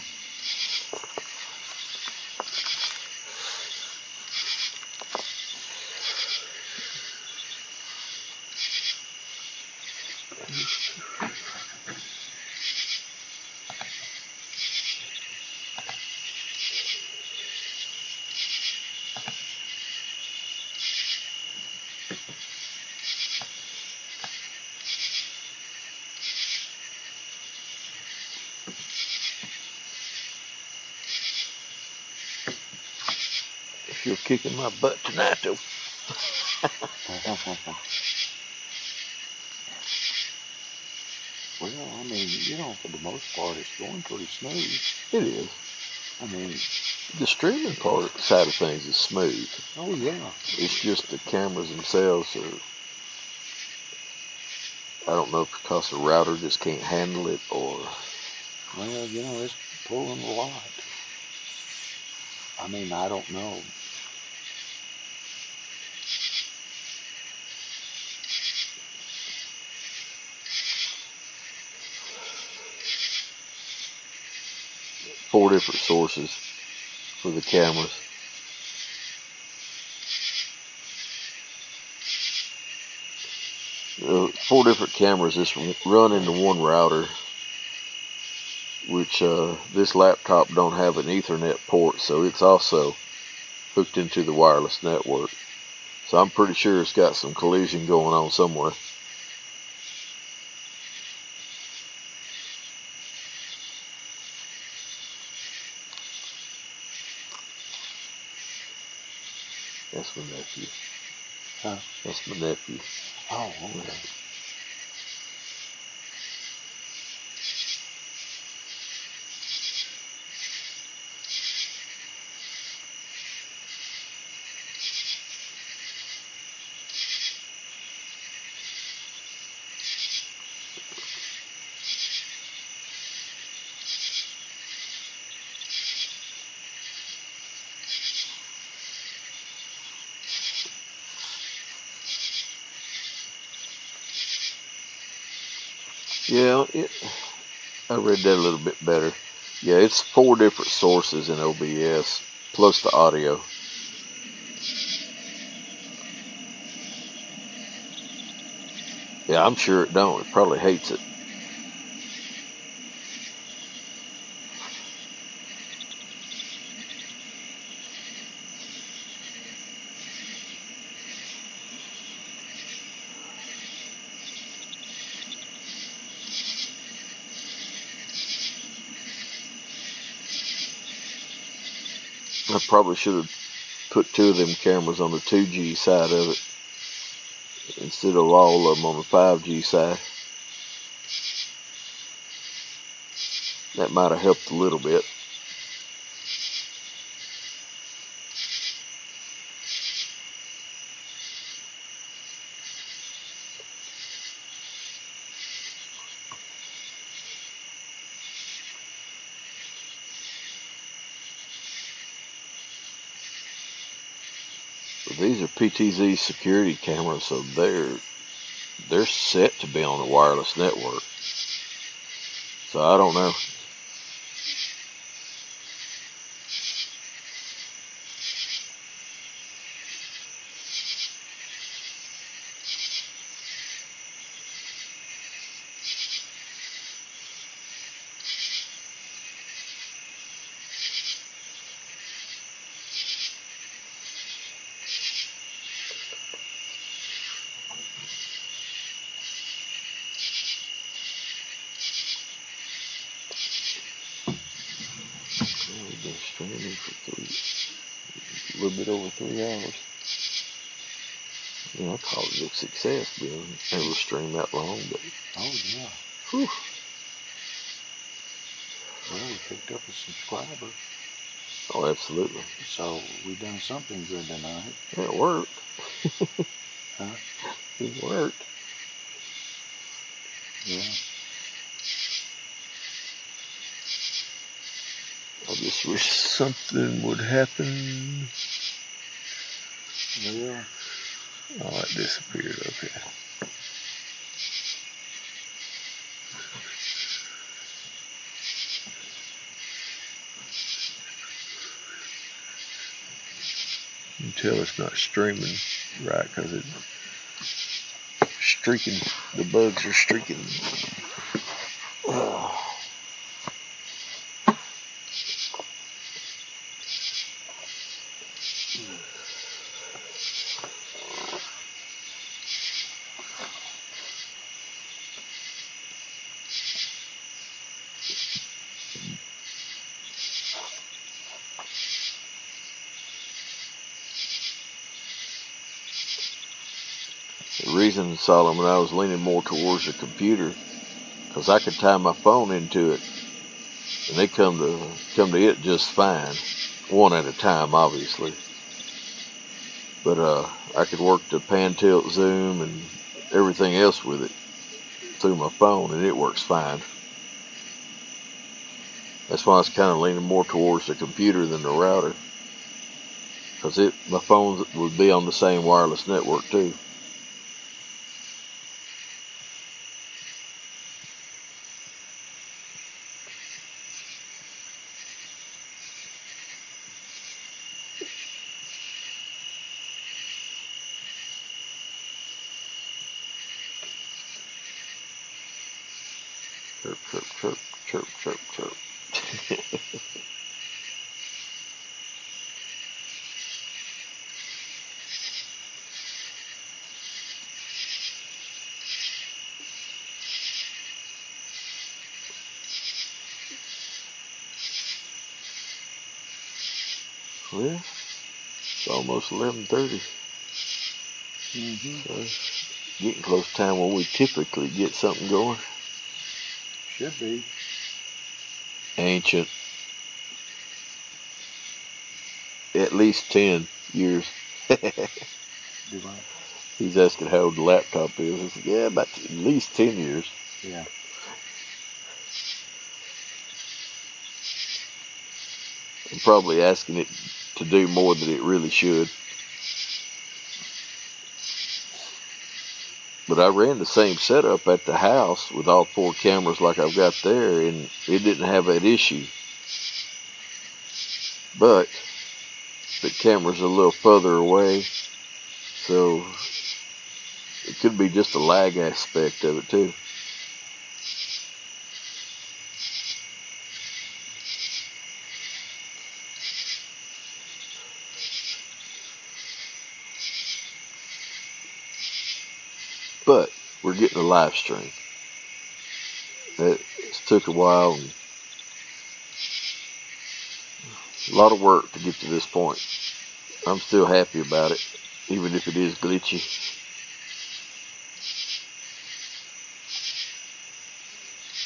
Speaker 1: You're kicking my butt tonight, though.
Speaker 3: Well, I mean, you know, for the most part, it's going pretty smooth.
Speaker 1: It is.
Speaker 3: I mean,
Speaker 1: The streaming part side of things is smooth.
Speaker 3: oh yeah.
Speaker 1: It's just the cameras themselves are, I don't know if because the router just can't handle it or.
Speaker 3: Well, you know, it's pulling a lot. I mean, I don't know.
Speaker 1: Four different sources for the cameras. Four different cameras just run into one router, which this laptop don't have an Ethernet port, so it's also hooked into the wireless network. So I'm pretty sure it's got some collision going on somewhere. That's my nephew.
Speaker 3: Huh?
Speaker 1: That's my nephew.
Speaker 3: Oh, okay.
Speaker 1: Yeah, I read that a little bit better. Yeah, it's four different sources in OBS, plus the audio. Yeah, I'm sure it don't. It probably hates it. I probably should have put two of them cameras on the 2G side of it instead of all of them on the 5G side. That might have helped a little bit. But these are PTZ security cameras, so they're set to be on the wireless network. So I don't know. a little bit over 3 hours. I call it a success being able to stream that long, but
Speaker 3: Oh yeah.
Speaker 1: Whew.
Speaker 3: Well, we picked up a subscriber.
Speaker 1: Oh, absolutely.
Speaker 3: So we done something good tonight.
Speaker 1: It worked.
Speaker 3: Huh?
Speaker 1: It worked.
Speaker 3: Yeah.
Speaker 1: I just wish something would happen.
Speaker 3: Yeah.
Speaker 1: Oh, it disappeared. Okay. You can tell it's not streaming right because it's streaking. The bugs are streaking. The reason, Solomon, I was leaning more towards the computer because I could tie my phone into it, and they come to it just fine, one at a time, obviously. But I could work the pan, tilt, zoom, and everything else with it through my phone, and it works fine. That's why I was kind of leaning more towards the computer than the router, because my phone would be on the same wireless network too. Chirp, chirp, chirp, chirp, chirp, chirp. Well, it's almost 11:30. So getting close to time when we typically get something going.
Speaker 3: Should be.
Speaker 1: Ancient. At least 10 years.
Speaker 3: Do I?
Speaker 1: He's asking how old the laptop is. I said, yeah, about at least 10 years.
Speaker 3: Yeah.
Speaker 1: I'm probably asking it to do more than it really should. But I ran the same setup at the house with all 4 cameras like I've got there, and it didn't have that issue. But the camera's a little further away, so it could be just a lag aspect of it too. But we're getting a live stream. It took a while, and a lot of work to get to this point. I'm still happy about it, even if it is glitchy.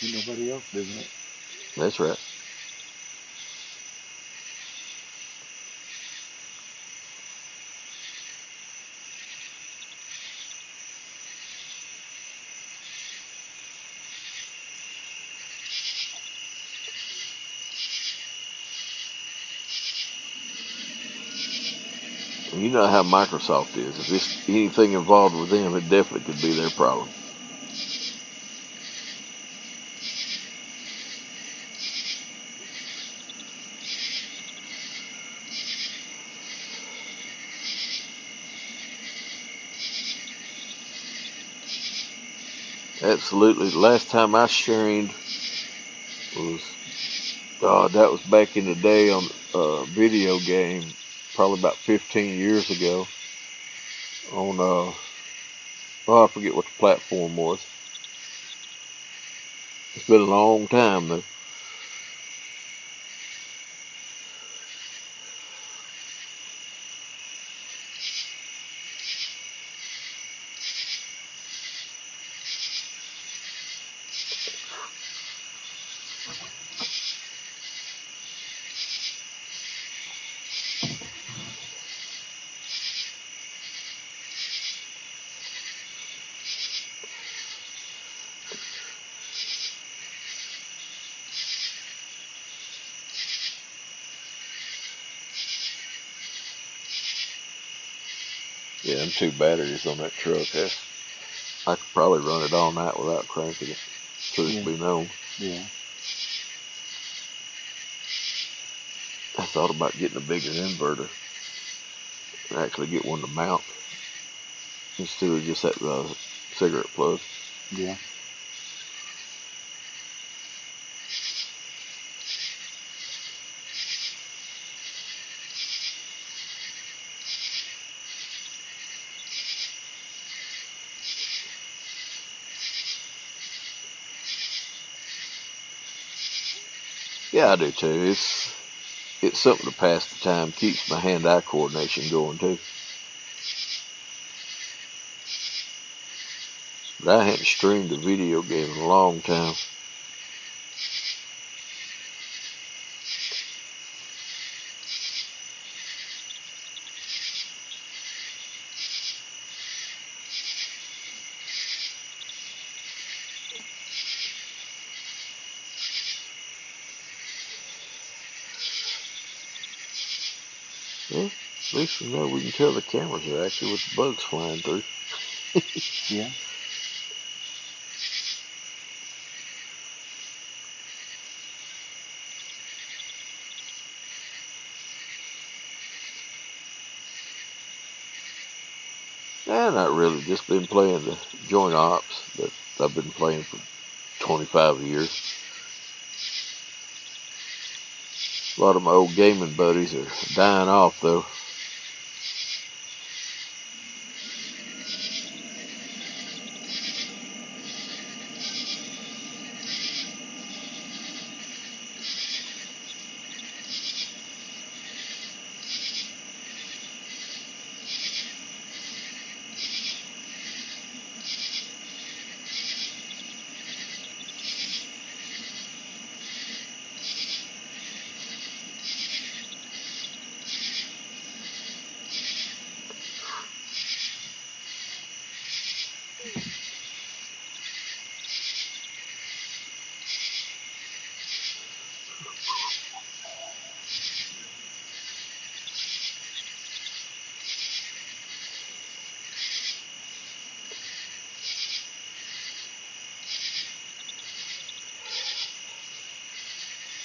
Speaker 3: Ain't nobody else doing it.
Speaker 1: That's right. You know how Microsoft is. If it's anything involved with them, it definitely could be their problem. Absolutely. The last time I streamed was, that was back in the day on a video game, probably about 15 years ago. On, I forget what the platform was. It's been a long time though. Yeah, them 2 batteries on that truck. I could probably run it all night without cranking it. Truth be known.
Speaker 3: Yeah.
Speaker 1: I thought about getting a bigger inverter and actually get one to mount instead of just that cigarette plug.
Speaker 3: Yeah.
Speaker 1: Yeah, I do too. It's something to pass the time. Keeps my hand-eye coordination going too. But I hadn't streamed a video game in a long time. Well, at least we know we can tell the cameras are active with the bugs flying through.
Speaker 3: Yeah.
Speaker 1: Not really. Just been playing the joint ops that I've been playing for 25 years. A lot of my old gaming buddies are dying off though.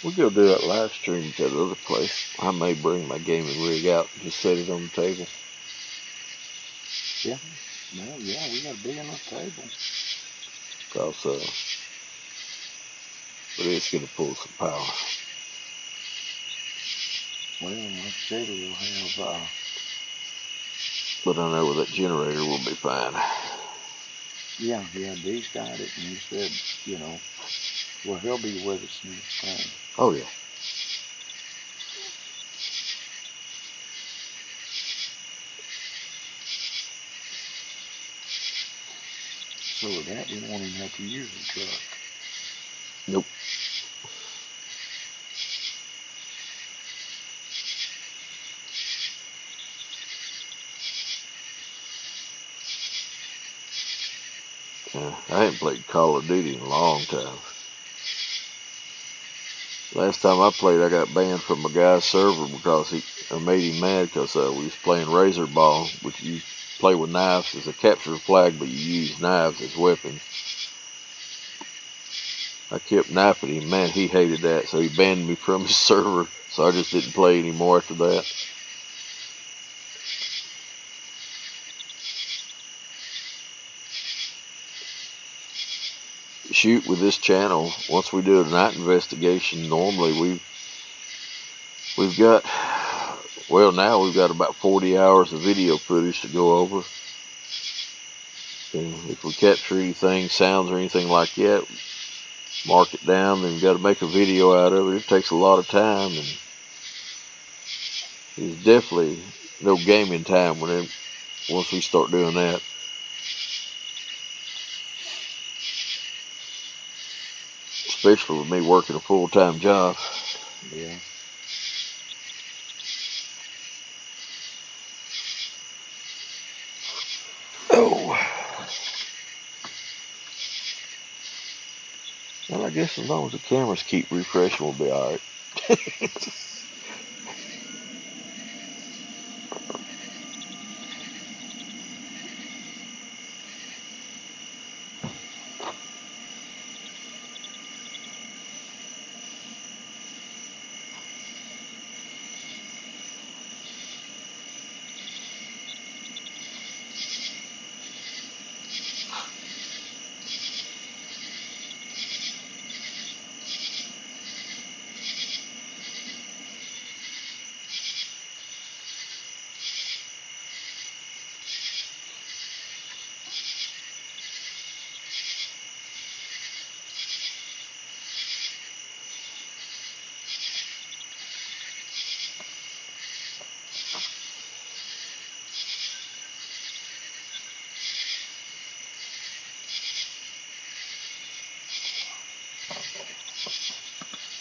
Speaker 1: We'll go do that live stream at that other place. I may bring my gaming rig out and just set it on the table.
Speaker 3: Yeah. Well, yeah, we got a big enough table.
Speaker 1: But it's going to pull some power.
Speaker 3: Well, like I said, we'll have,
Speaker 1: But I know that generator will be fine.
Speaker 3: yeah, Dee's got it, and he said, you know, well, he'll be with us next time.
Speaker 1: Oh, yeah.
Speaker 3: So with that, we won't even have to use the truck.
Speaker 1: Nope. I haven't played Call of Duty in a long time. Last time I played, I got banned from a guy's server because I made him mad because we was playing Razor Ball, which you play with knives as a capture flag, but you use knives as weapons. I kept knifing him. Man, he hated that, so he banned me from his server, so I just didn't play anymore after that. Shoot, with this channel, once we do a night investigation, normally we've got, well, now we've got about 40 hours of video footage to go over. And if we capture anything, sounds or anything like that, mark it down, then we've got to make a video out of it. It takes a lot of time, and there's definitely no gaming time once we start doing that. Especially with me working a full-time job.
Speaker 3: Yeah.
Speaker 1: Oh. Well, I guess as long as the cameras keep refreshing, we'll be alright.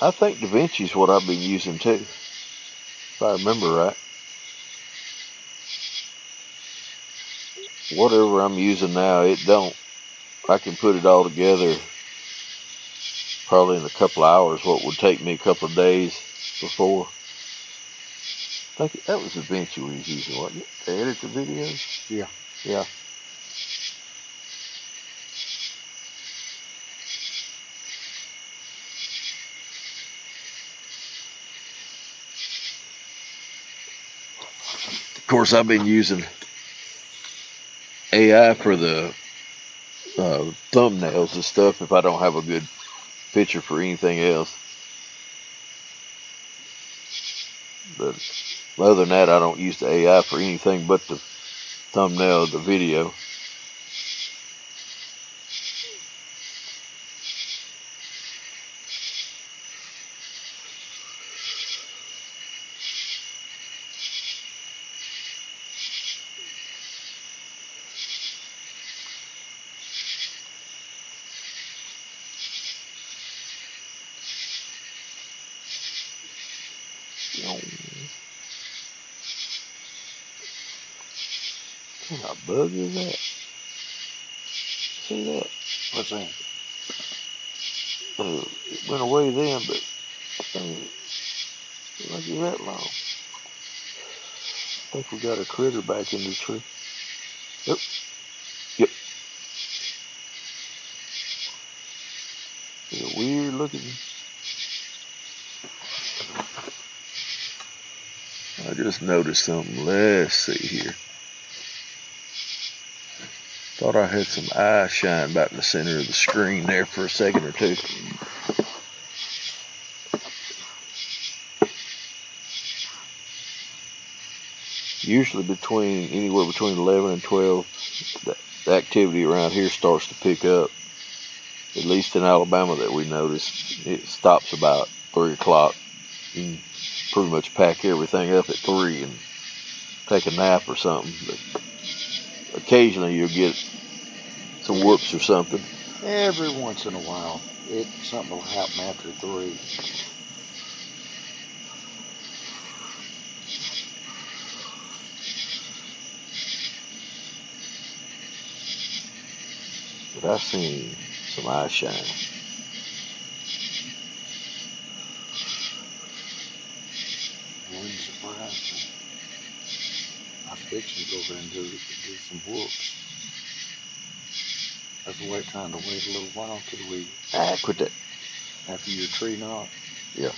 Speaker 1: I think DaVinci's what I've been using too, if I remember right. Whatever I'm using now, it don't. I can put it all together probably in a couple of hours, what would take me a couple of days before. I think that was DaVinci we was using, wasn't it? To edit the videos?
Speaker 3: Yeah.
Speaker 1: Yeah. Of course, I've been using AI for the thumbnails and stuff if I don't have a good picture for anything else. But other than that, I don't use the AI for anything but the thumbnail of the video. What kind of bug is that? See that?
Speaker 3: What's that?
Speaker 1: It went away then, but like it that long. I think we got a critter back in the tree. Yep. Yep. It's a weird looking. I just noticed something. Let's see here. Thought I had some eye shine about in the center of the screen there for a second or two. Usually anywhere between 11 and 12, the activity around here starts to pick up. At least in Alabama that we noticed. It stops about 3 o'clock. You can pretty much pack everything up at 3 and take a nap or something. But occasionally you'll get some whoops or something.
Speaker 3: Every once in a while, something will happen after 3.
Speaker 1: But I seen some eye shine.
Speaker 3: Wouldn't surprise me. I was fixing to go over and do some whoops. I was trying to wait a little while till we
Speaker 1: Quit that.
Speaker 3: after your tree knot.
Speaker 1: Yeah.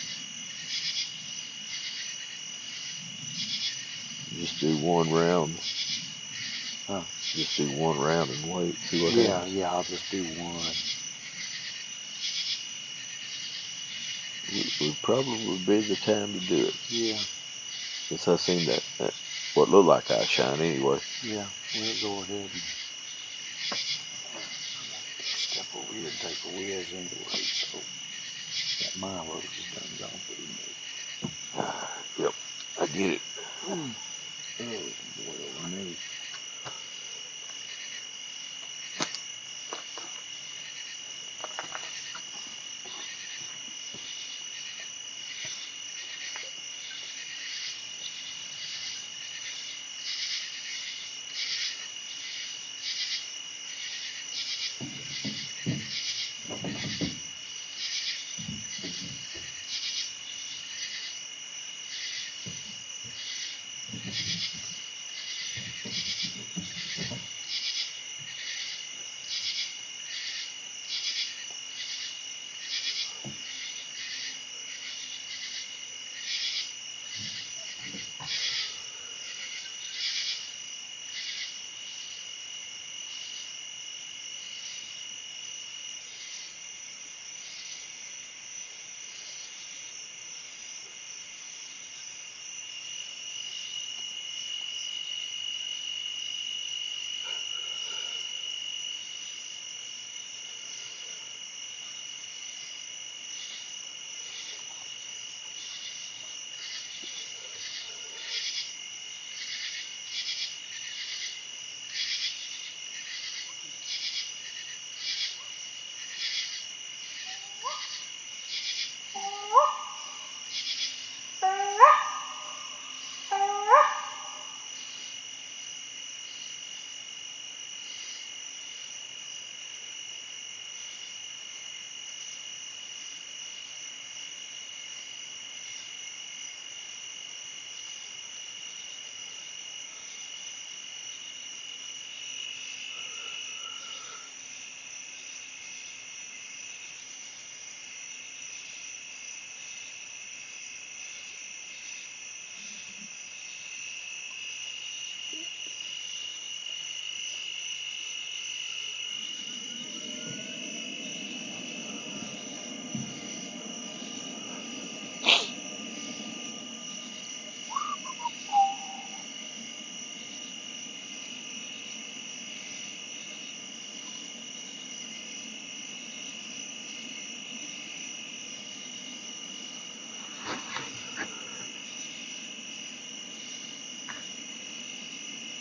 Speaker 1: Just do one round.
Speaker 3: Huh?
Speaker 1: Just do one round and wait. See what happens.
Speaker 3: Yeah, I'll just do one.
Speaker 1: It would probably be the time to do it.
Speaker 3: Yeah.
Speaker 1: Since I seen that what looked like eye shine anyway.
Speaker 3: Yeah, we'll go ahead and step over here and take a whiz anyway, so that Milo's is done gone through me.
Speaker 1: Yep, I get it.
Speaker 3: Oh, boy, me.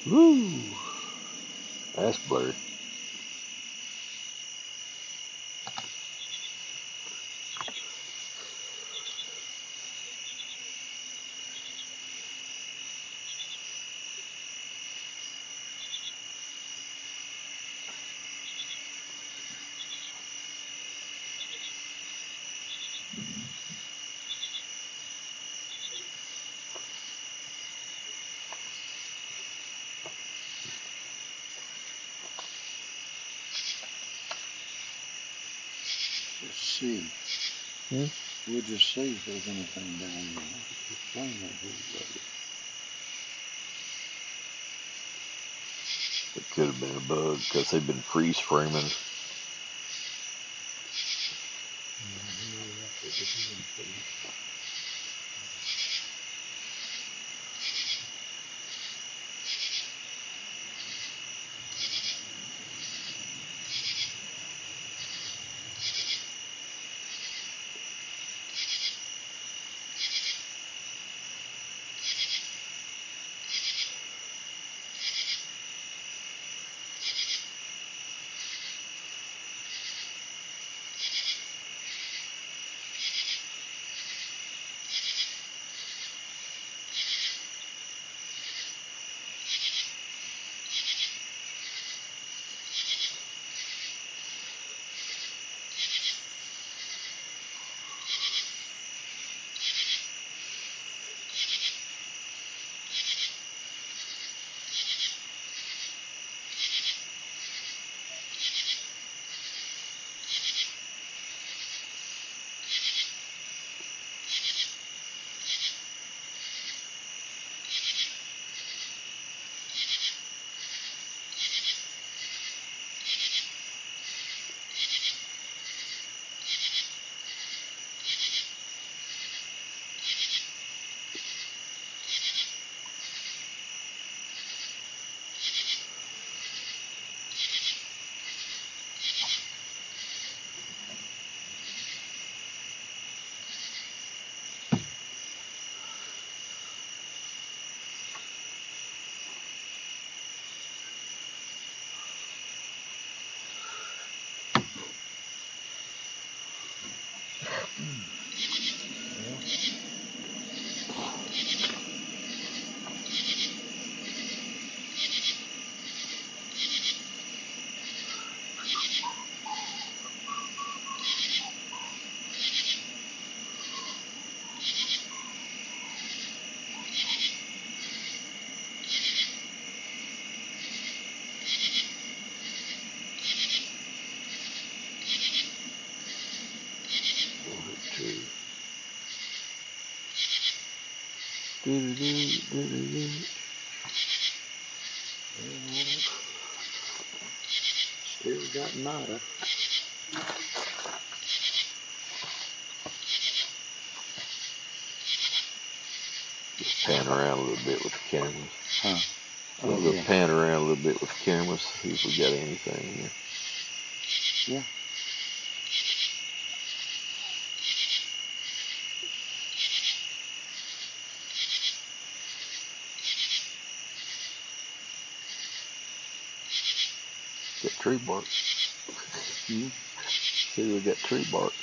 Speaker 1: Woo! That's blurry.
Speaker 3: Let's see. We'll just see if there's anything down there.
Speaker 1: It could have been a bug because they've been freeze framing.
Speaker 3: Still got nada.
Speaker 1: Just pan around a little bit with the cameras.
Speaker 3: Huh?
Speaker 1: We'll go pan around a little bit with the cameras, see if we got anything here.
Speaker 3: Yeah.
Speaker 1: Got tree bark. See, we got tree bark.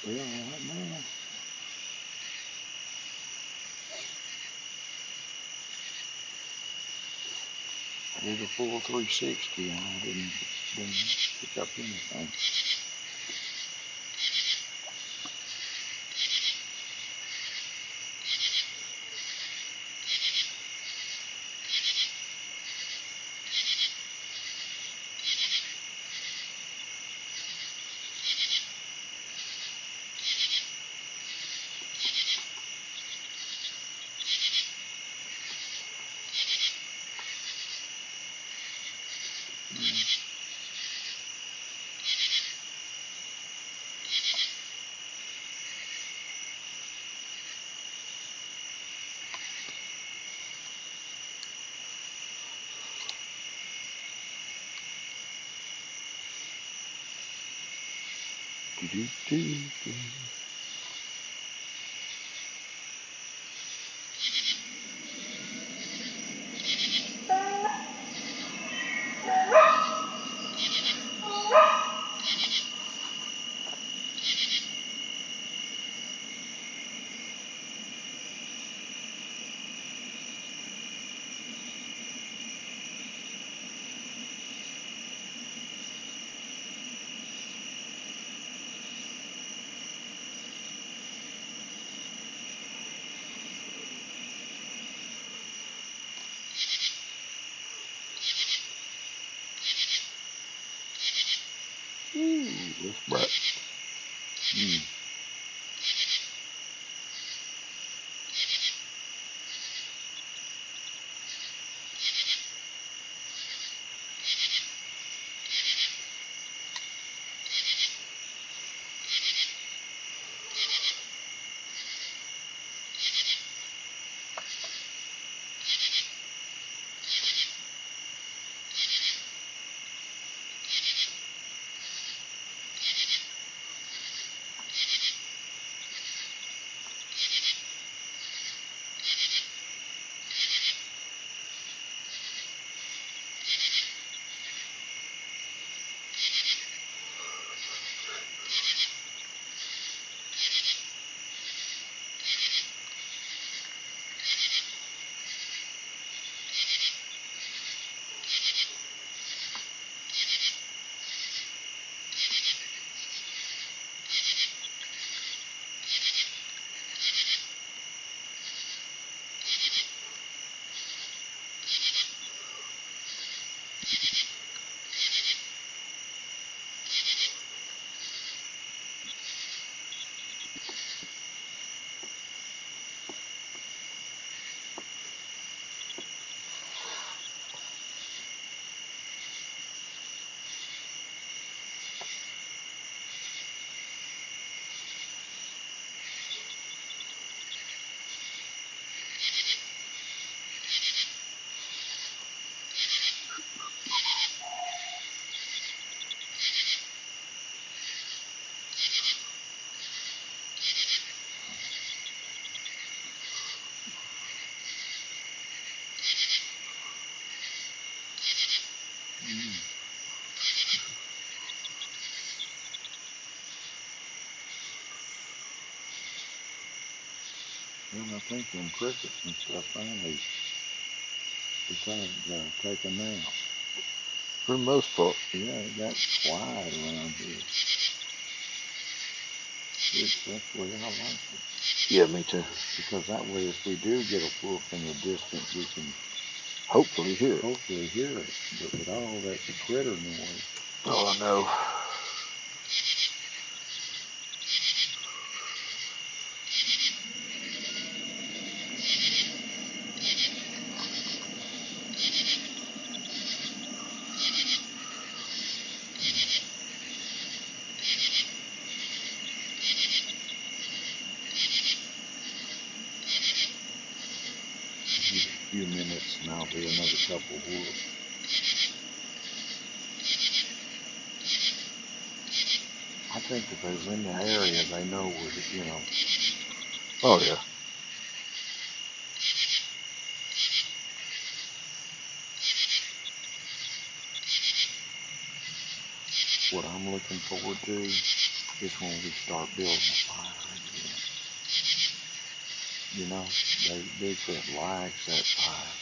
Speaker 3: Well, right now. I did a full 360 and I didn't pick up anything. Do-do-do-do. Ooh, that's bright. Well, I think them crickets and stuff finally decided to take a nap.
Speaker 1: For the most part.
Speaker 3: Yeah, it got quiet around here. That's the way I like it.
Speaker 1: Yeah, me too.
Speaker 3: Because that way, if we do get a wolf in the distance, we can
Speaker 1: Hopefully hear it.
Speaker 3: hear it. But with all that critter noise,
Speaker 1: Oh, I know.
Speaker 3: a few minutes and I'll be another couple of wolves. I think if they're in the area, they know we're,
Speaker 1: Oh, yeah.
Speaker 3: what I'm looking forward to is when we start building a fire again. Bigfoot likes that fire.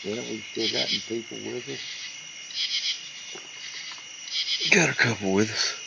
Speaker 3: Well, we still got any people with us.
Speaker 1: Got a couple with us.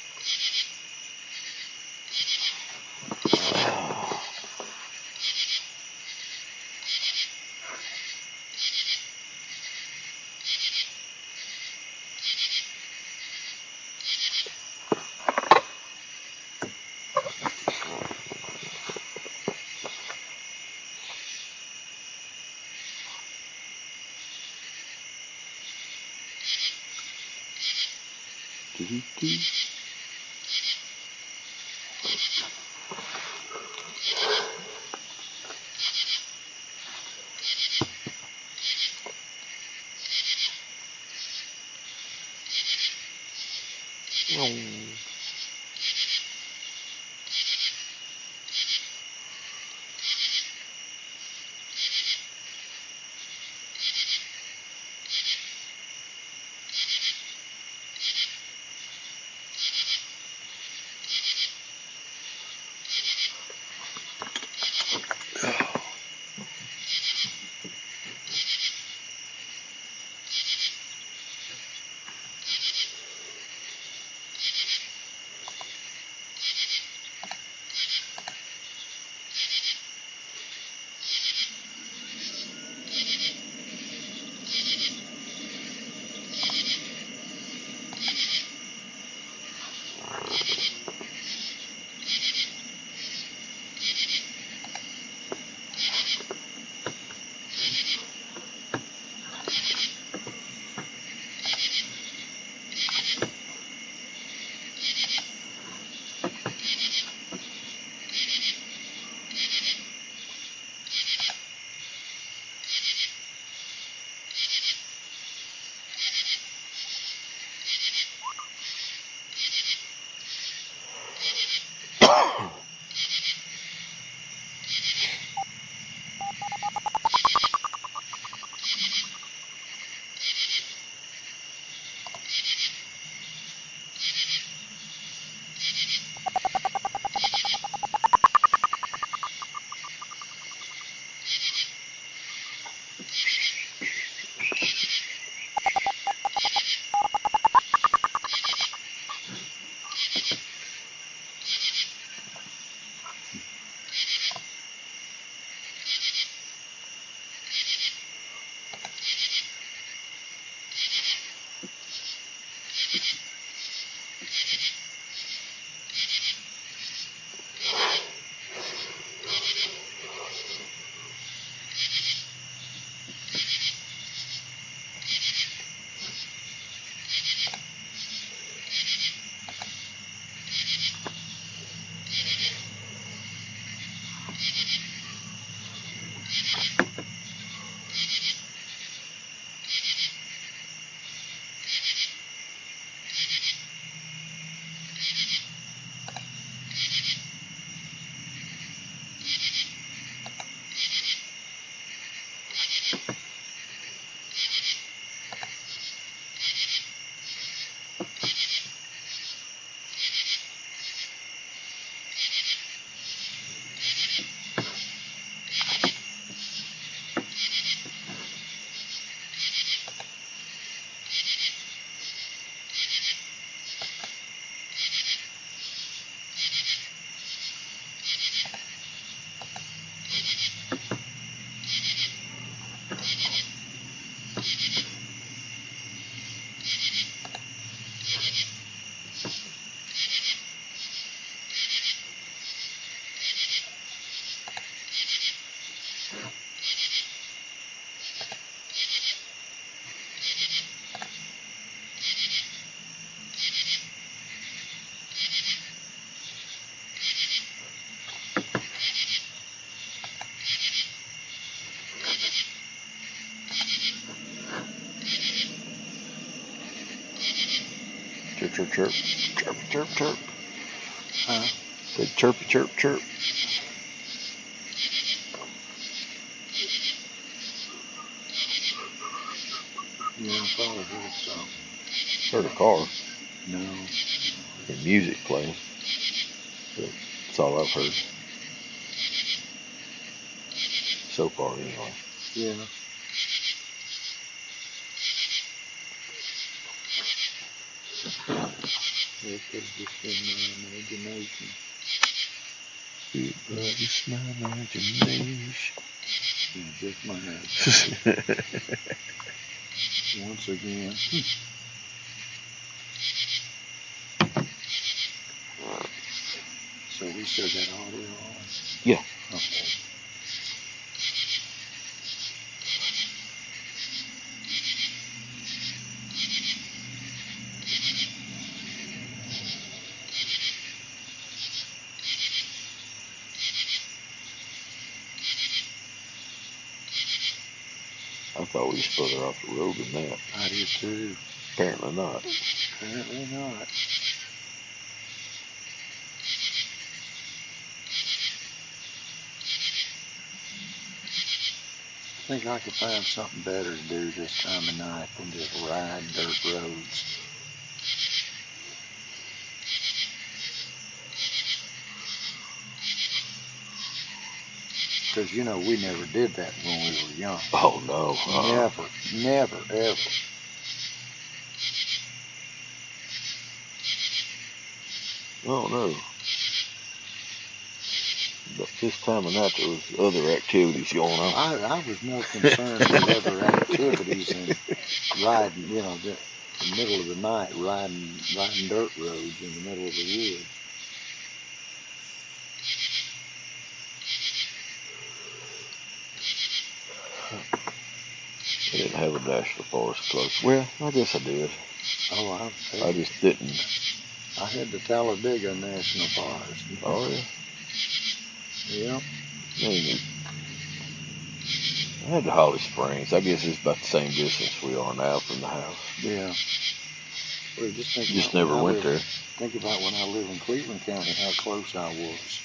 Speaker 1: Chirp, chirp, chirp. Chirp, chirp, chirp.
Speaker 3: Huh?
Speaker 1: Said chirpy, chirp, chirp.
Speaker 3: Yeah, I thought I heard something.
Speaker 1: Heard a car
Speaker 3: No.
Speaker 1: and music playing. But that's all I've heard. So far, anyway.
Speaker 3: Yeah. It could have just been my imagination.
Speaker 1: It was just my imagination.
Speaker 3: Yeah, just my imagination. Once again. So we still got audio on?
Speaker 1: Yeah.
Speaker 3: Okay.
Speaker 1: I thought we was further off the road than that.
Speaker 3: I did too.
Speaker 1: Apparently not.
Speaker 3: Apparently not. I think I could find something better to do this time of night than just ride dirt roads. Because, you know, we never did that when we were young.
Speaker 1: Oh, no.
Speaker 3: Never, ever.
Speaker 1: Oh, no. But this time of night there was other activities going on.
Speaker 3: I was more concerned with other activities than riding, you know, the middle of the night, riding dirt roads in the middle of the woods.
Speaker 1: I didn't have a national forest close. Well, I guess I did.
Speaker 3: Oh,
Speaker 1: I just didn't.
Speaker 3: I had the Talladega National Forest.
Speaker 1: Oh, yeah?
Speaker 3: Yep.
Speaker 1: I had the Holly Springs. I guess it's about the same distance we are now from the house.
Speaker 3: Yeah. Well,
Speaker 1: Just never went there.
Speaker 3: Think about when I lived in Cleveland County, how close I was.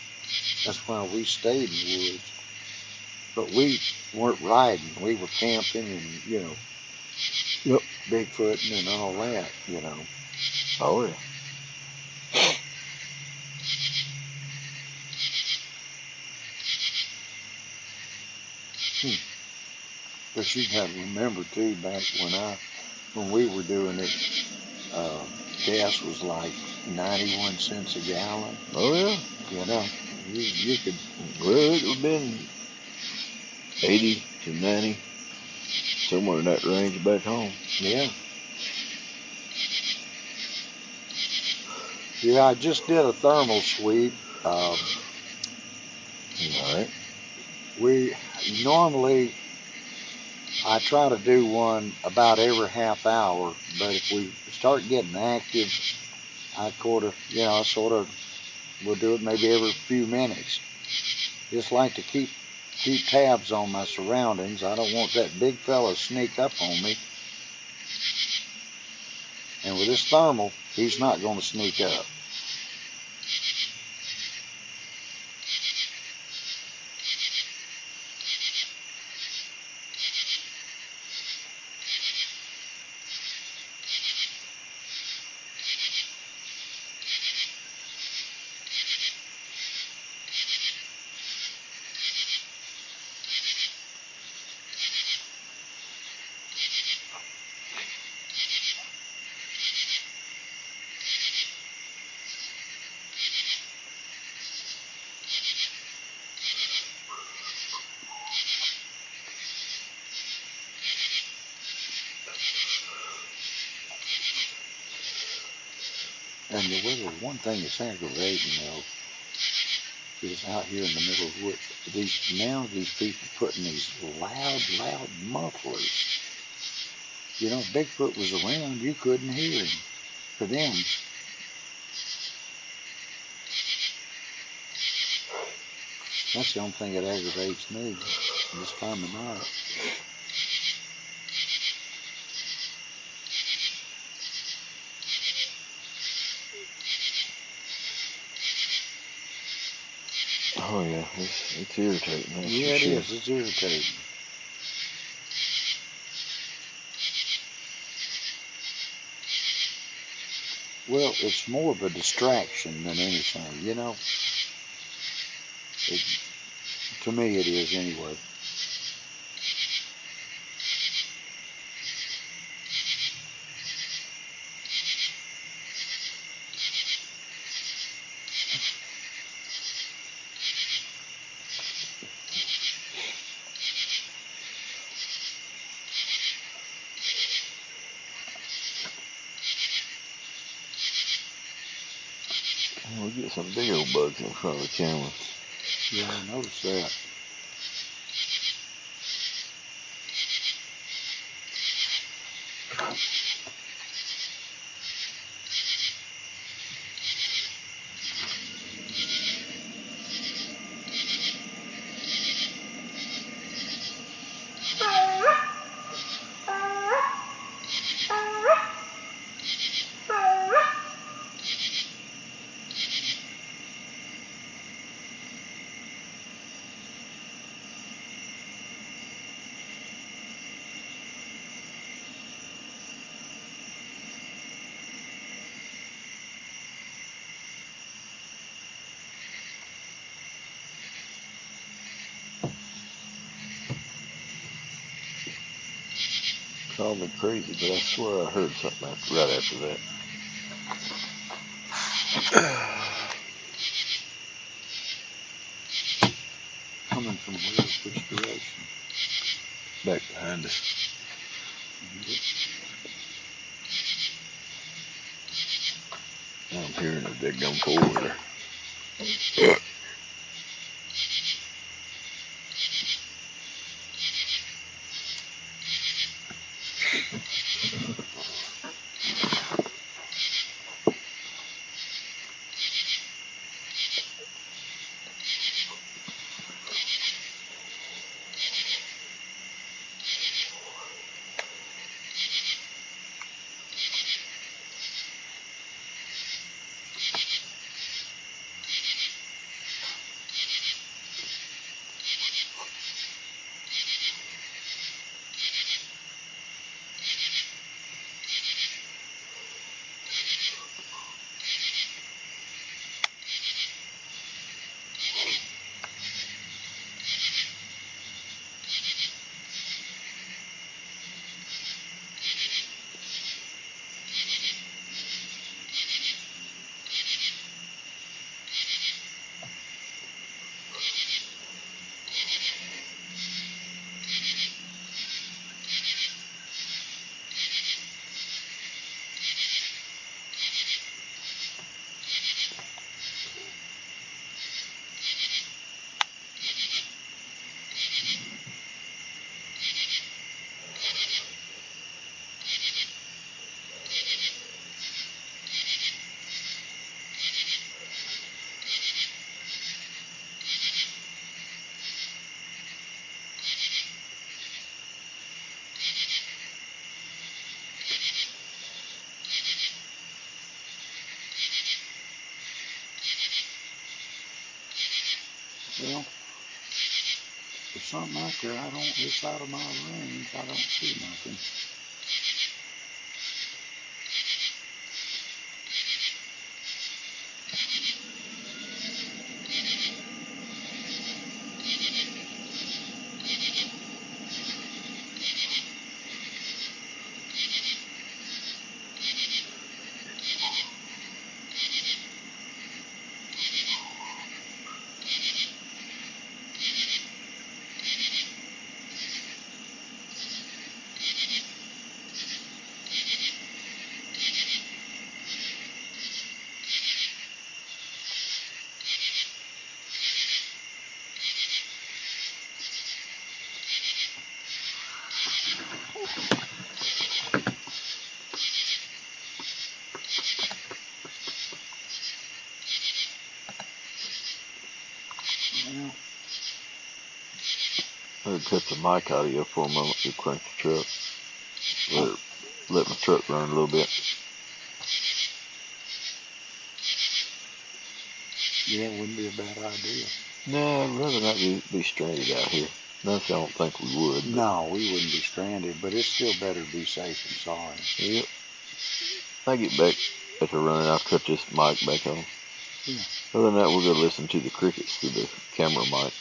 Speaker 3: That's why we stayed in the woods. But we weren't riding. We were camping and, you know,
Speaker 1: Yep.
Speaker 3: Bigfooting and all that, you know.
Speaker 1: Oh, yeah.
Speaker 3: But you got to remember too, back when we were doing it, gas was like 91 cents a gallon.
Speaker 1: Oh, yeah.
Speaker 3: You know, you could.
Speaker 1: Well, it would have been 80 to 90, somewhere in that range back home.
Speaker 3: Yeah. Yeah, I just did a thermal sweep.
Speaker 1: All right.
Speaker 3: We normally, I try to do one about every half hour, but if we start getting active, I sort of will do it maybe every few minutes. Just like to keep tabs on my surroundings. I don't want that big fella to sneak up on me. And with this thermal, he's not going to sneak up. And the weather, one thing that's aggravating though, is out here in the middle of the woods. These people putting these loud mufflers. You know, if Bigfoot was around, you couldn't hear him. For them, that's the only thing that aggravates me this time of night.
Speaker 1: Oh, yeah. It's irritating. That's
Speaker 3: Yeah, it
Speaker 1: for sure.
Speaker 3: is. It's irritating. Well, it's more of a distraction than anything, you know. To me, it is anyway.
Speaker 1: get some big old bugs in front of the camera.
Speaker 3: Yeah, I noticed that.
Speaker 1: Call me crazy, but I swear I heard something right after that.
Speaker 3: Coming from where? Which direction?
Speaker 1: Back behind us. I'm hearing a big gum four-wheeler.
Speaker 3: Well, there's something out there. It's out of my range. I don't see nothing. Well,
Speaker 1: I would cut the mic out of you for a moment to crank the truck. Let my truck run a little bit.
Speaker 3: yeah, it wouldn't be a bad idea.
Speaker 1: No, I'd rather not be stranded out here. Not that I don't think we would.
Speaker 3: No, we wouldn't be stranded, but it's still better to be safe than sorry.
Speaker 1: Yep. I get back after running, I'll cut this mic back on.
Speaker 3: Yeah.
Speaker 1: Other than that, we're going to listen to the crickets through the camera mic.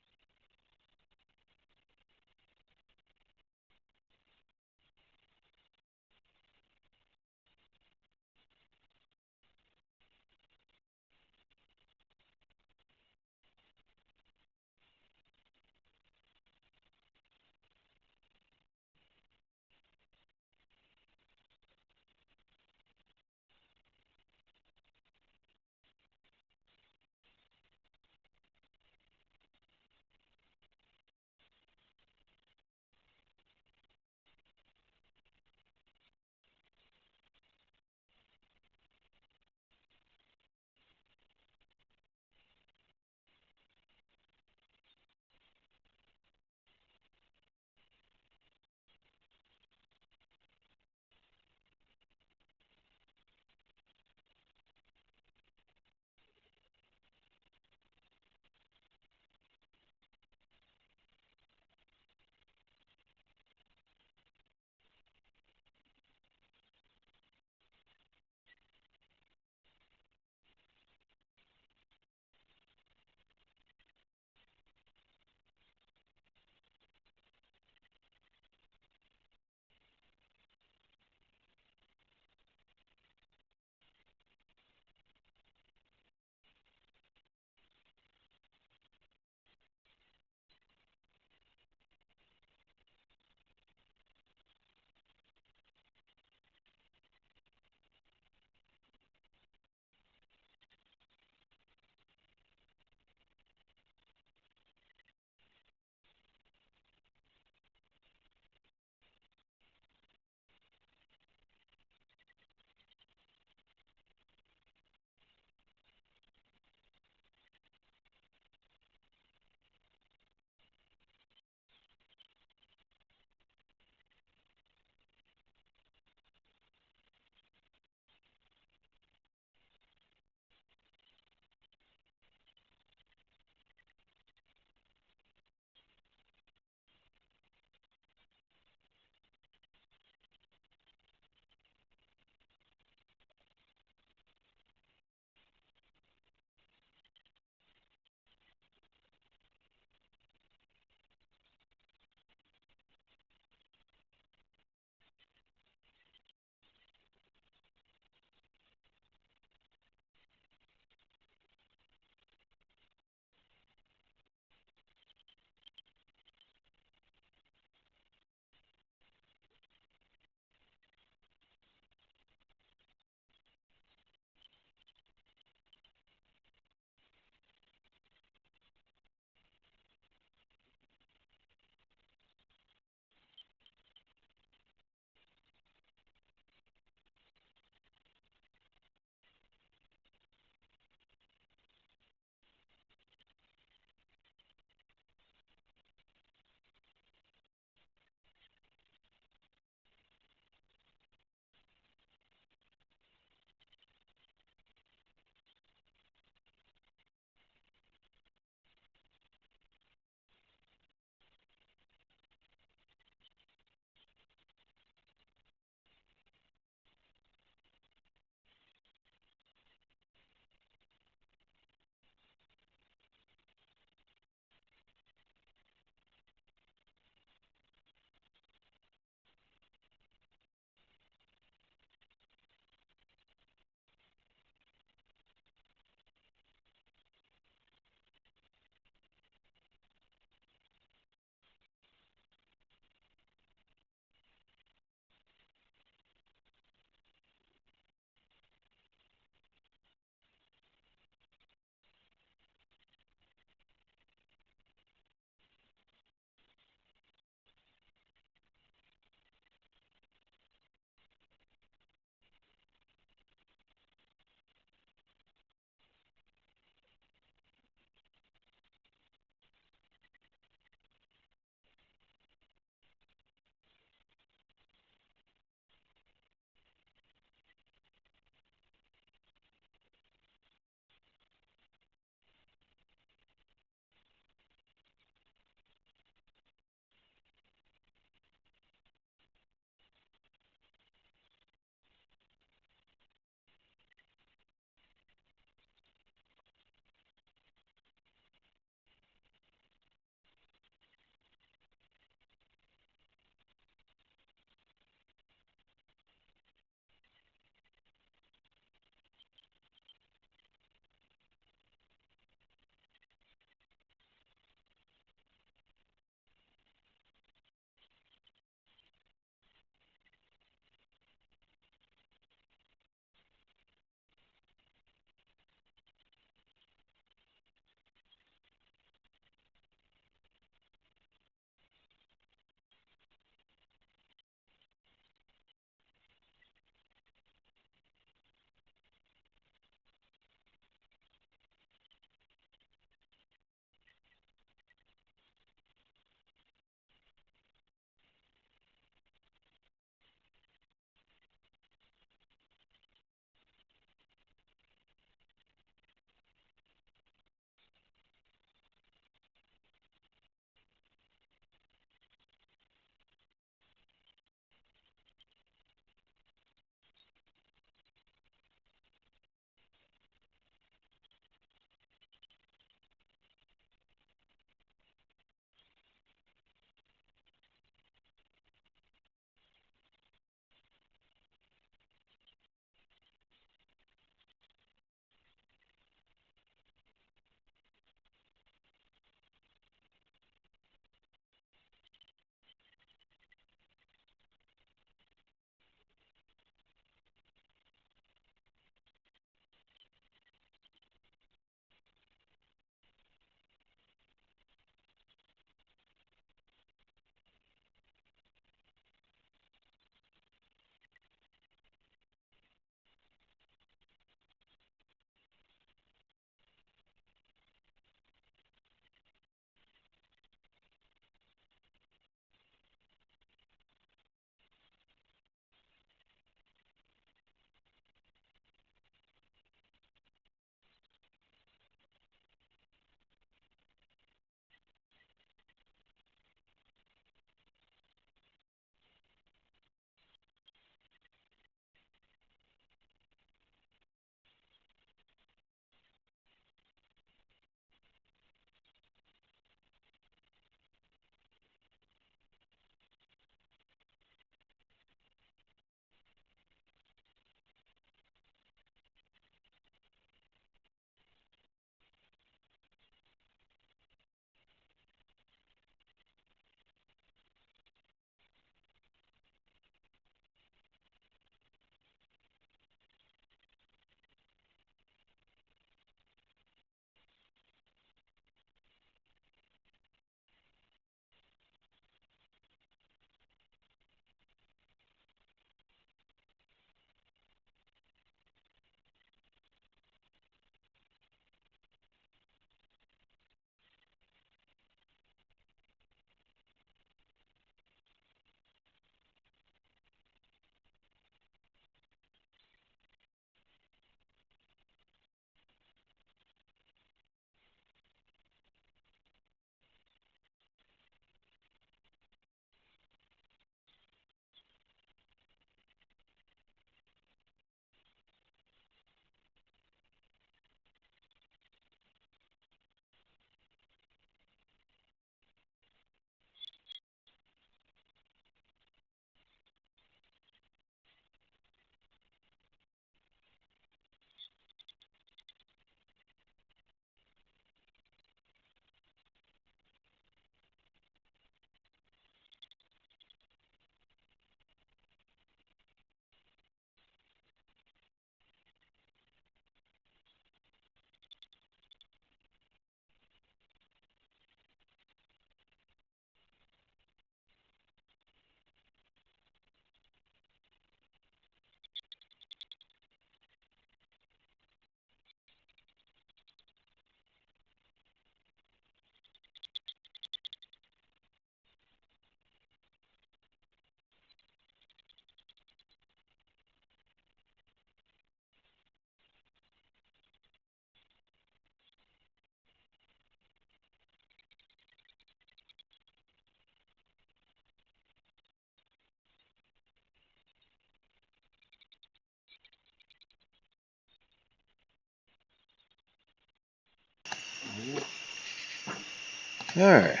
Speaker 1: Alright.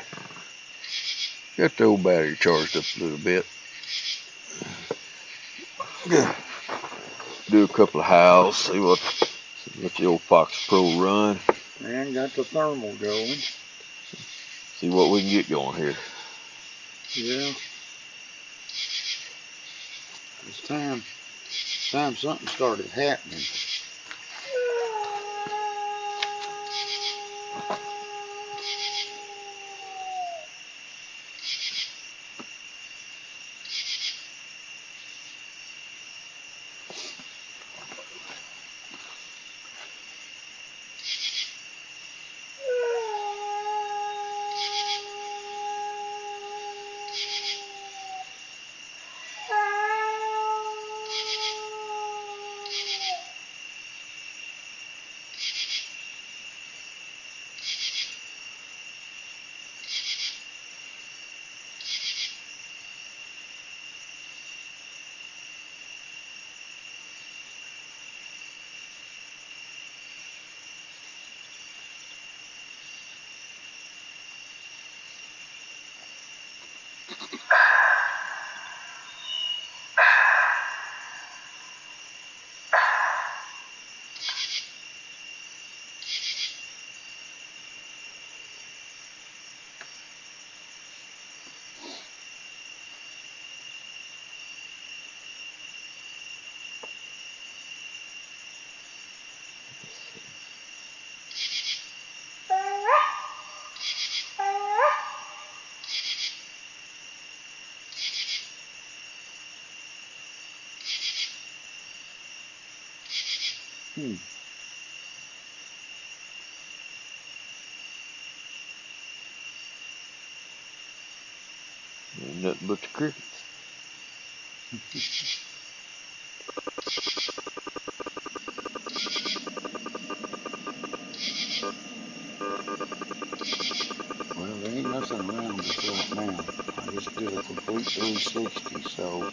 Speaker 1: Got the old battery charged up a little bit. Do a couple of howls, see what the old Fox Pro run.
Speaker 3: And got the thermal going.
Speaker 1: See what we can get going here.
Speaker 3: Yeah. It's time something started happening.
Speaker 1: Ain't nothing but the crickets.
Speaker 3: Well, there ain't nothing around us right now. I just did a complete 360, so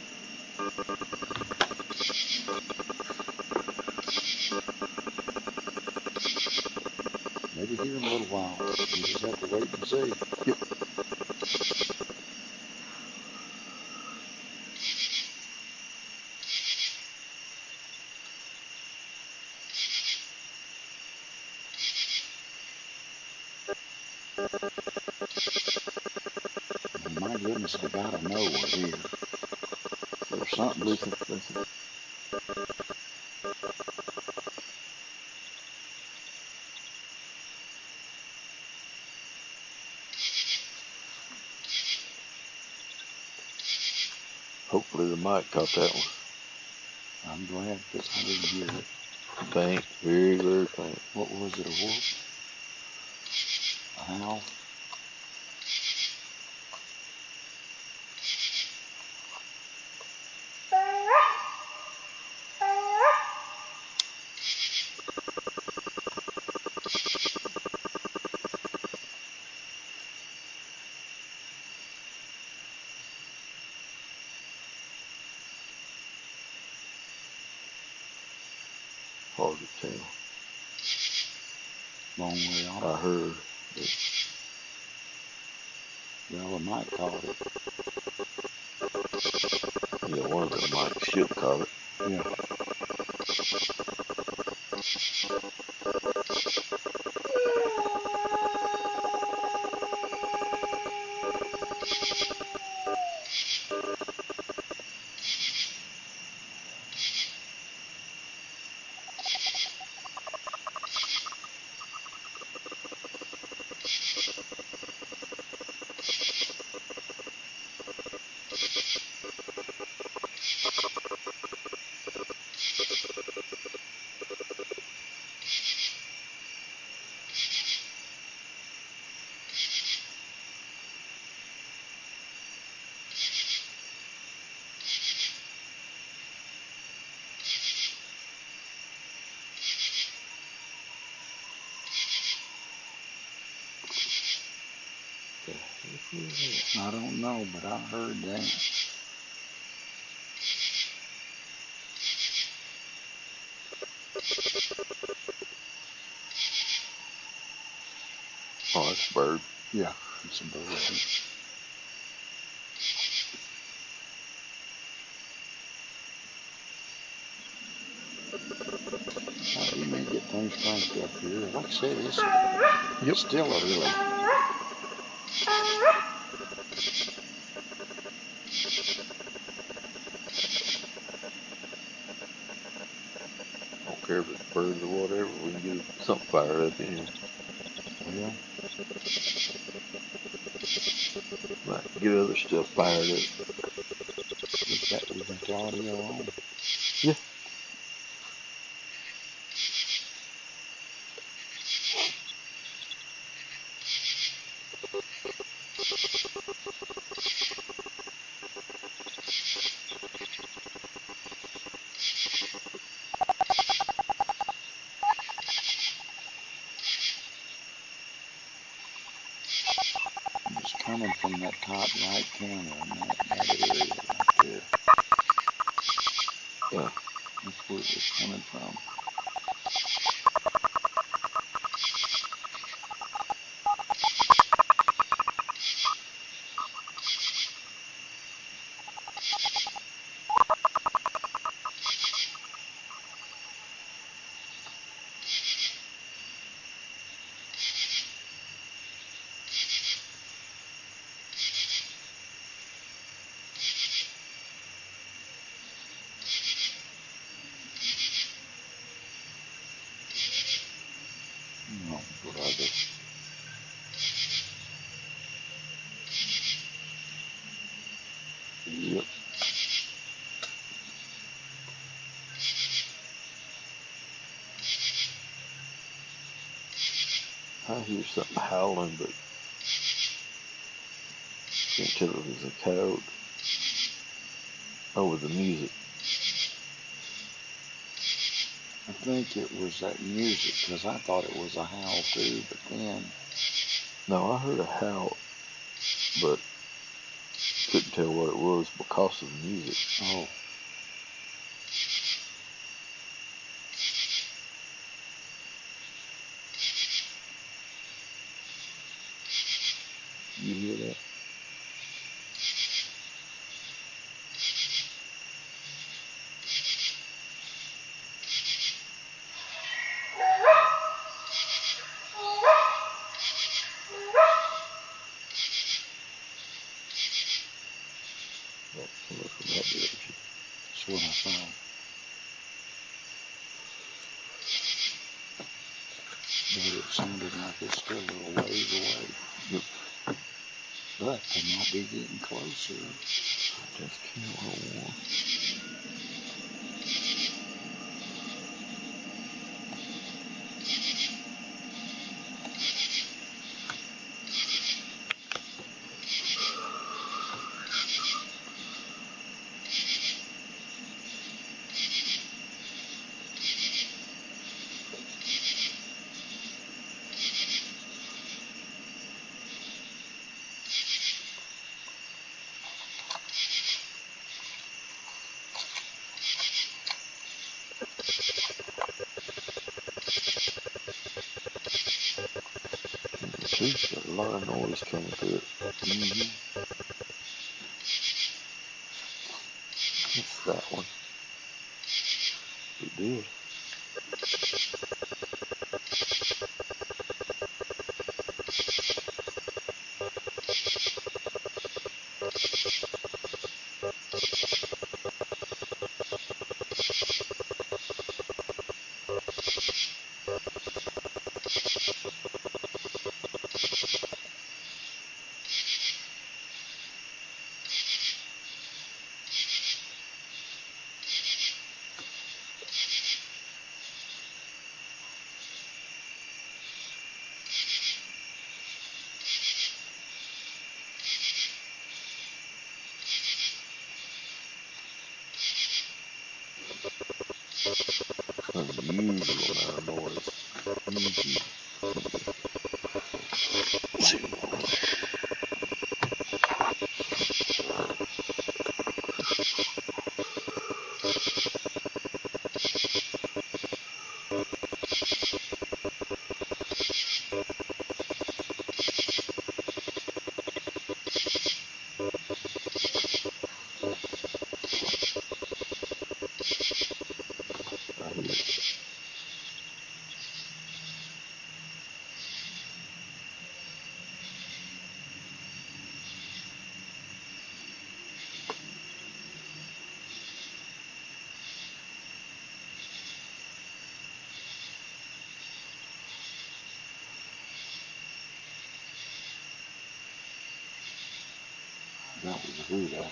Speaker 3: maybe here in a little while. We just have to wait and see.
Speaker 1: Yep.
Speaker 3: My goodness, I gotta know we're here. There's something.
Speaker 1: Listen. Hopefully the mic caught that one.
Speaker 3: I'm glad because I didn't hear it.
Speaker 1: Faint, very, very faint.
Speaker 3: What was it, a whoop? A howl?
Speaker 1: Hard to tell.
Speaker 3: Long way off.
Speaker 1: I heard it.
Speaker 3: Well, the mic caught it.
Speaker 1: Yeah, one of them might should have caught it.
Speaker 3: Yeah. I don't know, but I heard that.
Speaker 1: bird.
Speaker 3: Yeah, it's a bird. You may get things cranked up here. Like I said, it's still early.
Speaker 1: I don't care if it's birds or whatever, we can get something fired up in here.
Speaker 3: Yeah.
Speaker 1: Might get other stuff fired up.
Speaker 3: We got the audio on.
Speaker 1: Yeah.
Speaker 3: It's coming from that top right corner in that area right there.
Speaker 1: Yeah.
Speaker 3: That's where it's coming from. No, brother.
Speaker 1: Yep. I hear something howling, but can't tell if it's a coyote over the music.
Speaker 3: I think it was that music, because I thought it was a howl too, but then...
Speaker 1: No, I heard a howl, but couldn't tell what it was because of the music.
Speaker 3: Oh.
Speaker 1: You hear that? That's coming from that direction.
Speaker 3: That's what I thought. But it sounded like it's still a little ways away.
Speaker 1: Yep.
Speaker 3: But they might be getting closer.
Speaker 1: Just kill one. There's a lot of noise coming through it.
Speaker 3: Mm-hmm.
Speaker 1: It's that one. It did. Unusual amount of noise. Let's see.
Speaker 3: That was a hoot owl.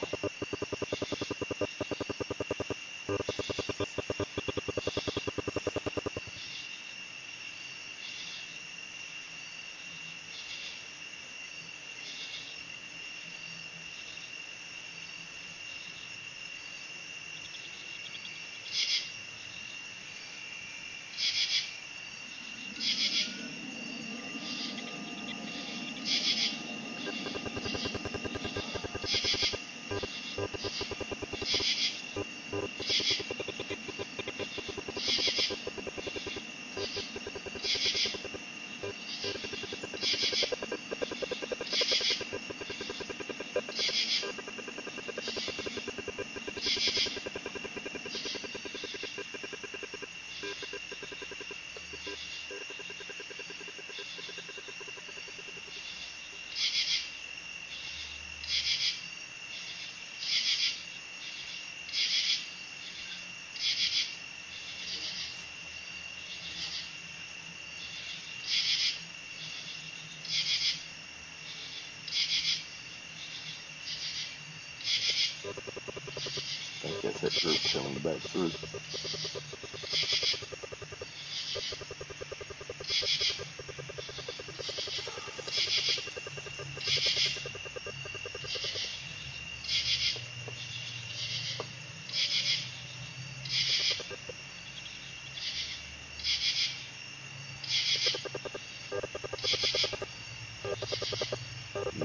Speaker 3: I think that's that group coming back through.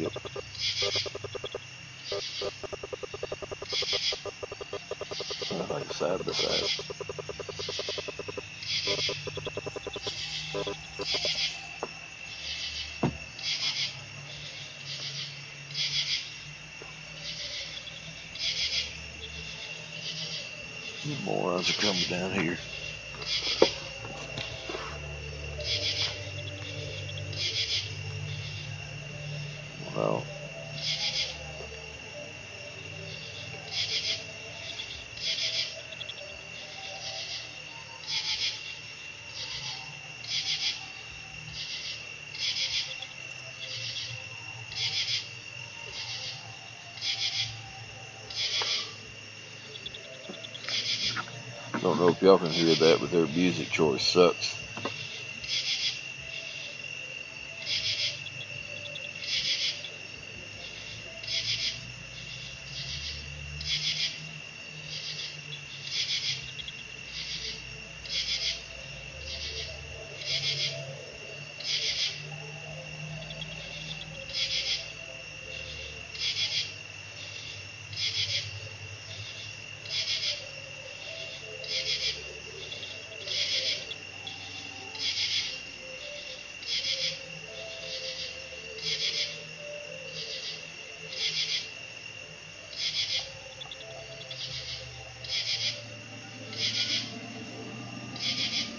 Speaker 3: Yep. Like side by side. You morons are coming down here. Well, I don't know if y'all can hear that, but their music choice sucks.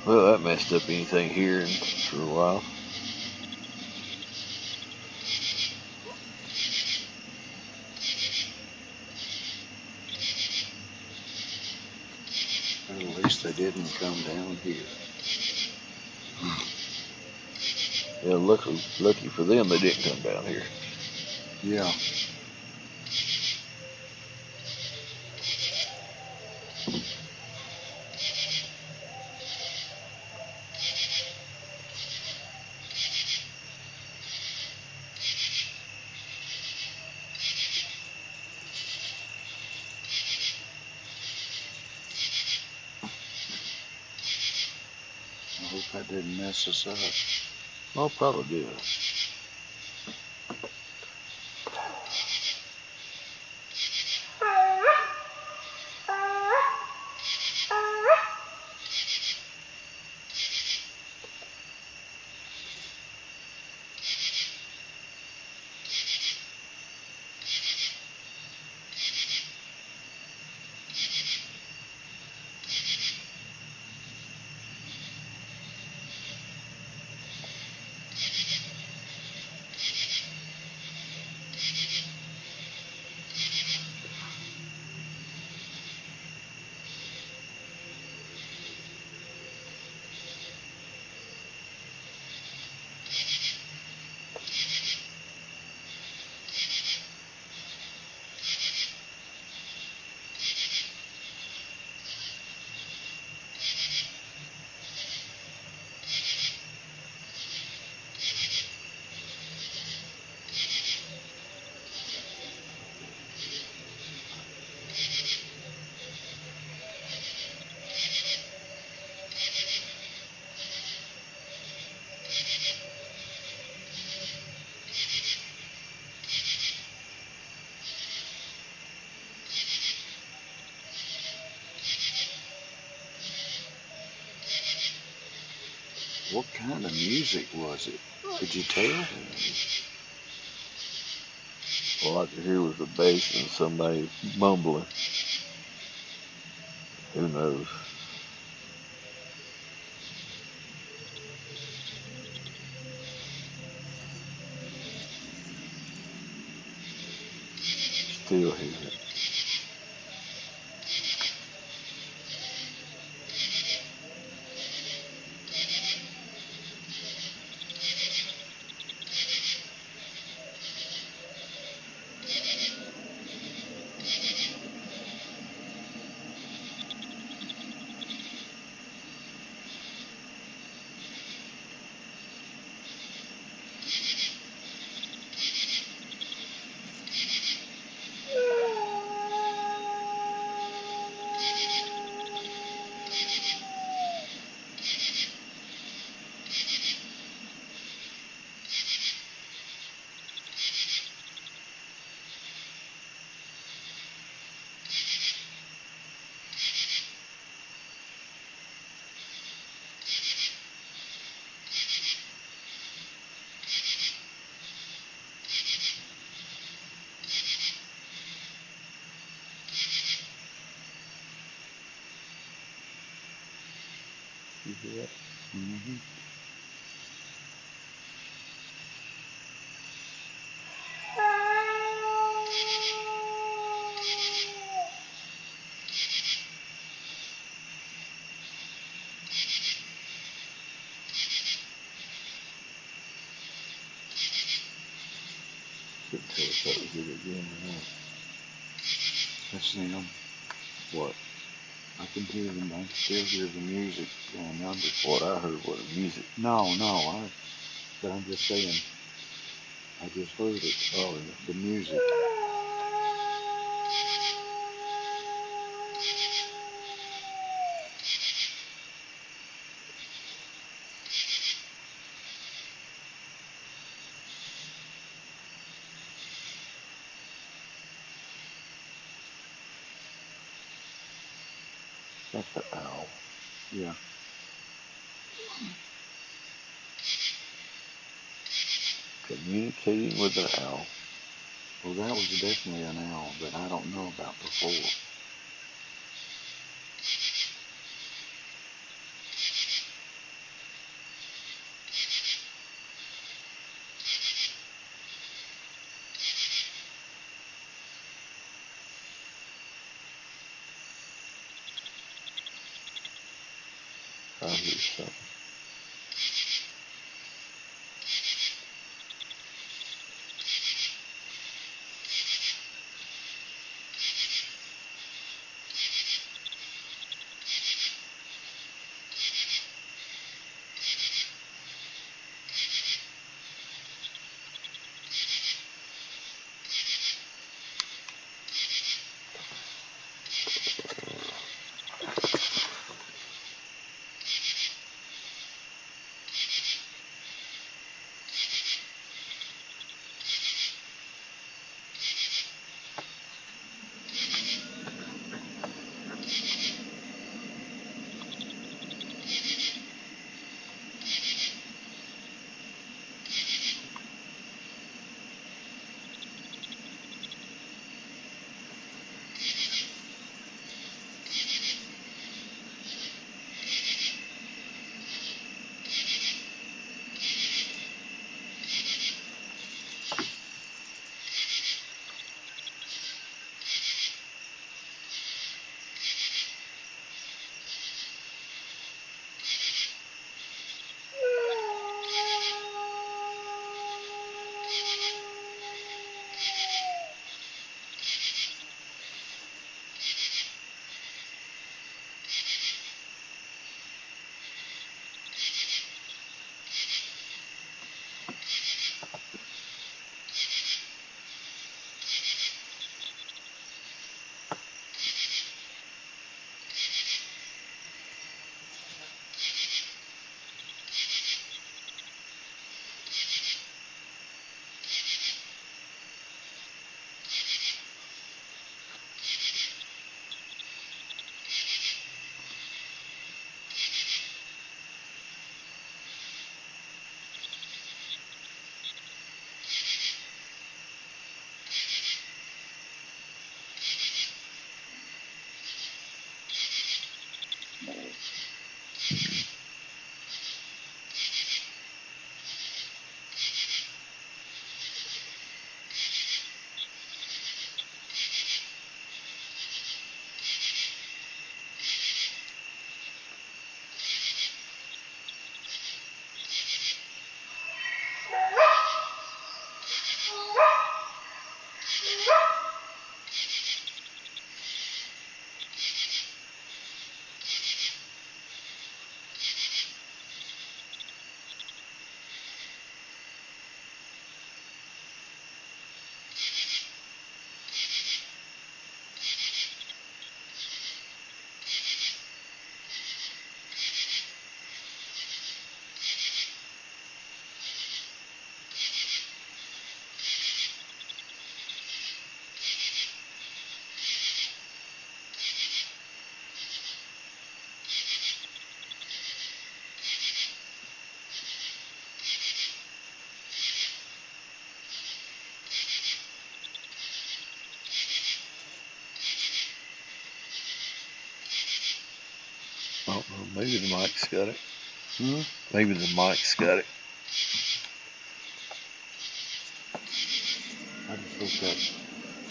Speaker 3: Well, that messed up anything here for a while.
Speaker 4: Well, at least they didn't come down here.
Speaker 1: Yeah, lucky for them, they didn't come down here.
Speaker 4: Yeah. I hope that didn't mess us up.
Speaker 1: Well, probably did.
Speaker 3: What kind of music was it? Could you tell?
Speaker 1: All I could hear was the bass and somebody mumbling. Who knows? Still hear it. You hear it?
Speaker 3: Mm-hmm.
Speaker 1: Couldn't tell if that was it again or not.
Speaker 3: That's them.
Speaker 1: What?
Speaker 3: I can hear them. I can still hear the music going under.
Speaker 1: What I heard was music.
Speaker 3: No, but I'm just saying, I just heard it.
Speaker 1: Oh, yeah.
Speaker 3: The music.
Speaker 1: That's an owl.
Speaker 3: Yeah.
Speaker 1: Communicating with an owl.
Speaker 3: Well, that was definitely an owl that I don't know about before.
Speaker 1: I hear something. Maybe the mic's got it.
Speaker 3: Hmm?
Speaker 1: Maybe the mic's got it.
Speaker 3: I just hope that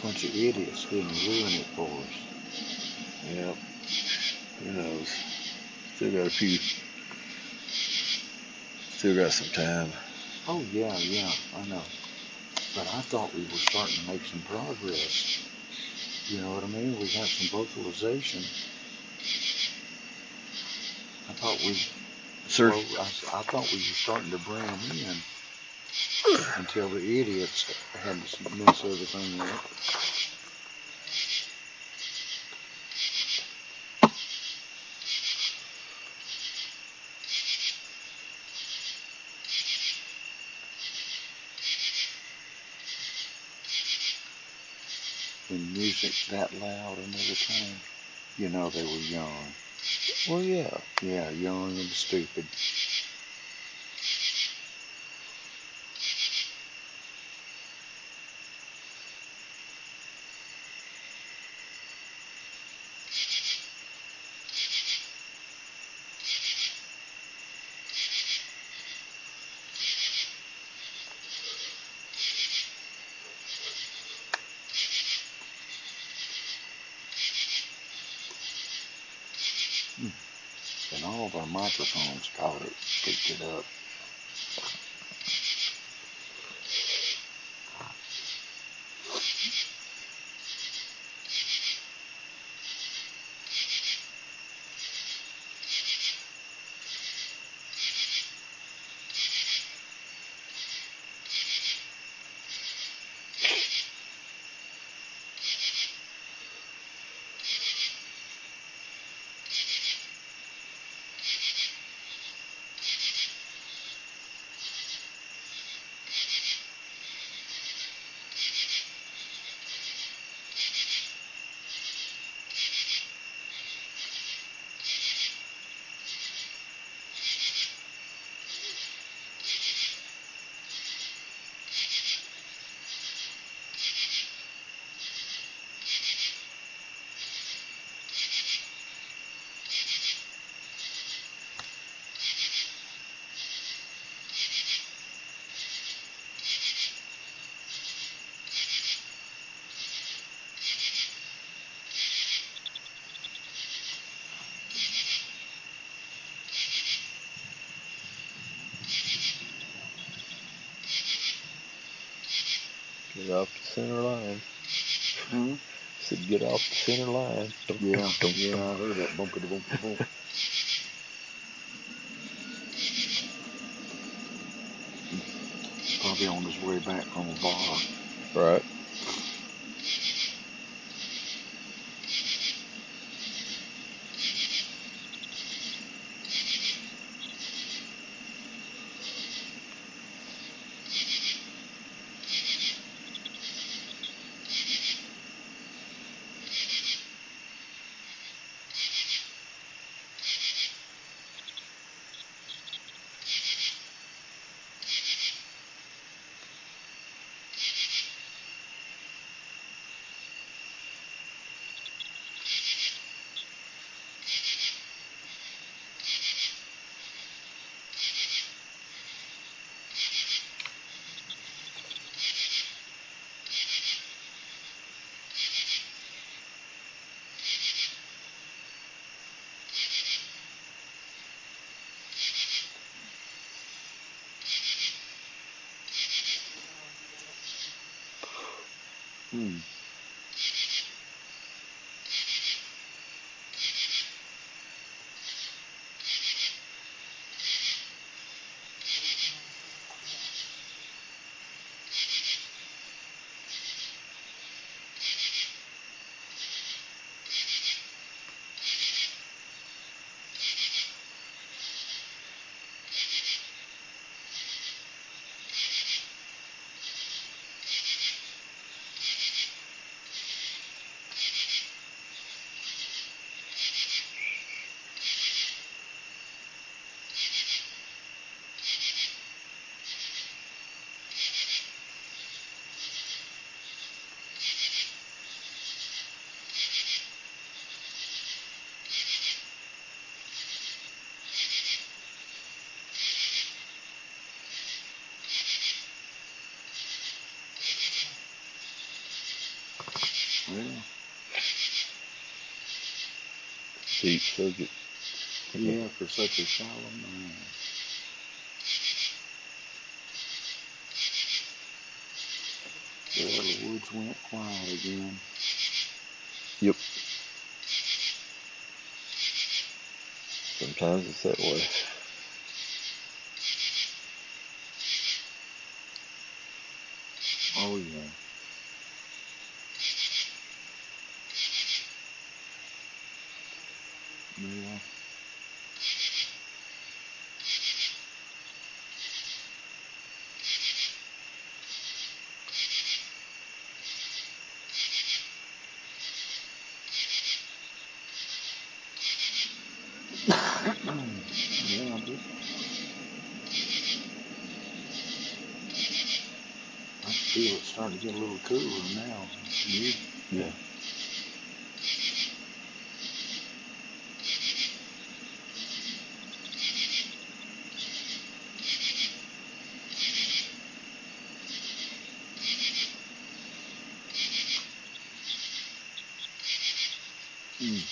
Speaker 3: bunch of idiots didn't ruin it for us.
Speaker 1: Yeah. Who knows? Still got a few. Still got some time.
Speaker 3: Oh, yeah, I know. But I thought we were starting to make some progress. You know what I mean? We got some vocalization. I thought we,
Speaker 1: Sir.
Speaker 3: well, I thought we were starting to bring them in until the idiots had to mess everything up. When music that loud and everything, you know they were young.
Speaker 1: Well, yeah.
Speaker 3: Yeah, young and stupid. And all of our microphones caught it, picked it up.
Speaker 1: Get off the center line.
Speaker 3: Hmm?
Speaker 1: Said get off the center line.
Speaker 3: Yeah, I heard that bumpity bump bump. Probably on his way back from a bar.
Speaker 1: Right.
Speaker 3: Hmm. Well,
Speaker 1: Deep subject.
Speaker 3: yeah, for such a shallow mine. Well, the woods went quiet again.
Speaker 1: Yep. Sometimes it's that way.
Speaker 3: Oh, yeah. Yeah. Yeah, I feel it's starting to get a little cooler now. You?
Speaker 1: Yeah.
Speaker 3: Mm.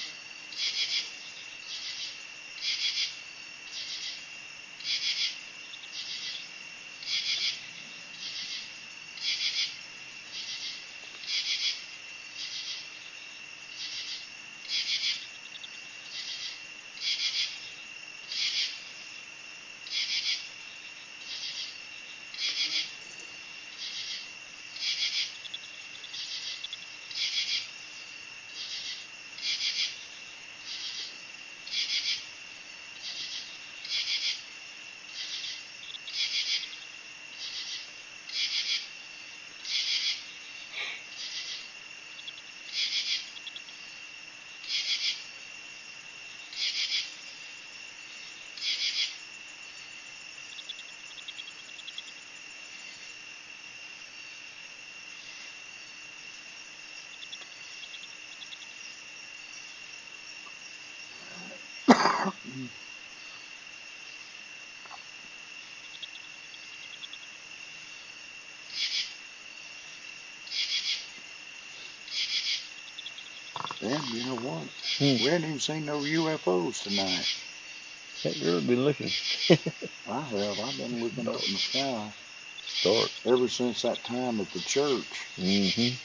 Speaker 3: And you know what? We hadn't even seen no UFOs tonight.
Speaker 1: That girl been looking.
Speaker 3: I have. I've been looking up in the sky
Speaker 1: Start.
Speaker 3: ever since that time at the church.
Speaker 1: Mm-hmm.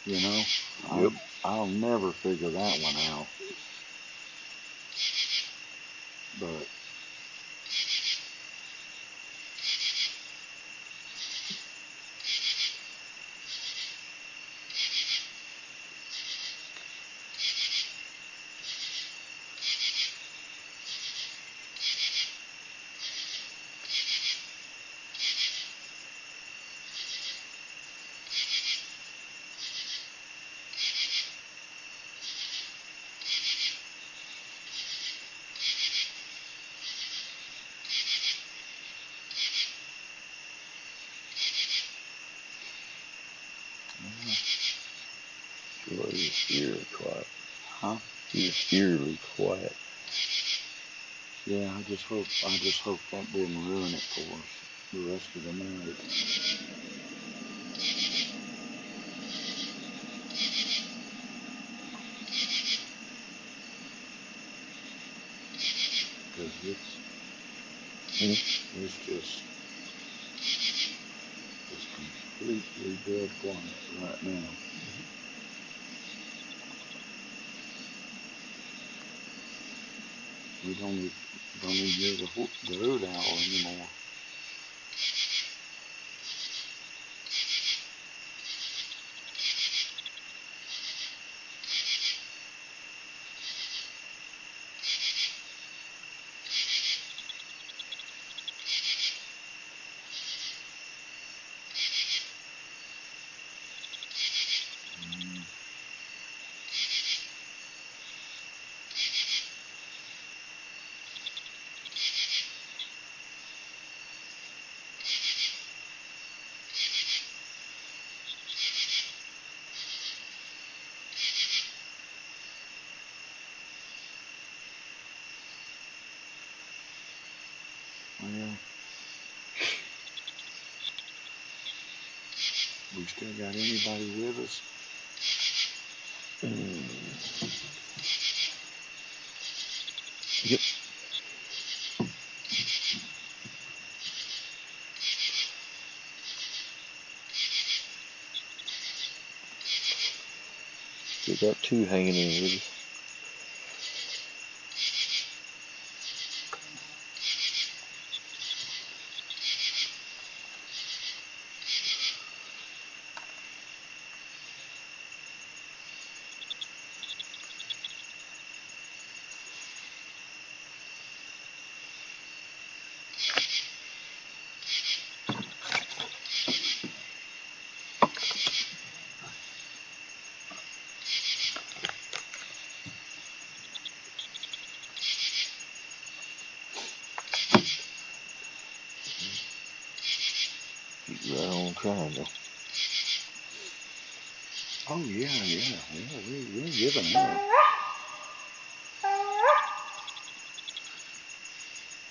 Speaker 3: You know,
Speaker 1: Yep.
Speaker 3: I'll never figure that one out. But
Speaker 1: She was eerily quiet.
Speaker 3: huh?
Speaker 1: She was eerily quiet.
Speaker 3: Yeah, I just hope that didn't ruin it for us the rest of the night. Because it's just completely dead quiet right now. We don't even hear the hoot owl anymore. Well, we still got anybody with us?
Speaker 1: Yep. We got two hanging in with us. Keep right on trying though.
Speaker 3: Oh yeah. We're giving up.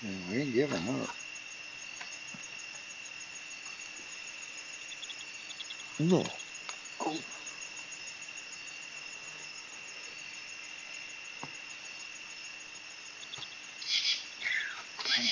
Speaker 3: Yeah, we ain't giving up.
Speaker 1: No.
Speaker 3: Oh. Man.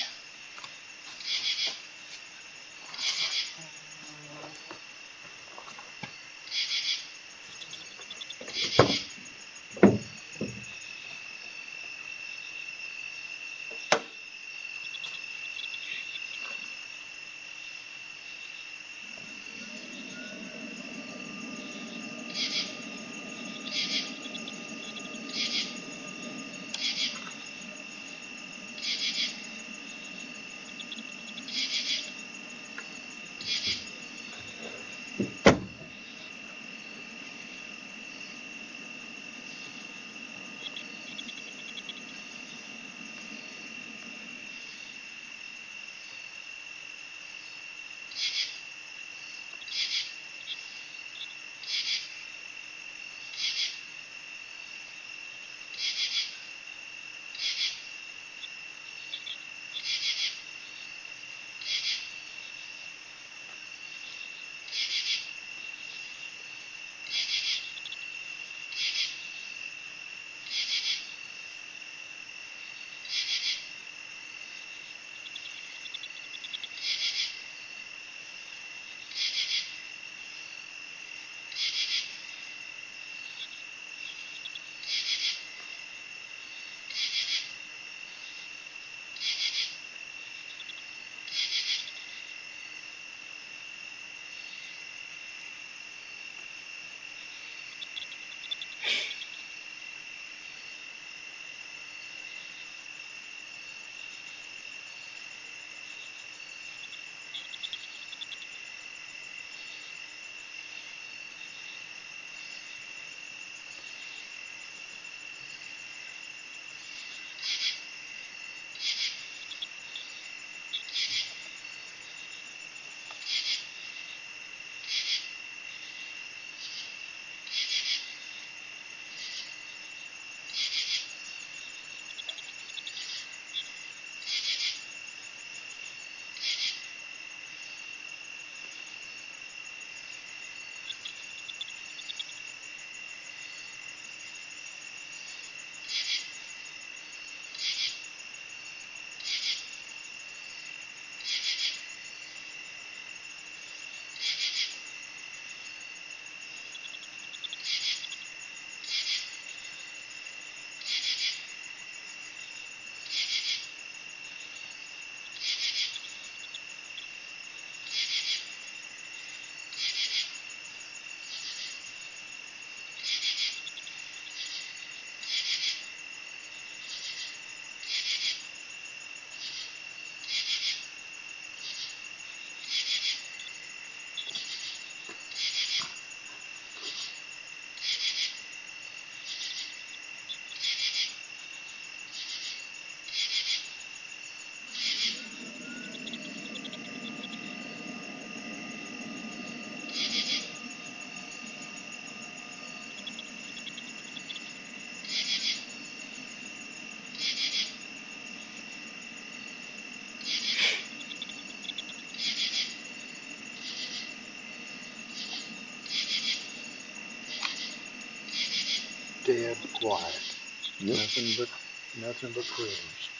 Speaker 3: Dead quiet.
Speaker 1: Yep.
Speaker 3: Nothing but Nothing but critters.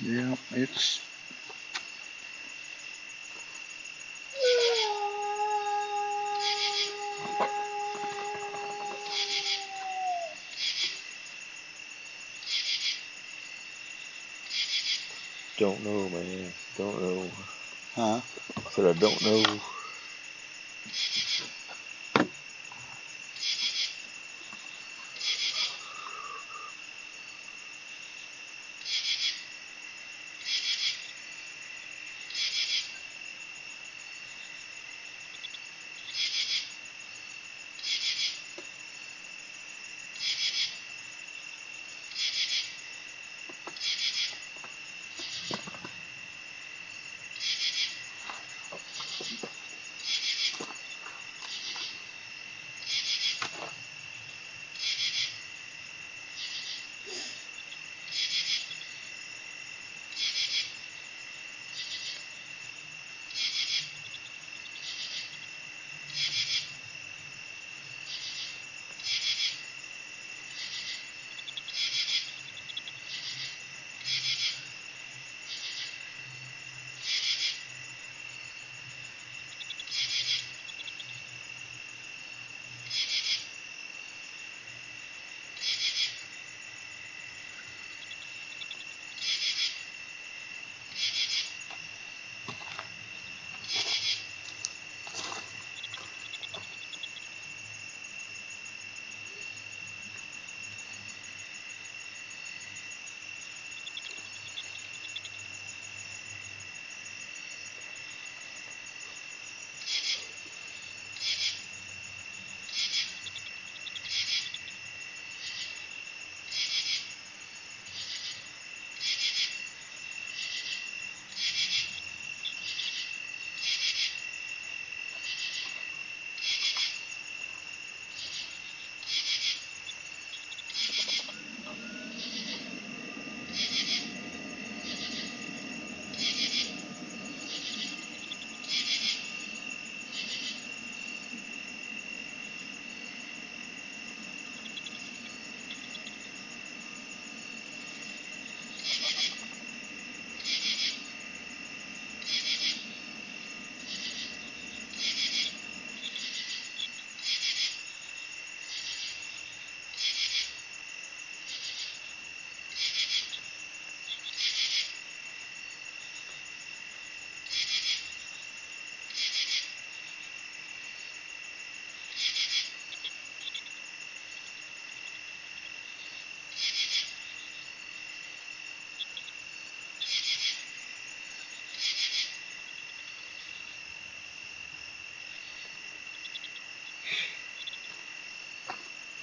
Speaker 3: Yeah, it's
Speaker 1: Don't know, man. Don't know.
Speaker 3: huh?
Speaker 1: I said I don't know.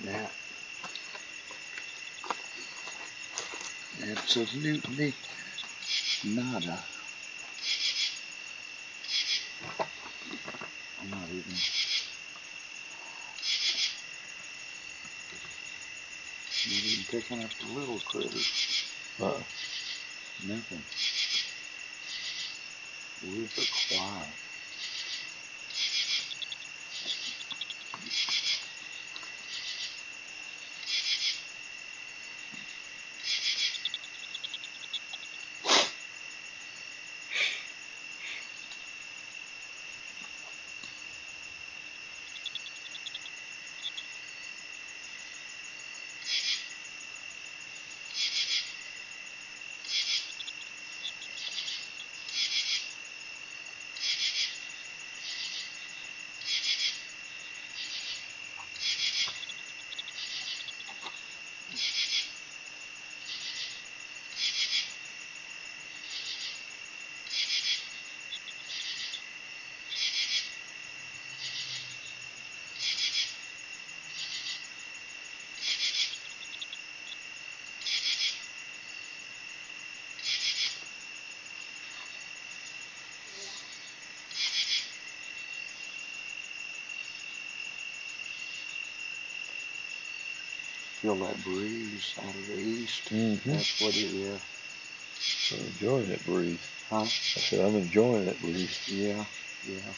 Speaker 3: Yeah, absolutely nada. I'm not even picking up the little critters. Nothing. Weird but quiet. feel that breeze out of the east.
Speaker 1: Mm-hmm.
Speaker 3: That's what it is.
Speaker 1: I'm enjoying that breeze.
Speaker 3: Huh?
Speaker 1: I said, I'm enjoying that breeze.
Speaker 3: Yeah, yeah.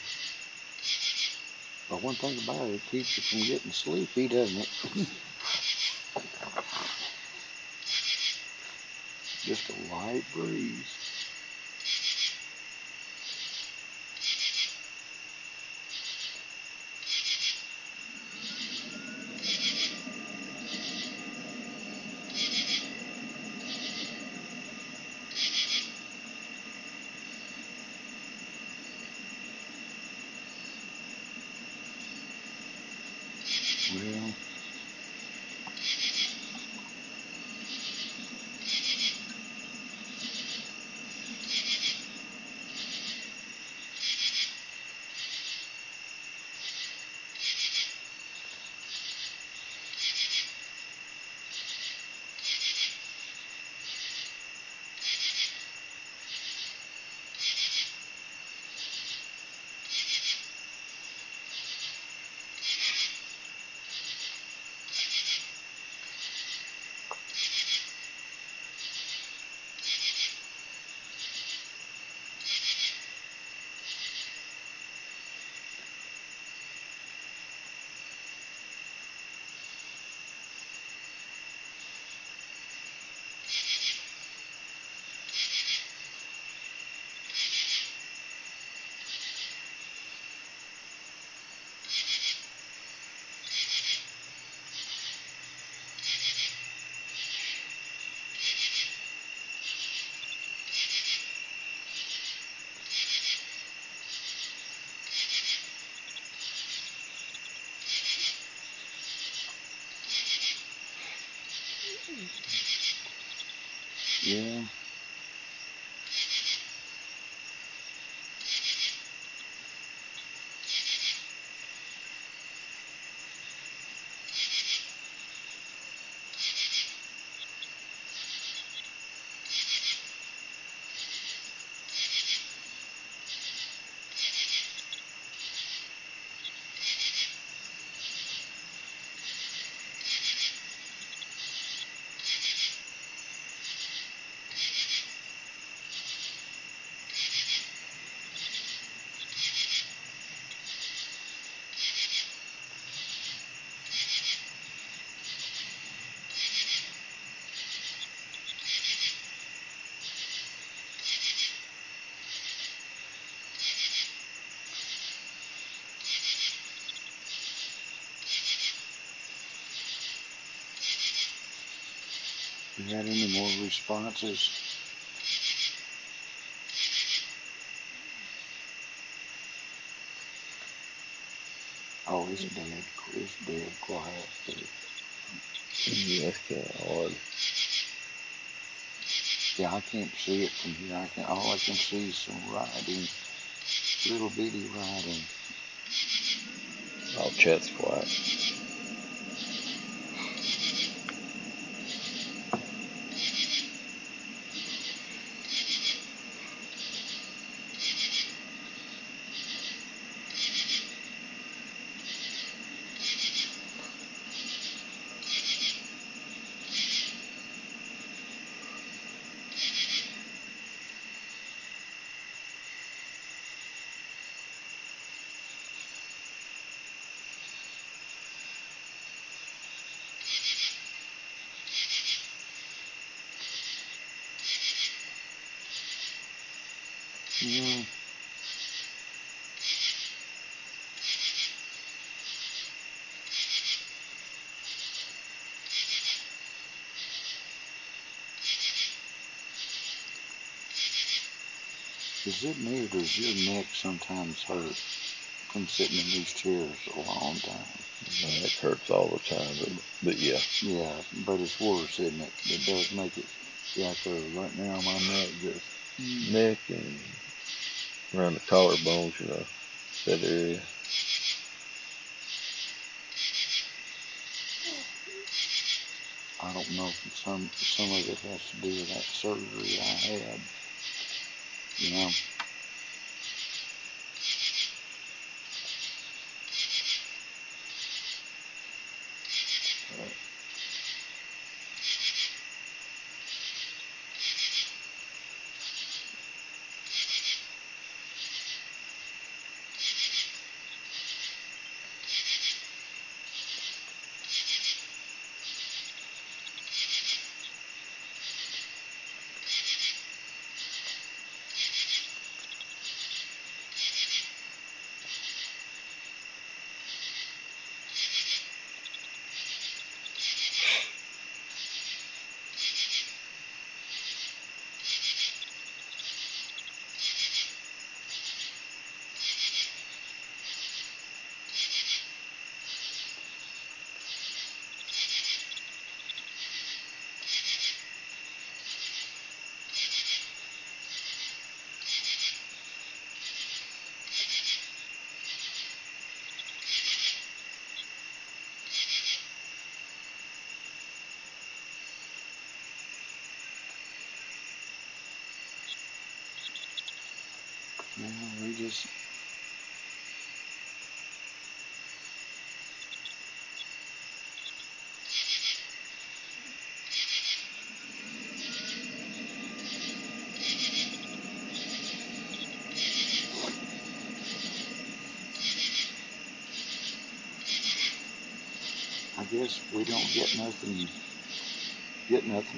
Speaker 3: But one thing about it, it keeps you from getting sleepy, doesn't it? Just a light breeze. Well, yeah. You had any more responses? Oh, it's dead. It's dead quiet.
Speaker 1: Yeah, that's kind of hard.
Speaker 3: Yeah, I can't see it from here. All I can see is some writing, little bitty writing.
Speaker 1: All chat's quiet.
Speaker 3: Yeah. Is it me or does your neck sometimes hurt from sitting in these chairs a long time?
Speaker 1: My neck hurts all the time, but yeah.
Speaker 3: Yeah, but it's worse, isn't it? It does make it. Yeah, because right now my neck just.
Speaker 1: Neck and around the collarbones, you know, that area.
Speaker 3: I don't know if some of it has to do with that surgery I had. You know. No, we just. I guess we don't get nothing.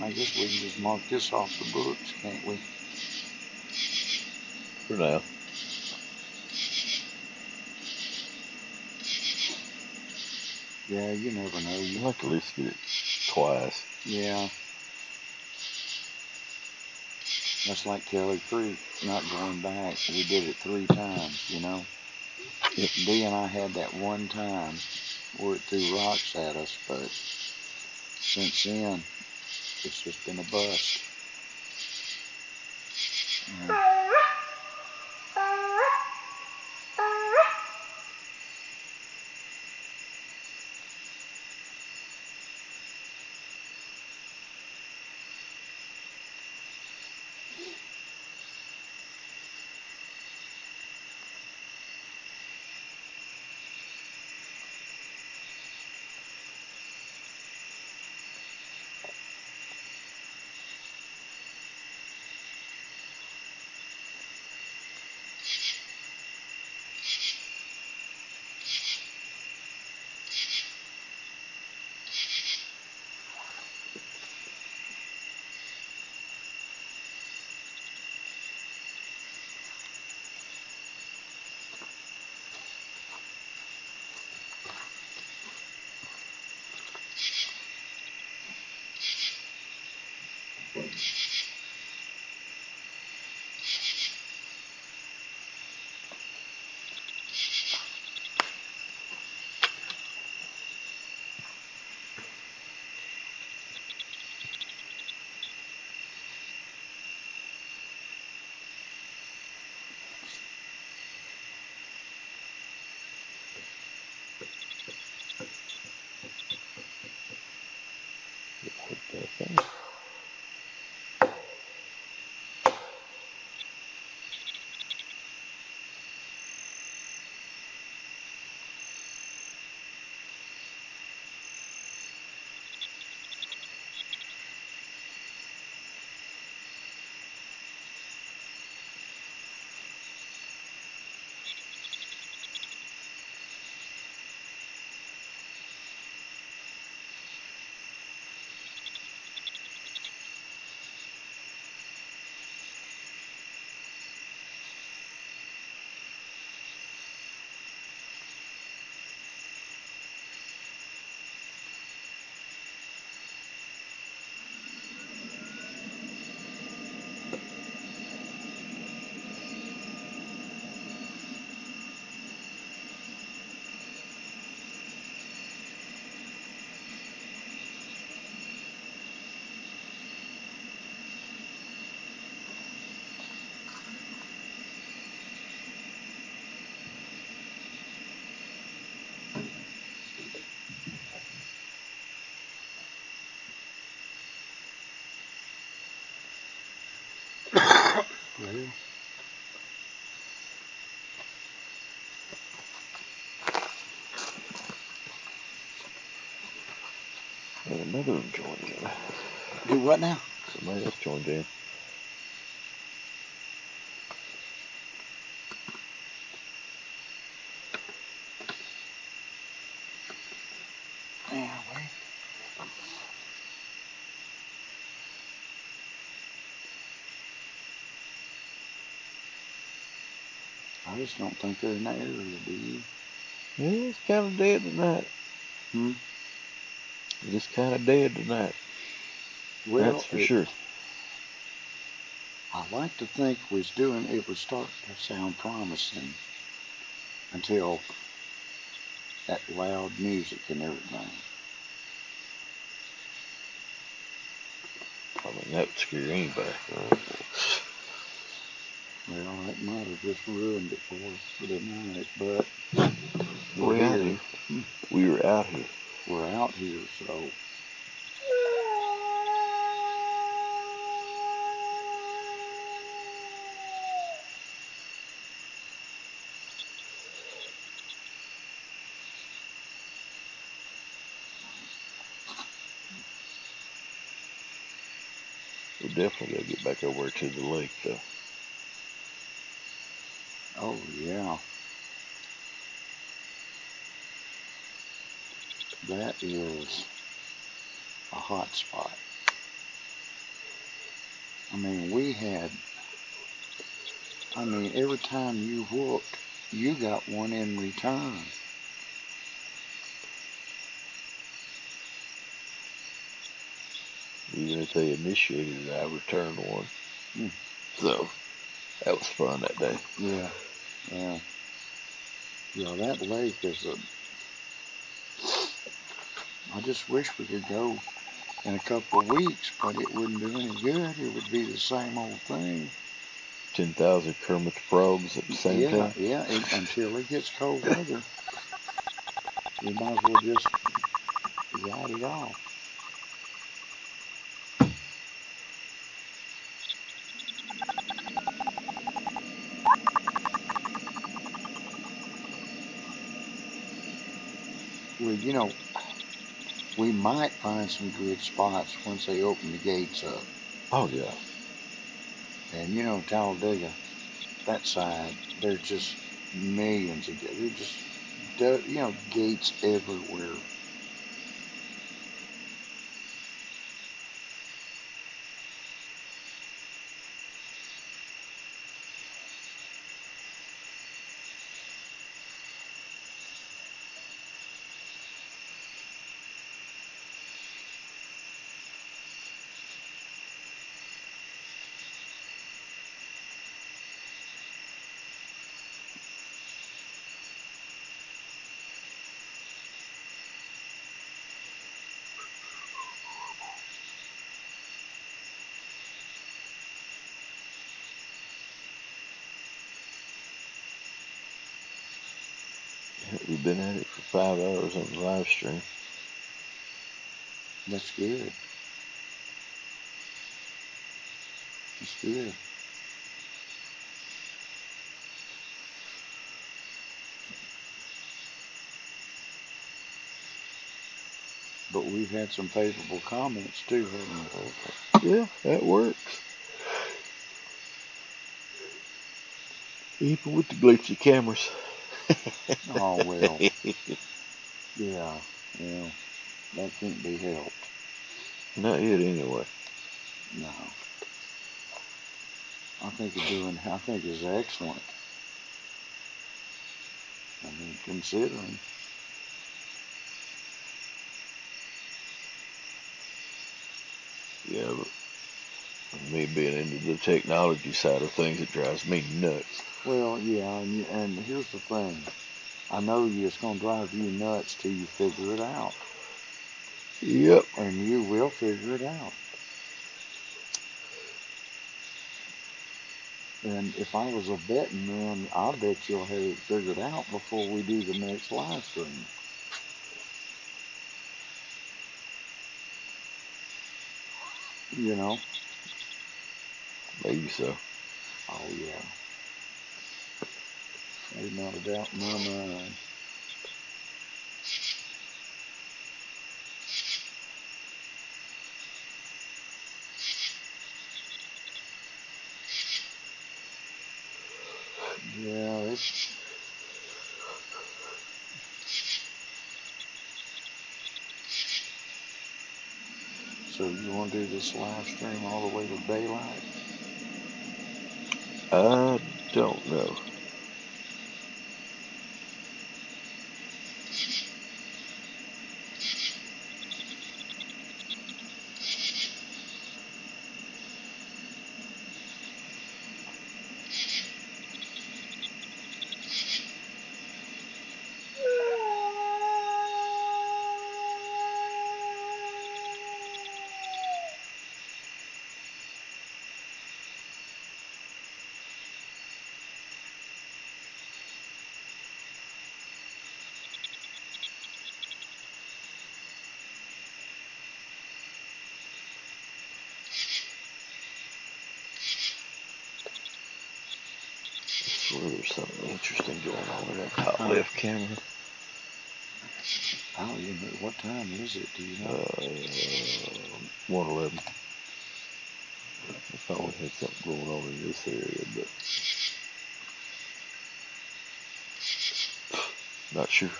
Speaker 3: I guess we can just mark this off the books, can't we?
Speaker 1: For now.
Speaker 3: Yeah, you never know.
Speaker 1: I'd like to at least get it twice.
Speaker 3: Yeah. That's like Kelly Creek, not going back. We did it 3 times, you know.
Speaker 1: Yep.
Speaker 3: Dee and I had that one time where it threw rocks at us, but since then, it's just been a bust. Well,
Speaker 1: And another one joined in.
Speaker 3: do what now?
Speaker 1: Somebody else joined in.
Speaker 3: Yeah, well. I just don't think they're in that area, do you?
Speaker 1: Yeah, it's kind of dead tonight. It's kind of dead tonight.
Speaker 3: Well,
Speaker 1: that's for sure.
Speaker 3: I like to think it was starting to sound promising until that loud music and everything.
Speaker 1: I mean, that would scare anybody.
Speaker 3: Well, it might have just ruined it for us for the night, but
Speaker 1: We're out here. We were out here.
Speaker 3: We're out here, so.
Speaker 1: definitely gotta get back over to the lake though.
Speaker 3: Oh, yeah. That is a hot spot. I mean, every time you whooped, you got one in return.
Speaker 1: Even if they initiated it, I returned one. So that was fun that day.
Speaker 3: Yeah, yeah. Yeah, that lake is I just wish we could go in a couple of weeks, but it wouldn't do any good. It would be the same old thing.
Speaker 1: 10,000 Kermit the Frogs at the same time.
Speaker 3: Yeah, until it gets cold weather. We might as well just ride it off. Well, we might find some good spots once they open the gates up.
Speaker 1: Oh yeah.
Speaker 3: And Talladega, that side, there's just millions of gates. They're just, gates everywhere.
Speaker 1: We've been at it for 5 hours on the live stream.
Speaker 3: That's good. That's good. But we've had some favorable comments too, haven't we?
Speaker 1: Yeah, that works. Even with the glitchy cameras.
Speaker 3: Oh, well. Yeah, that can't be helped.
Speaker 1: Not yet, anyway.
Speaker 3: No. I think it's excellent. I mean, considering.
Speaker 1: Yeah, but me being into the technology side of things, it drives me nuts.
Speaker 3: Well, yeah, and here's the thing. I know it's going to drive you nuts till you figure it out.
Speaker 1: Yep.
Speaker 3: And you will figure it out. And if I was a betting man, I bet you'll have it figured out before we do the next live stream.
Speaker 1: Maybe so.
Speaker 3: Oh, yeah. There's not a doubt in my mind. Yeah, So you want to do this live stream all the way to daylight?
Speaker 1: I don't know. I swear there's something interesting going on with that top left camera.
Speaker 3: I don't even know. What time is it? Do you know?
Speaker 1: 1:11. thought we had something going on in this area, but not sure.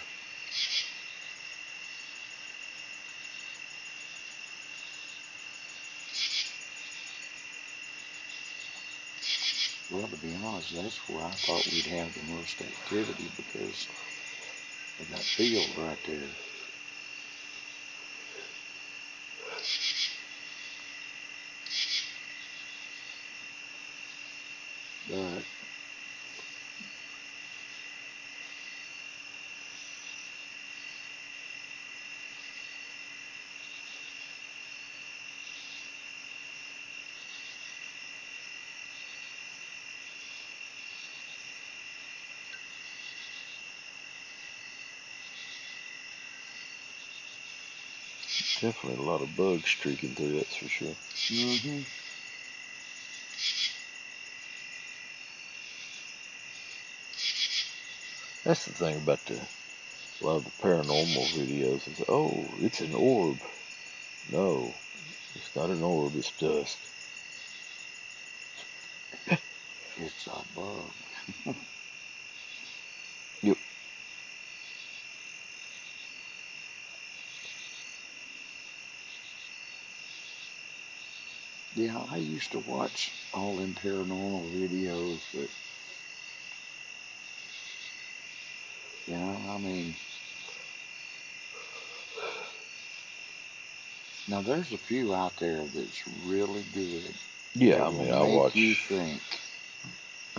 Speaker 3: Well, to be honest, that's where I thought we'd have the most activity because of that field right there. But
Speaker 1: Definitely a lot of bugs streaking through, that's for sure.
Speaker 3: mm-hmm.
Speaker 1: That's the thing about a lot of the paranormal videos is, oh, it's an orb. No, it's not an orb, it's dust.
Speaker 3: It's a bug.
Speaker 1: Yep.
Speaker 3: Yeah, I used to watch all them paranormal videos, but you know, I mean, now there's a few out there that's really good.
Speaker 1: Yeah,
Speaker 3: that
Speaker 1: I mean,
Speaker 3: will
Speaker 1: I
Speaker 3: make
Speaker 1: watch.
Speaker 3: you think,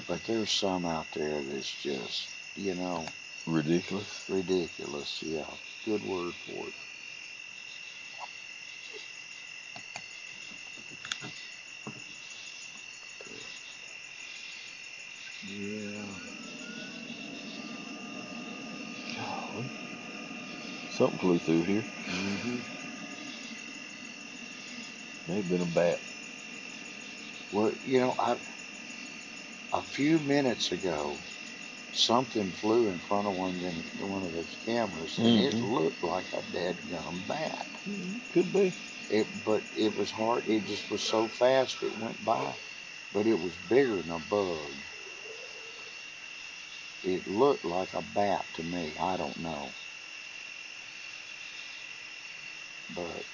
Speaker 3: but there's some out there that's just, you know,
Speaker 1: Ridiculous.
Speaker 3: ridiculous. Yeah, good word for it. Yeah.
Speaker 1: Golly. Something flew through here.
Speaker 3: Mm-hmm.
Speaker 1: May have been a bat.
Speaker 3: Well, you know, a few minutes ago, something flew in front of one of those cameras, and it looked like a dadgum bat.
Speaker 1: Could be.
Speaker 3: But it was hard. It just was so fast it went by. But it was bigger than a bug. It looked like a bat to me. I don't know. But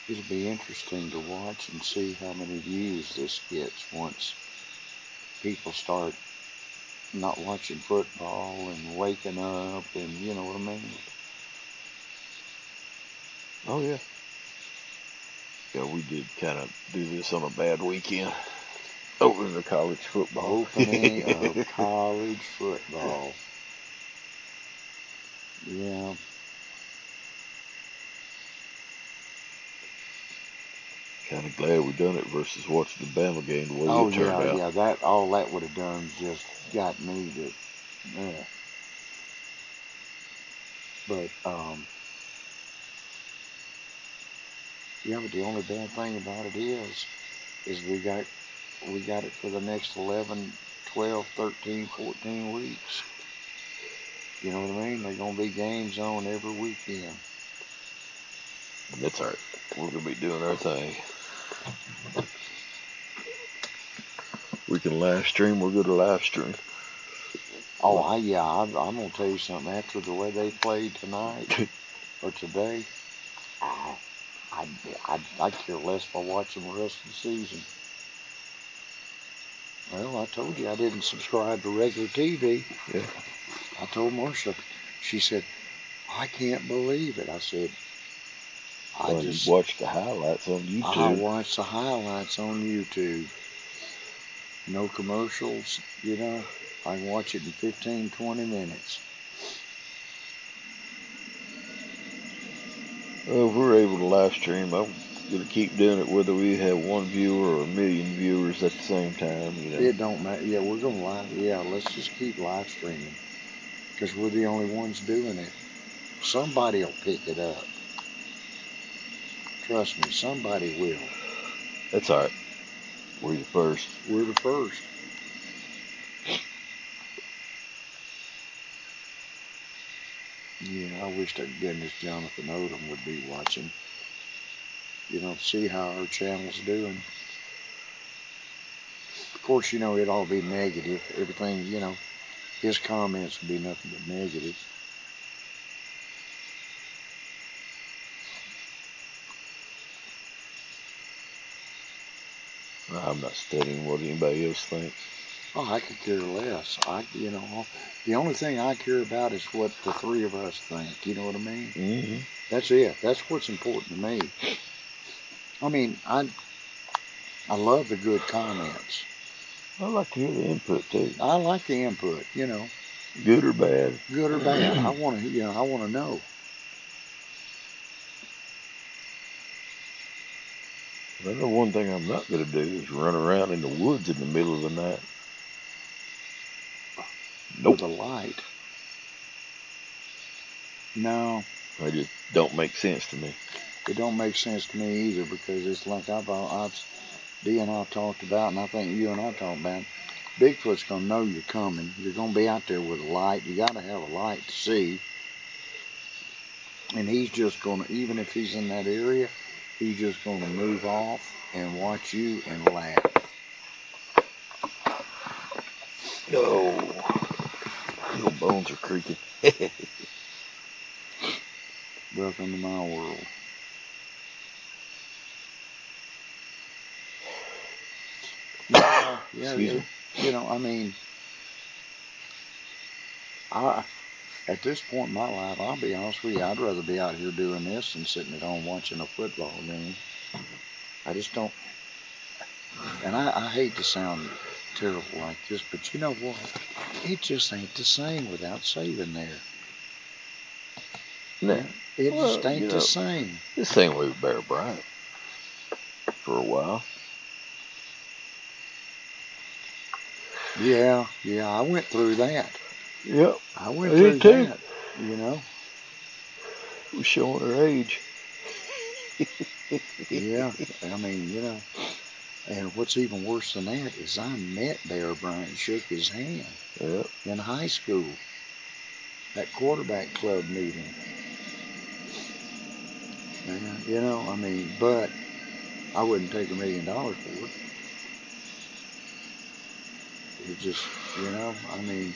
Speaker 3: it'll be interesting to watch and see how many views this gets once people start not watching football and waking up, and you know what I mean.
Speaker 1: Oh, yeah. Yeah, we did kind of do this on a bad weekend. Opening the college football.
Speaker 3: Opening of college football. Yeah.
Speaker 1: Kind of glad we done it versus watching the Bama game the way it turned out.
Speaker 3: Yeah. That all that would have done just got me to, yeah. But yeah. But the only bad thing about it is we got it for the next 11, 12, 13, 14 weeks. You know what I mean? They're gonna be games on every weekend.
Speaker 1: That's all right. We're gonna be doing our thing. We can live stream. We're good to live stream.
Speaker 3: Oh, I'm gonna tell you something. After the way they played tonight or today, I'd care less if I watch them the rest of the season. Well, I told you I didn't subscribe to regular TV.
Speaker 1: Yeah.
Speaker 3: I told Marcia. She said, I can't believe it. I said,
Speaker 1: You watch the highlights on YouTube.
Speaker 3: I watch the highlights on YouTube. No commercials, you know. I can watch it in 15, 20 minutes.
Speaker 1: Well, if we're able to live stream, I'm gonna keep doing it whether we have one viewer or a million viewers at the same time, you know.
Speaker 3: It don't matter. Yeah, we're gonna live. Yeah, let's just keep live streaming because we're the only ones doing it. Somebody will pick it up. Trust me, somebody will.
Speaker 1: That's all right. We're the first.
Speaker 3: We're the first. Yeah, I wish to goodness Jonathan Odom would be watching. You know, see how our channel's doing. Of course, you know, it'd all be negative. Everything, you know, his comments would be nothing but negative.
Speaker 1: I'm not studying what anybody else thinks.
Speaker 3: Oh, I could care less. You know, the only thing I care about is what the three of us think. You know what I mean?
Speaker 1: Mm-hmm.
Speaker 3: That's it. That's what's important to me. I mean, I love the good comments.
Speaker 1: I like to hear the input too.
Speaker 3: I like the input. You know,
Speaker 1: good or bad.
Speaker 3: Good or bad. I want to. You know, I want to know.
Speaker 1: I know one thing I'm not going to do is run around in the woods in the middle of the night. Nope.
Speaker 3: With a light. No.
Speaker 1: They just don't make sense to me.
Speaker 3: It don't make sense to me either because it's like Dee and I talked about, and I think you and I talked about, Bigfoot's going to know you're coming. You're going to be out there with a light. You got to have a light to see. And he's just going to, even if he's in that area, he's just going to move off and watch you and laugh.
Speaker 1: No. Little bones are creaking.
Speaker 3: Welcome to my world. Yeah, you know, I mean, at this point in my life, I'll be honest with you, I'd rather be out here doing this than sitting at home watching a football game. I just don't, and I hate to sound terrible like this, but you know what? It just ain't the same without saving there.
Speaker 1: No.
Speaker 3: It just ain't the same.
Speaker 1: This same way with Bear Bryant for a while.
Speaker 3: Yeah, I went through that.
Speaker 1: Yep.
Speaker 3: I went through that, you know.
Speaker 1: We're showing our age.
Speaker 3: Yeah, I mean, you know, and what's even worse than that is I met Bear Bryant, shook his hand in high school at quarterback club meeting. And, you know, I mean, but I wouldn't take $1 million for it. It just, you know, I mean,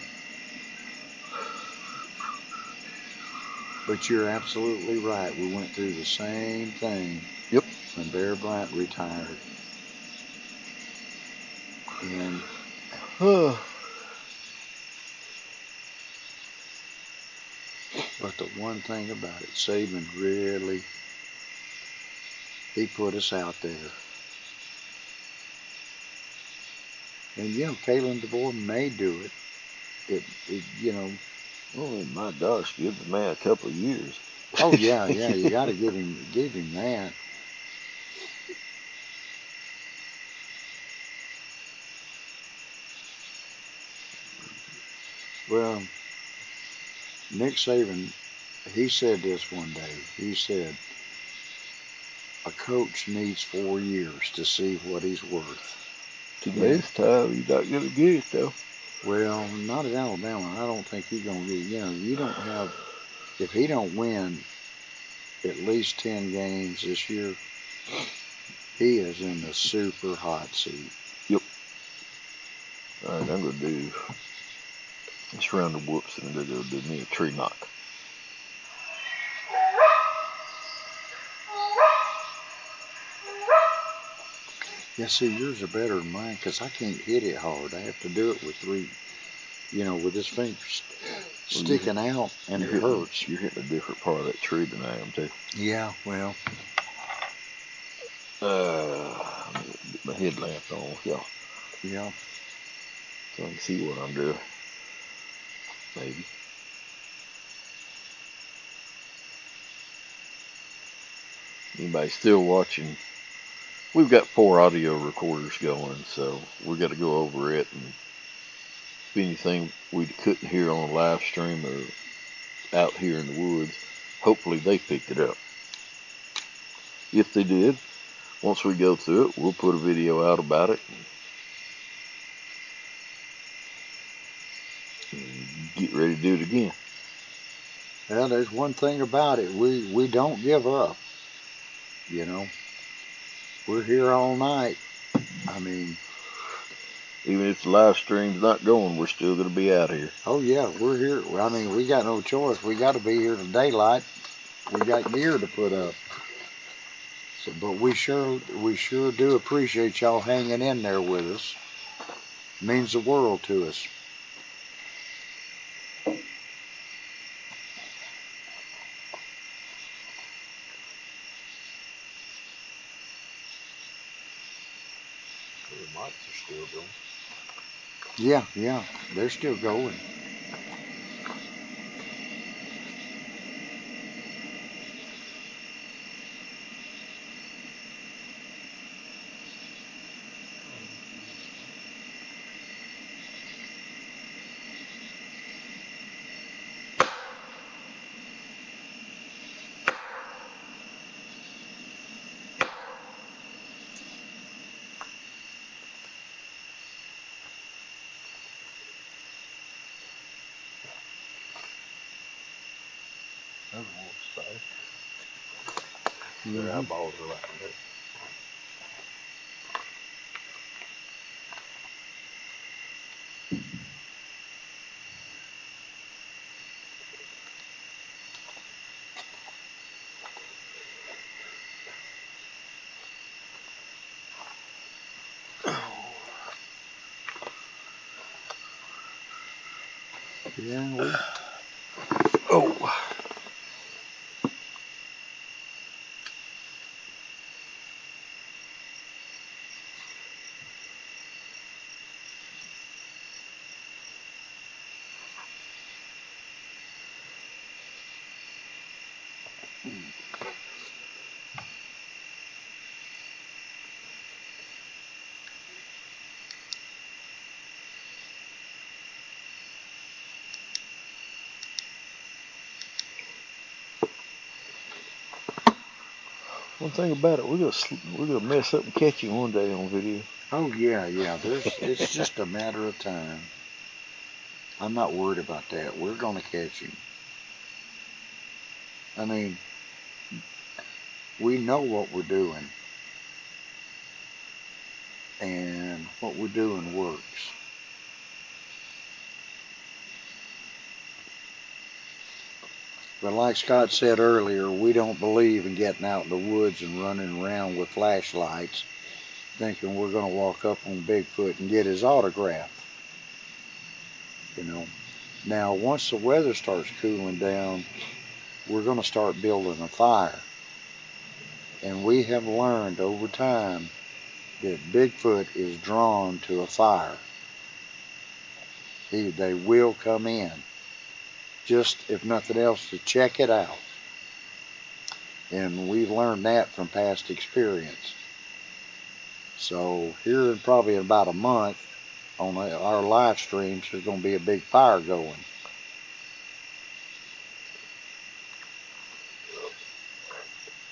Speaker 3: but you're absolutely right. We went through the same thing.
Speaker 1: Yep.
Speaker 3: When Bear Bryant retired. And but the one thing about it, Saban really, he put us out there. And, you know, Kalen DeVore may do it. It you know.
Speaker 1: Oh, my gosh, give the man a couple of years.
Speaker 3: Oh, yeah, you got to give him that. Well, Nick Saban, he said this one day. He said, a coach needs 4 years to see what he's worth.
Speaker 1: Today's time, you're not going to get it, though.
Speaker 3: Well, not at Alabama. I don't think he's going to get it. You know, you don't have, if he don't win at least 10 games this year, he is in the super hot seat.
Speaker 1: Yep. All right, I'm going to do this round of whoops, and I'm going to go do me a tree knock.
Speaker 3: Yeah, see, yours are better than mine because I can't hit it hard. I have to do it with 3, you know, with his fingers sticking out, and it hurts.
Speaker 1: You're hitting a different part of that tree than I am, too.
Speaker 3: Yeah, well.
Speaker 1: I'm going to get my headlamp on, y'all.
Speaker 3: Yeah.
Speaker 1: So I can see what I'm doing. Maybe. Anybody still watching? We've got 4 audio recorders going, so we got to go over it. And if anything we couldn't hear on live stream or out here in the woods, hopefully they picked it up. If they did, once we go through it, we'll put a video out about it and get ready to do it again.
Speaker 3: Well, there's one thing about it. We don't give up. You know, we're here all night. I mean,
Speaker 1: even if the live stream's not going, we're still going to be out here.
Speaker 3: Oh yeah, we're here. I mean, we got no choice. We got to be here to daylight. We got gear to put up. So, but we sure do appreciate y'all hanging in there with us. It means the world to us.
Speaker 2: The mics are still going.
Speaker 3: Yeah, they're still going.
Speaker 2: Their eyeballs are right there.
Speaker 3: Yeah,
Speaker 1: Oh. One thing about it, we're gonna mess up and catch you one day on video.
Speaker 3: Oh yeah. It's just a matter of time. I'm not worried about that. We're gonna catch him. I mean, we know what we're doing, and what we're doing works. But like Scott said earlier, we don't believe in getting out in the woods and running around with flashlights thinking we're going to walk up on Bigfoot and get his autograph. You know. Now, once the weather starts cooling down, we're going to start building a fire. And we have learned over time that Bigfoot is drawn to a fire. They will come in. Just, if nothing else, to check it out. And we've learned that from past experience. So here in probably about a month on our live streams, there's going to be a big fire going.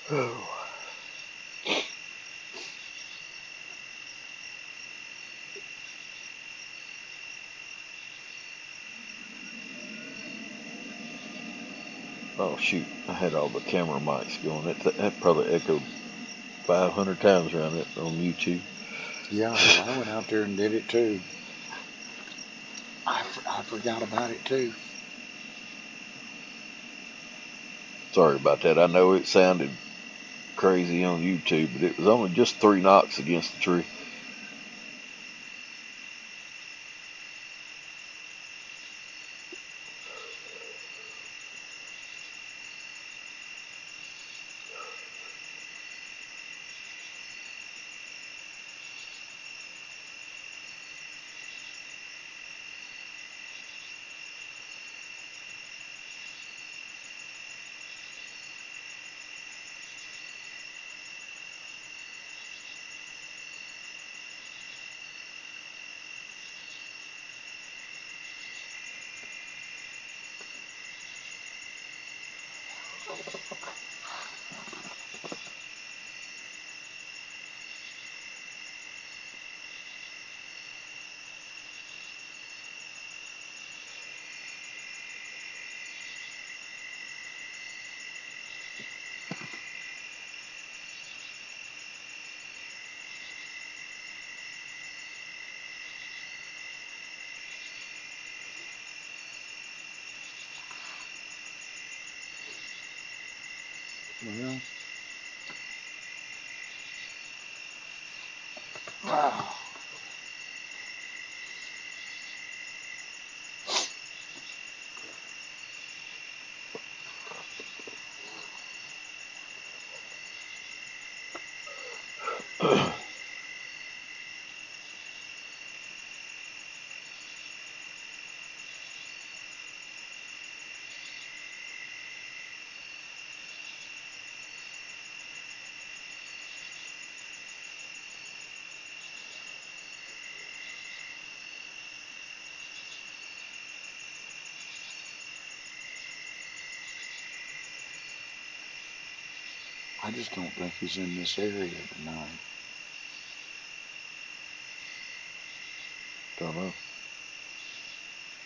Speaker 1: Oh. Oh shoot, I had all the camera mics going. That probably echoed 500 times around it on YouTube.
Speaker 3: Yeah, well, I went out there and did it too. I forgot about it too.
Speaker 1: Sorry about that. I know it sounded crazy on YouTube, but it was only just 3 knocks against the tree.
Speaker 3: Well. Wow. I just don't think he's in this area tonight.
Speaker 1: Don't know.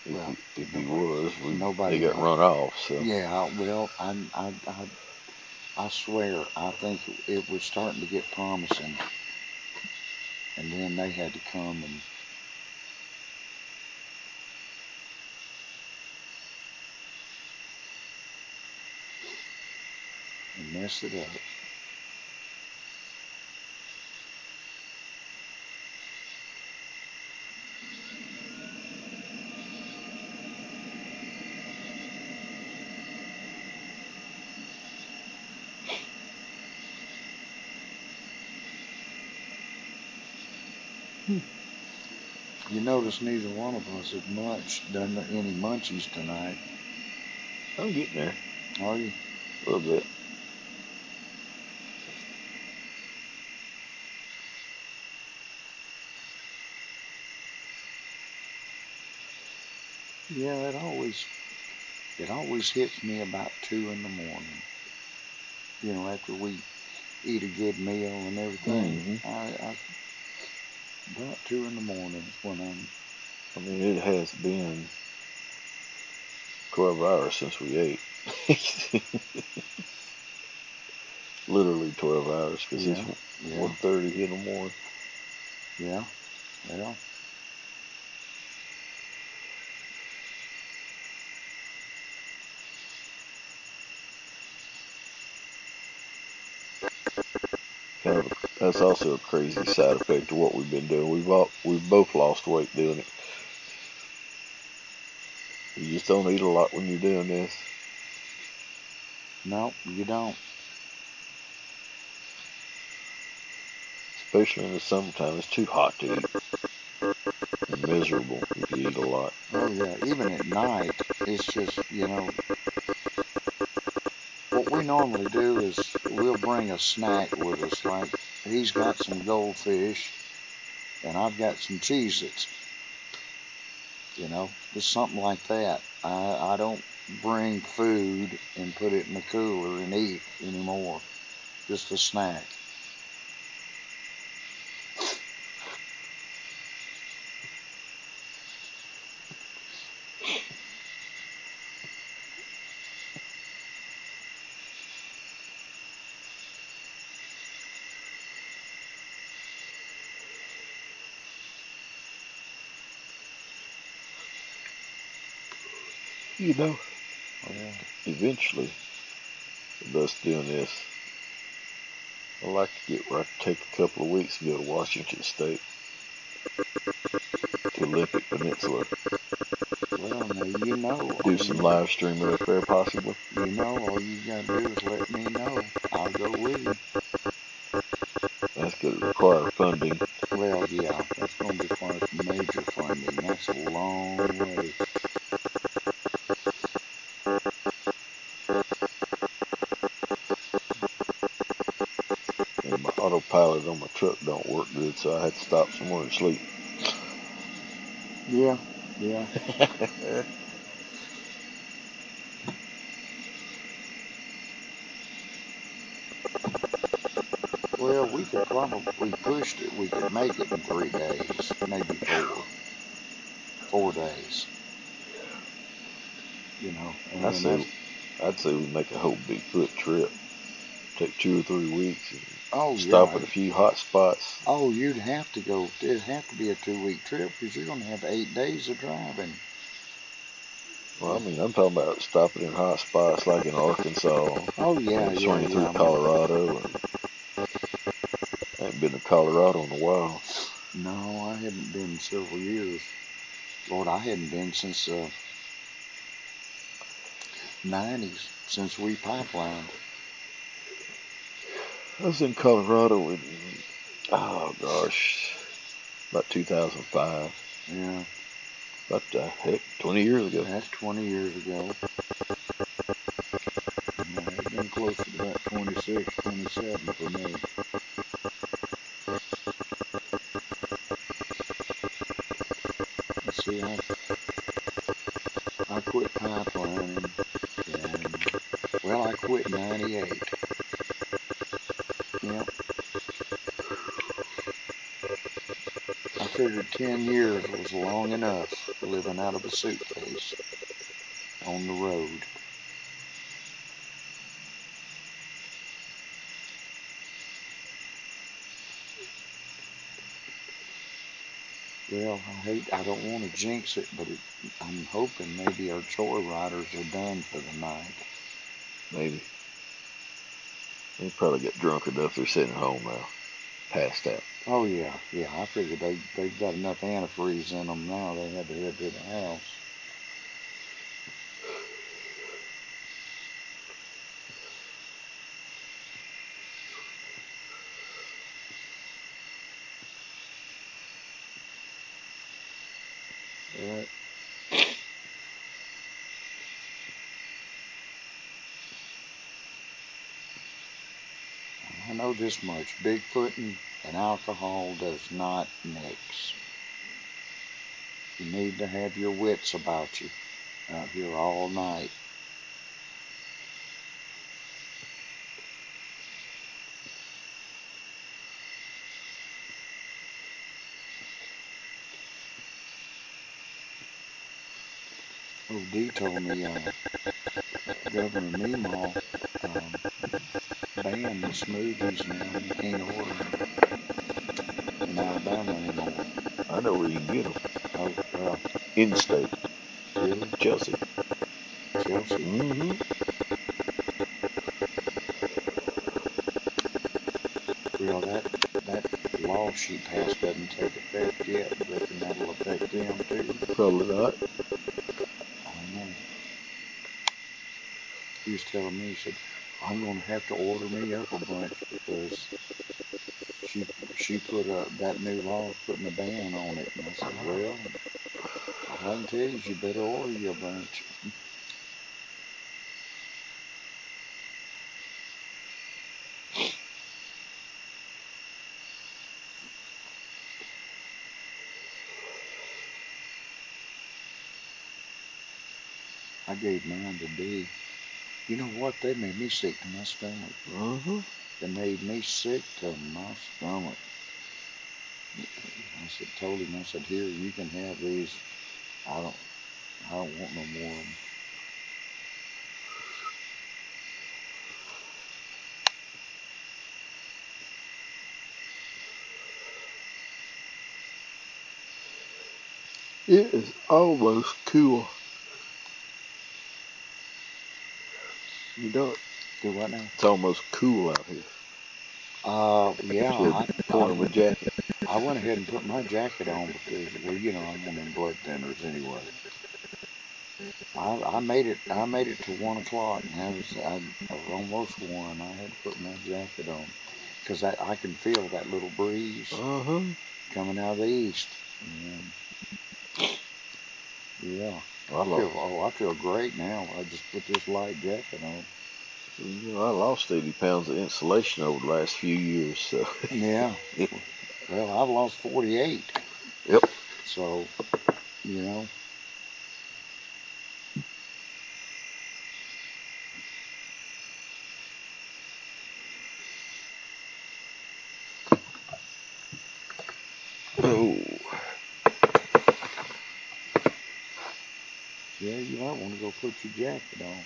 Speaker 3: Well,
Speaker 1: if he was,
Speaker 3: nobody
Speaker 1: he got run off. So
Speaker 3: yeah, well, I swear, I think it was starting to get promising, and then they had to come and mess it up. You notice neither one of us have done any munchies tonight.
Speaker 1: I'm getting there.
Speaker 3: Are you?
Speaker 1: A little bit.
Speaker 3: Yeah, it always hits me about 2 in the morning. You know, after we eat a good meal and everything.
Speaker 1: Mm-hmm.
Speaker 3: About 2 in the morning is when
Speaker 1: I mean, it has been 12 hours since we ate. Literally 12 hours, because it's 1:30 in the morning.
Speaker 3: Yeah, well.
Speaker 1: That's also a crazy side effect of what we've been doing. We've both lost weight doing it. You just don't eat a lot when you're doing this.
Speaker 3: No, you don't.
Speaker 1: Especially in the summertime, it's too hot to eat. You're miserable if you eat a lot.
Speaker 3: Oh yeah, even at night, it's just, you know, what we normally do is we'll bring a snack with us. Like, he's got some goldfish, and I've got some Cheez-Its. You know, just something like that. I don't bring food and put it in the cooler and eat anymore. Just a snack.
Speaker 1: You know, eventually, with us doing this, I'd like to get where I can take a couple of weeks and go to Washington State, to Olympic Peninsula.
Speaker 3: Well, now you know.
Speaker 1: Do some live streaming up there, possibly.
Speaker 3: You know, all you gotta do is let me know. I'll go with you.
Speaker 1: That's going to require funding.
Speaker 3: Well, yeah, that's going to require major funding. That's a long way.
Speaker 1: And my autopilot on my truck don't work good, so I had to stop somewhere and sleep.
Speaker 3: Yeah. Well, we could probably push it. We could make it in 3 days, maybe 4. 4 days. You know, and
Speaker 1: I'd say we make a whole Bigfoot trip. Take 2 or 3 weeks and stop at a few hot spots.
Speaker 3: Oh, you'd have to go. It'd have to be a 2-week trip because you're going to have 8 days of driving.
Speaker 1: Well, I mean, I'm talking about stopping in hot spots like in Arkansas,
Speaker 3: Oh yeah,
Speaker 1: and
Speaker 3: yeah,
Speaker 1: swinging through
Speaker 3: yeah.
Speaker 1: Colorado. And I ain't been to Colorado in a while.
Speaker 3: No, I haven't been in several years. Lord, I hadn't been since the 90s, since we pipelined.
Speaker 1: I was in Colorado in, oh gosh, about 2005.
Speaker 3: Yeah,
Speaker 1: About, heck, 20 years ago.
Speaker 3: that's 20 years ago. Yeah, it's been close to about 26, 27 for me. Let's see, I quit pipelining, and, well, I quit in 98. Yeah, I figured 10 years was long enough living out of a suitcase on the road. Well, I don't want to jinx it, but I'm hoping maybe our joy riders are done for the night.
Speaker 1: Maybe. They probably get drunk enough they're sitting home now, passed out.
Speaker 3: Oh yeah, yeah. I figured they've got enough antifreeze in them now. They had to head to the house. But I know this much: Bigfooting and alcohol does not mix. You need to have your wits about you out here all night. Old D told me Governor Meemaw banned the smoothies now. You can't order them in Alabama anymore.
Speaker 1: I know where you can get them.
Speaker 3: Oh, well,
Speaker 1: In-state.
Speaker 3: really?
Speaker 1: Chelsea.
Speaker 3: Chelsea?
Speaker 1: Mm-hmm.
Speaker 3: Well, that law she passed doesn't take effect yet. I reckon that'll affect them too.
Speaker 1: Probably not.
Speaker 3: I don't know. He was telling me, he said, I'm going to have to order me up a bunch because she put that new law putting a ban on it. And I said, well, all I can tell you is you better order you a bunch. I gave mine to D. You know what? They made me sick to my stomach.
Speaker 1: Mm-hmm.
Speaker 3: They made me sick to my stomach. I said, told him, I said, here, you can have these. I don't want no more of them.
Speaker 1: It is almost cool. You know it.
Speaker 3: Do what now?
Speaker 1: It's almost cool out here.
Speaker 3: Yeah,
Speaker 1: Put on my jacket.
Speaker 3: I went ahead and put my jacket on because, well, you know, I'm on them blood thinners anyway. I made it to 1 o'clock, and I was almost 1. I had to put my jacket on because I can feel that little breeze
Speaker 1: Uh-huh.
Speaker 3: coming out of the east. And, yeah, I feel great now. I just put this light jacket on.
Speaker 1: You know, I lost 80 pounds of insulation over the last few years, so.
Speaker 3: Yeah. Well, I've lost 48.
Speaker 1: Yep.
Speaker 3: So, you know.
Speaker 1: Oh.
Speaker 3: Yeah, you might want to go put your jacket on.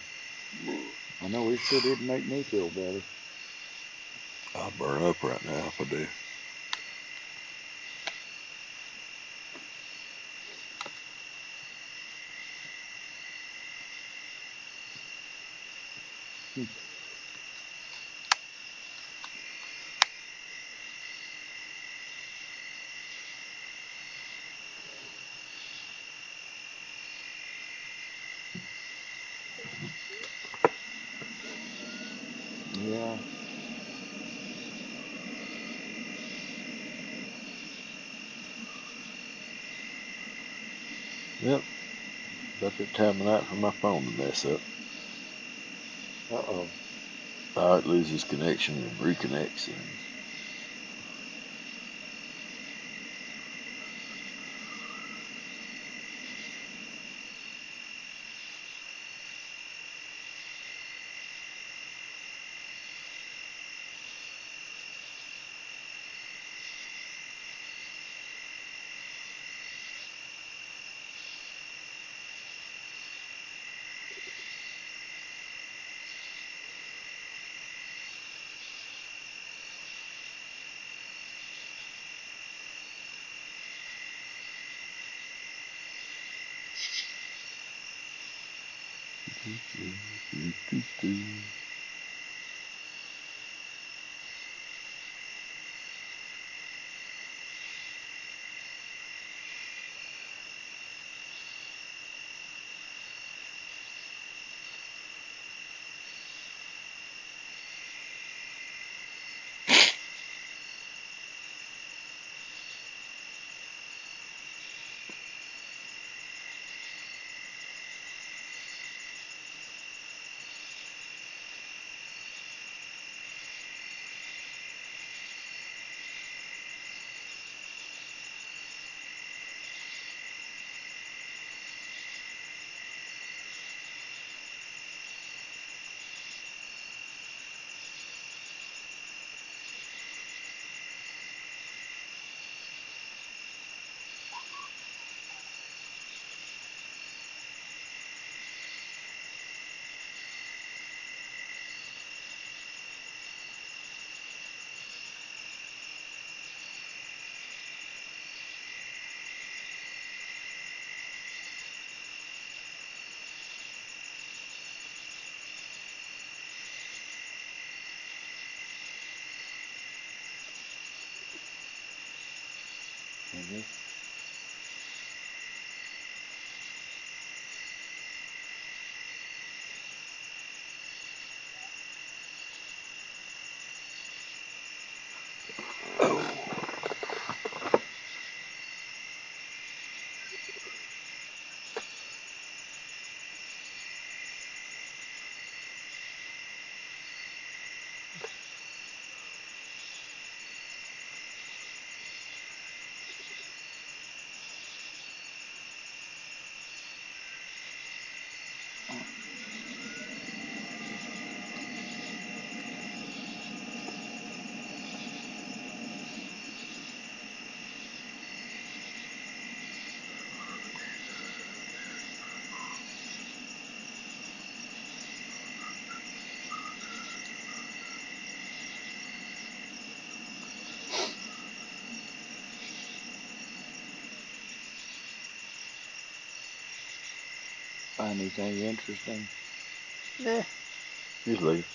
Speaker 3: I know it sure didn't make me feel better.
Speaker 1: I'll burn up right now if I do.
Speaker 3: Yeah.
Speaker 1: Yep. About that time of night for my phone to mess up.
Speaker 3: Uh-oh.
Speaker 1: Oh, it loses connection and reconnects. And
Speaker 3: Find anything interesting?
Speaker 1: nah, just leave.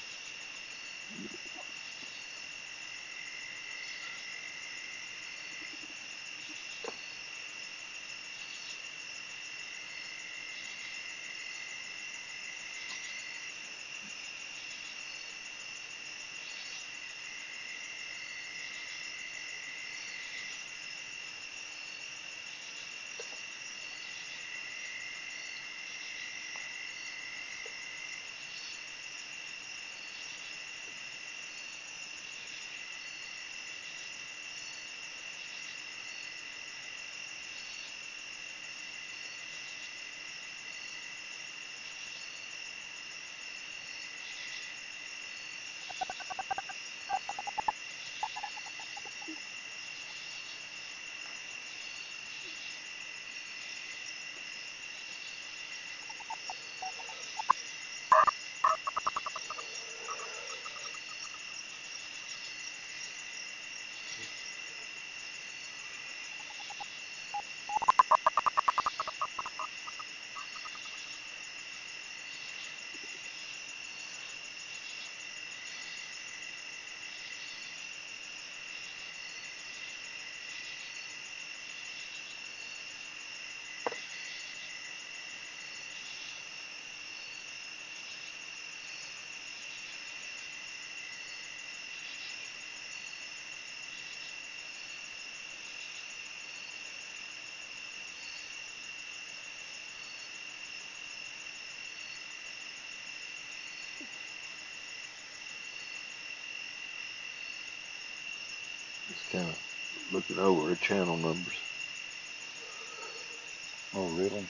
Speaker 1: kind of looking over the channel numbers.
Speaker 3: Oh, really?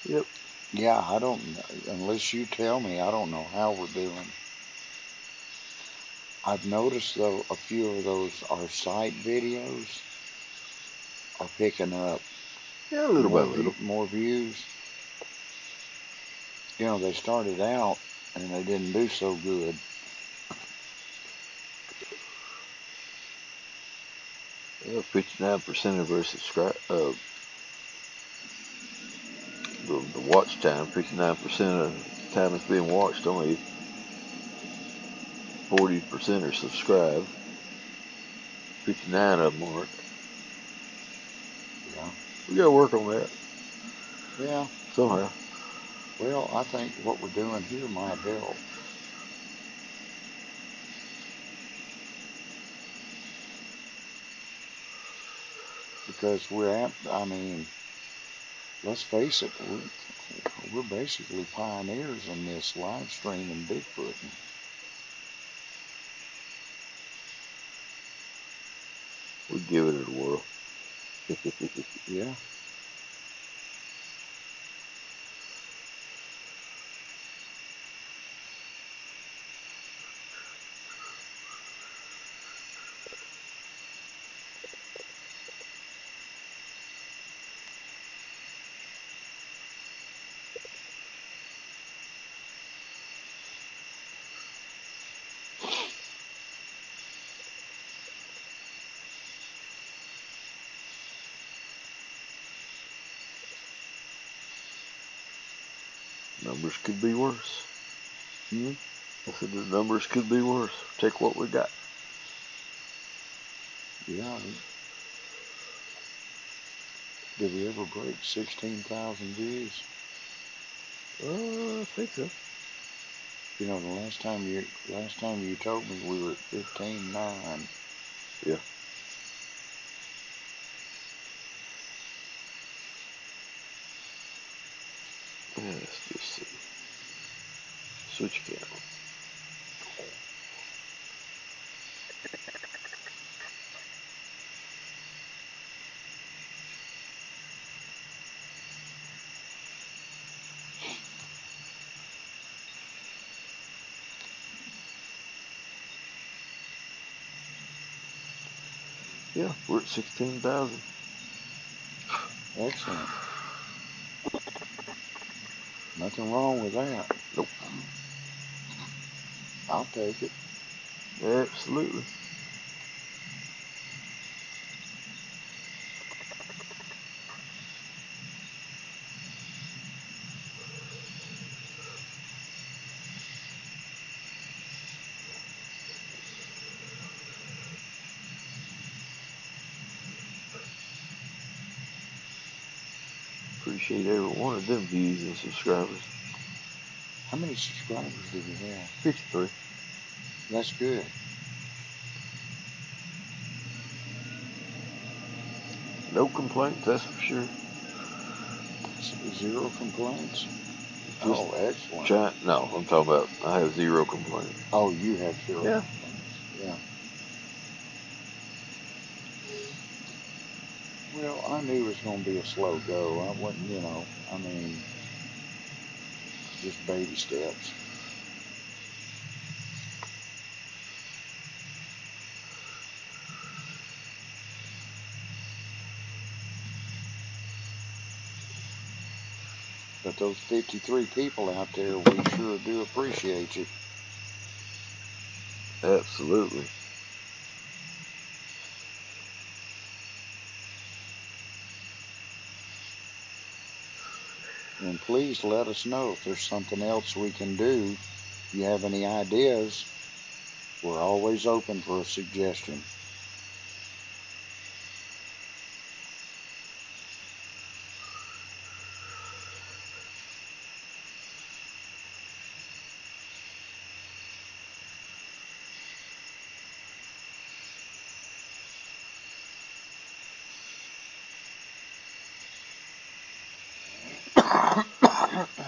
Speaker 1: Yep.
Speaker 3: Yeah, I don't, unless you tell me, I don't know how we're doing. I've noticed, though, a few of those, our site videos are picking up.
Speaker 1: Yeah, a little by little.
Speaker 3: More views. You know, they started out and they didn't do so good.
Speaker 1: Yeah, 59% of our the watch time, 59% of the time it's being watched, only 40% are subscribed. 59 of them aren't.
Speaker 3: Yeah.
Speaker 1: We gotta work on that.
Speaker 3: Yeah.
Speaker 1: Somehow.
Speaker 3: Well, I think what we're doing here might help. Because I mean, let's face it, we're basically pioneers in this live streaming Bigfoot.
Speaker 1: We give it a whirl.
Speaker 3: Yeah.
Speaker 1: Numbers could be worse.
Speaker 3: Hmm?
Speaker 1: I said the numbers could be worse. Take what we got.
Speaker 3: Yeah. Did we ever break 16,000 views?
Speaker 1: I think so.
Speaker 3: You know, the last time you told me we were at 15.9.
Speaker 1: Yeah. Let's just see. Switch camera. Yeah, we're at 16,000.
Speaker 3: Excellent. Nothing wrong with that.
Speaker 1: Nope.
Speaker 3: I'll take it.
Speaker 1: Absolutely. Appreciate every one of them views and subscribers.
Speaker 3: How many subscribers do we have?
Speaker 1: 53.
Speaker 3: That's good.
Speaker 1: No complaints, that's for sure.
Speaker 3: 0 complaints?
Speaker 1: Just
Speaker 3: Oh, excellent.
Speaker 1: no, I'm talking about I have 0 complaints.
Speaker 3: Oh, you have 0
Speaker 1: Yeah.
Speaker 3: complaints. Yeah. Well, I knew it was going to be a slow go. I wasn't, I mean, just baby steps. But those 53 people out there, we sure do appreciate you.
Speaker 1: Absolutely.
Speaker 3: And please let us know if there's something else we can do. If you have any ideas, we're always open for a suggestion.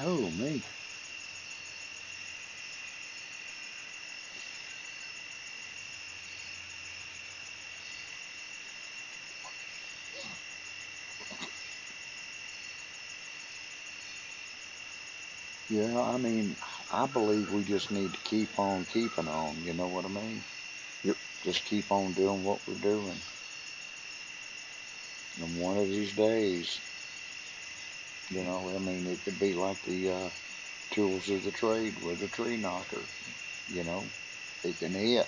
Speaker 3: Oh, me. Yeah, I mean, I believe we just need to keep on keeping on, you know what I mean?
Speaker 1: Yep.
Speaker 3: Just keep on doing what we're doing. And one of these days, you know, I mean, it could be like the tools of the trade with a tree knocker, you know, it can hit.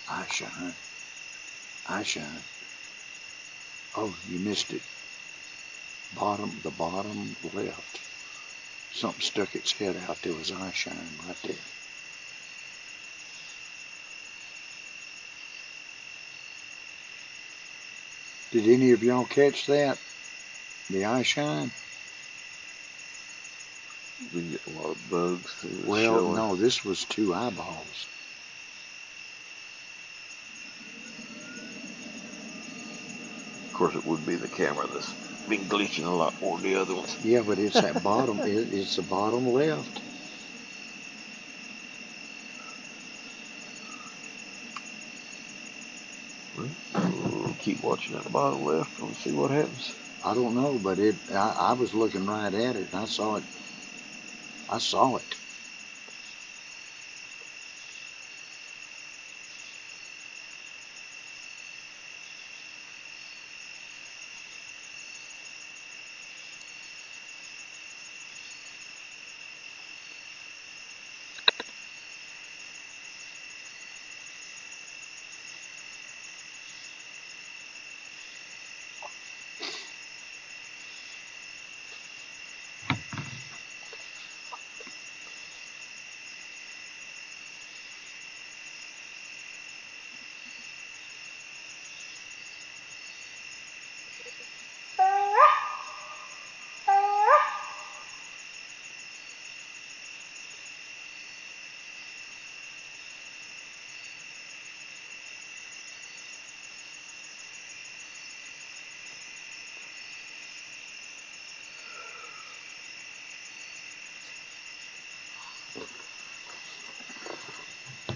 Speaker 3: I shine. I shine. Oh, you missed it. The bottom left. Something stuck its head out. There was eye shine right there. Did any of y'all catch that? The eye shine?
Speaker 1: We get a lot of bugs through
Speaker 3: Well,
Speaker 1: showing.
Speaker 3: no, this was 2 eyeballs.
Speaker 1: Of course, it would be the camera that's been glitching a lot more than the other ones.
Speaker 3: Yeah, but it's that bottom. It's the bottom left.
Speaker 1: We'll keep watching that bottom left and see what happens.
Speaker 3: I don't know, but I was looking right at it, and I saw it. I saw it.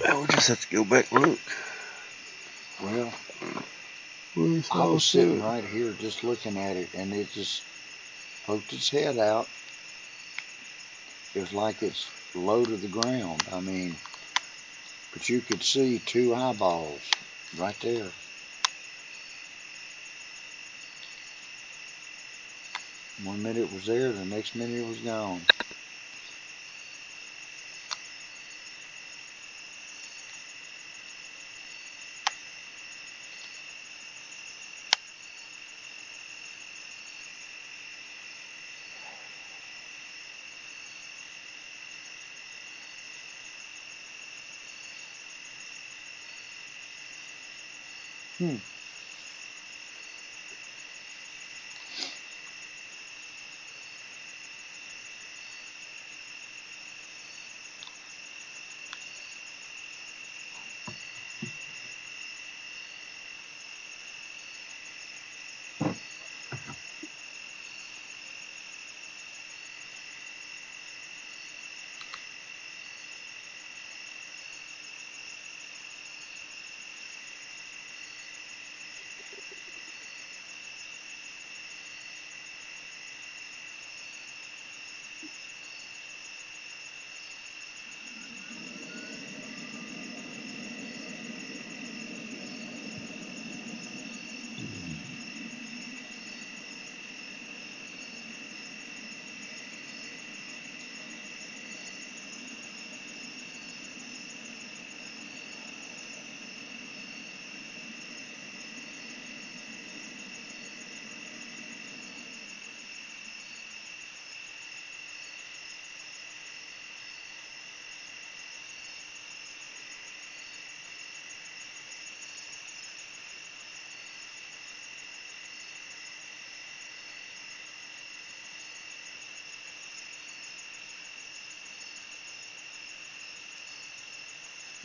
Speaker 1: Now we just have to go back and look.
Speaker 3: Well, I was sitting right here just looking at it, and it just poked its head out. It was like it's low to the ground. I mean, but you could see 2 eyeballs right there. One minute it was there, the next minute it was gone.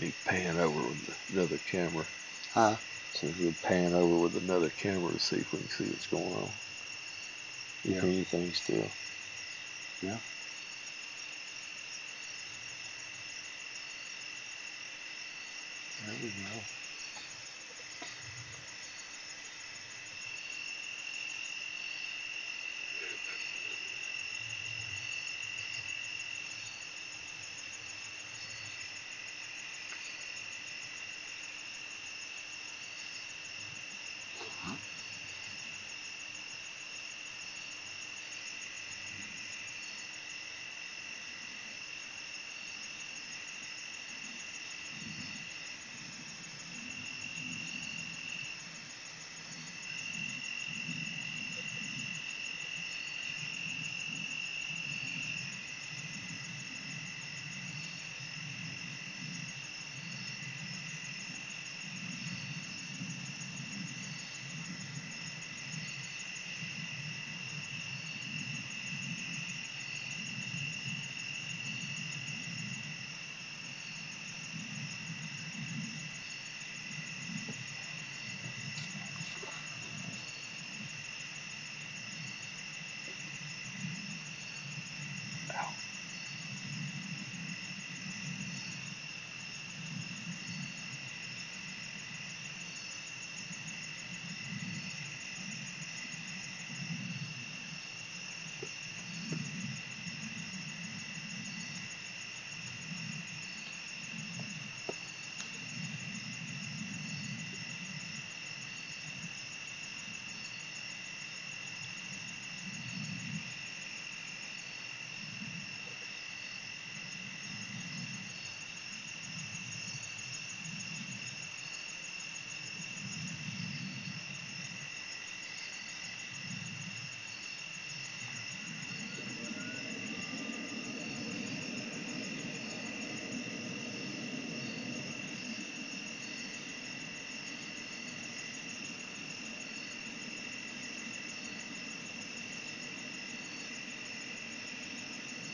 Speaker 1: You pan over with another camera.
Speaker 3: Huh?
Speaker 1: So we'll pan over with another camera to see if we can see what's going on. If
Speaker 3: Yeah.
Speaker 1: anything still.
Speaker 3: Yeah. There we go.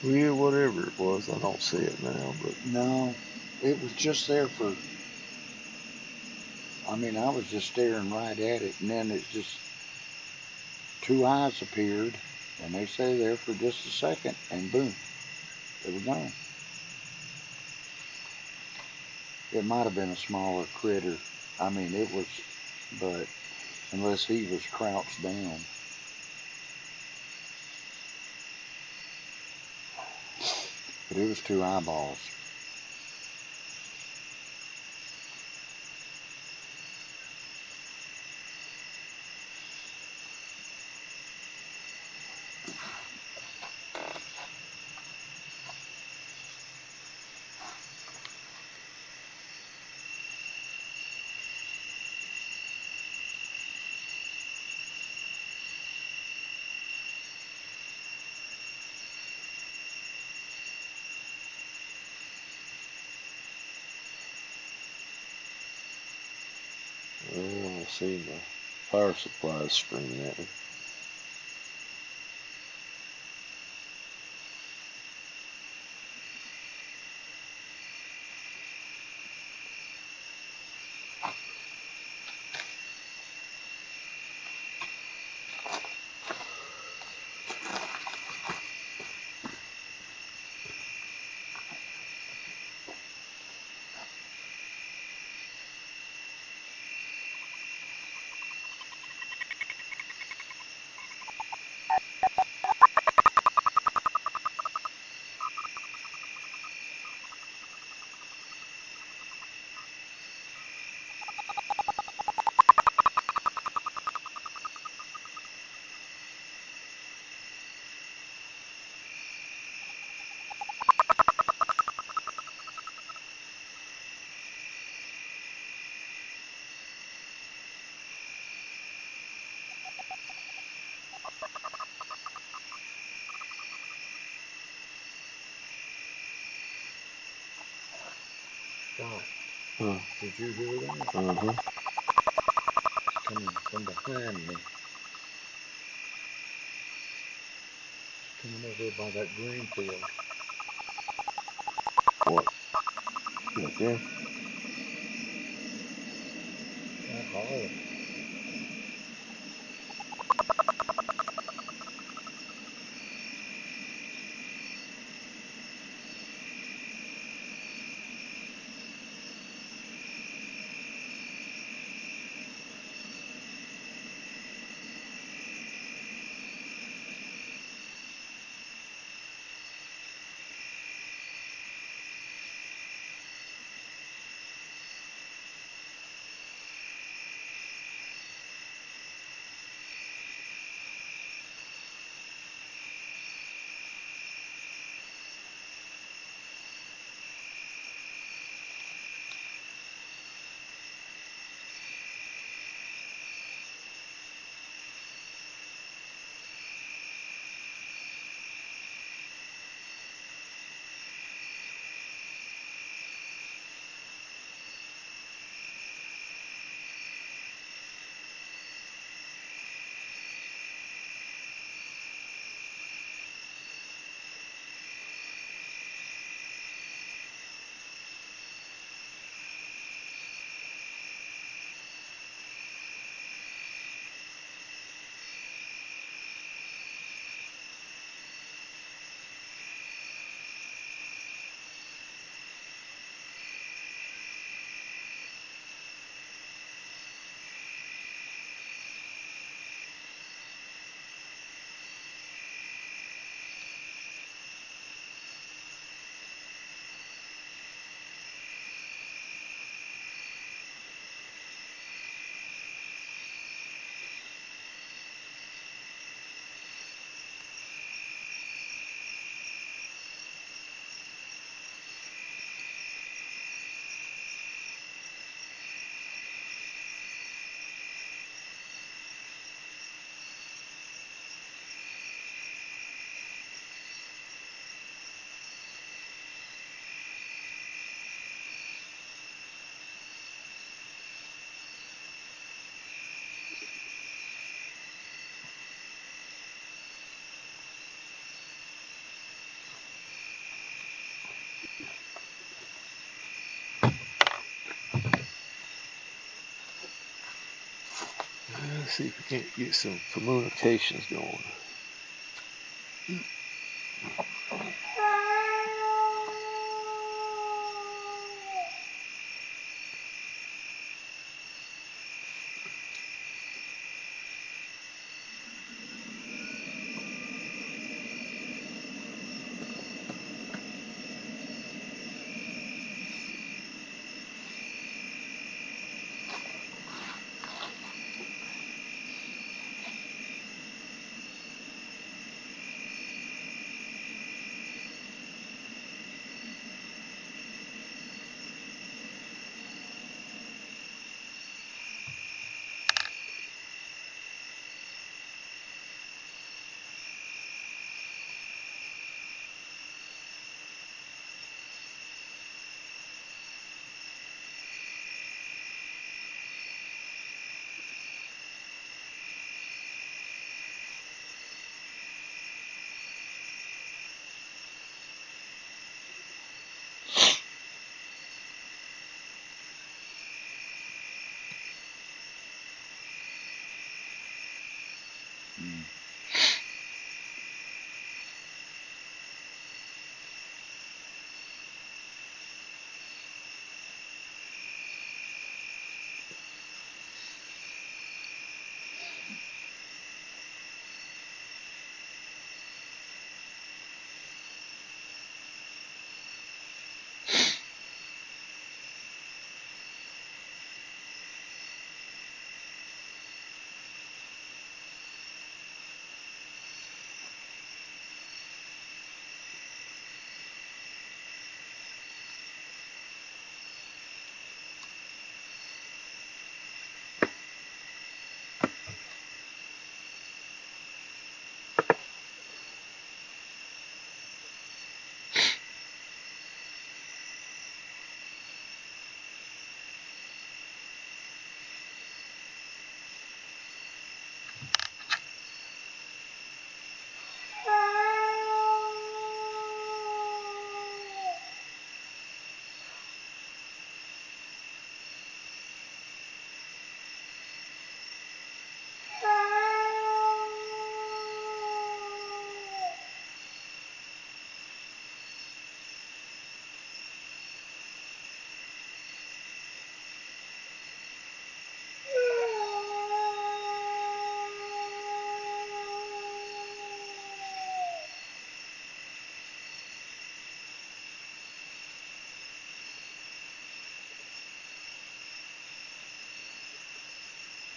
Speaker 1: Yeah, whatever it was, I don't see it now, but
Speaker 3: No, it was just there for, I mean, I was just staring right at it, and then it just, two eyes appeared, and they stay there for just a second, and boom, they were gone. It might have been a smaller critter. I mean, it was, but unless he was crouched down. But it was two eyeballs.
Speaker 1: I see my power supply is screaming at me.
Speaker 3: God,
Speaker 1: Huh.
Speaker 3: did you hear that?
Speaker 1: Uh-huh.
Speaker 3: It's coming from behind me. Coming over by that green field.
Speaker 1: What? Right there?
Speaker 2: Oh.
Speaker 1: Let's see if we can't get some communications going.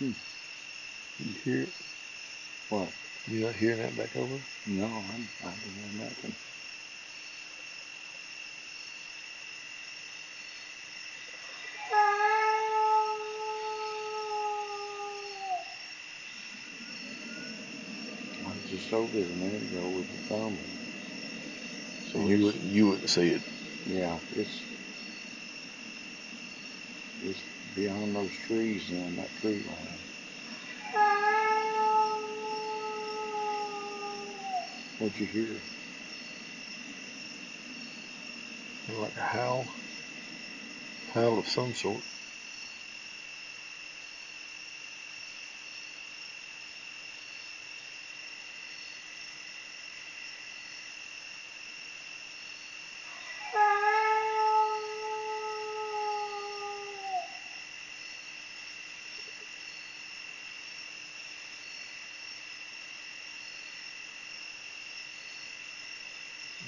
Speaker 3: Hmm.
Speaker 1: You hear it?
Speaker 3: What?
Speaker 1: You not hearing that back over?
Speaker 3: No, I don't hear nothing. I was just over there a minute ago with the thermal. So
Speaker 1: You wouldn't see it.
Speaker 3: Yeah, it's beyond those trees and that tree line. What'd you hear?
Speaker 1: Like a howl of some sort.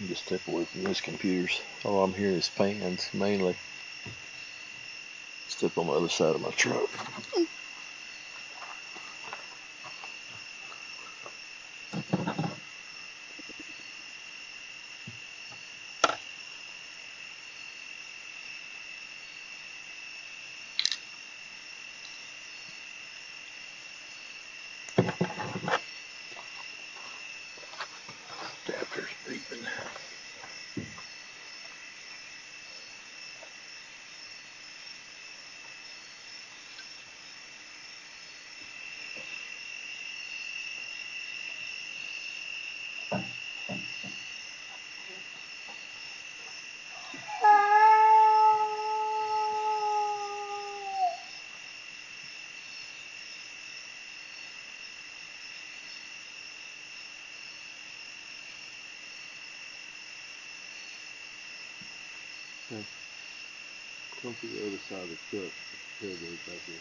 Speaker 1: Just step away from those computers. All I'm hearing is fans mainly. Step on the other side of my truck. Adapter's beeping. Come to the other side of the truck. Tailgate back here.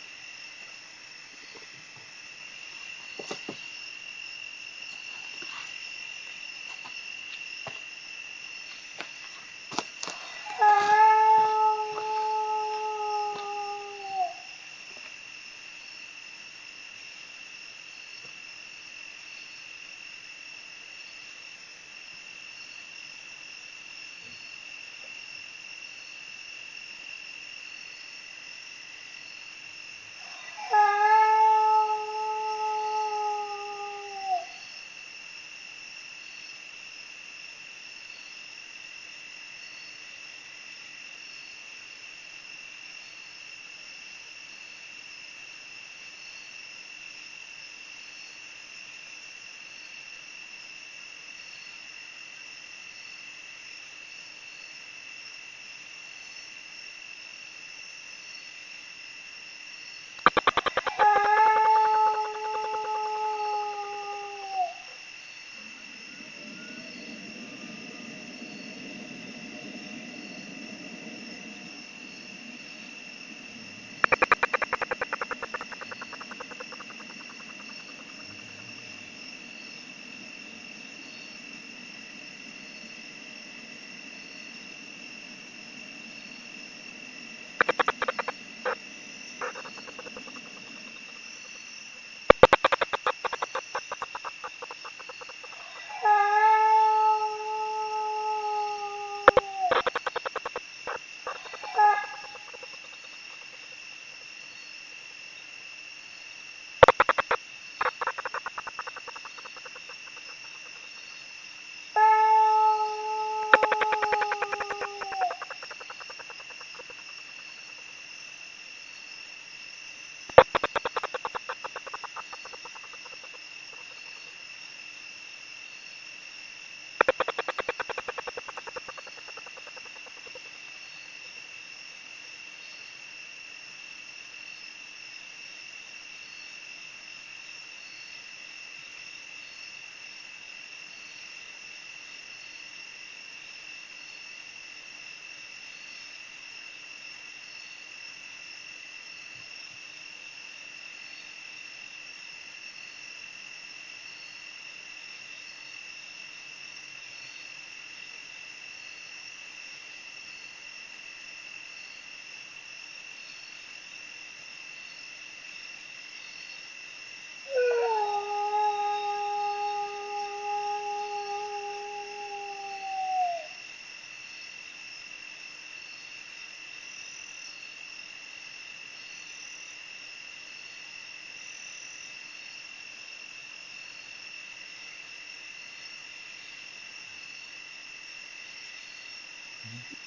Speaker 2: $1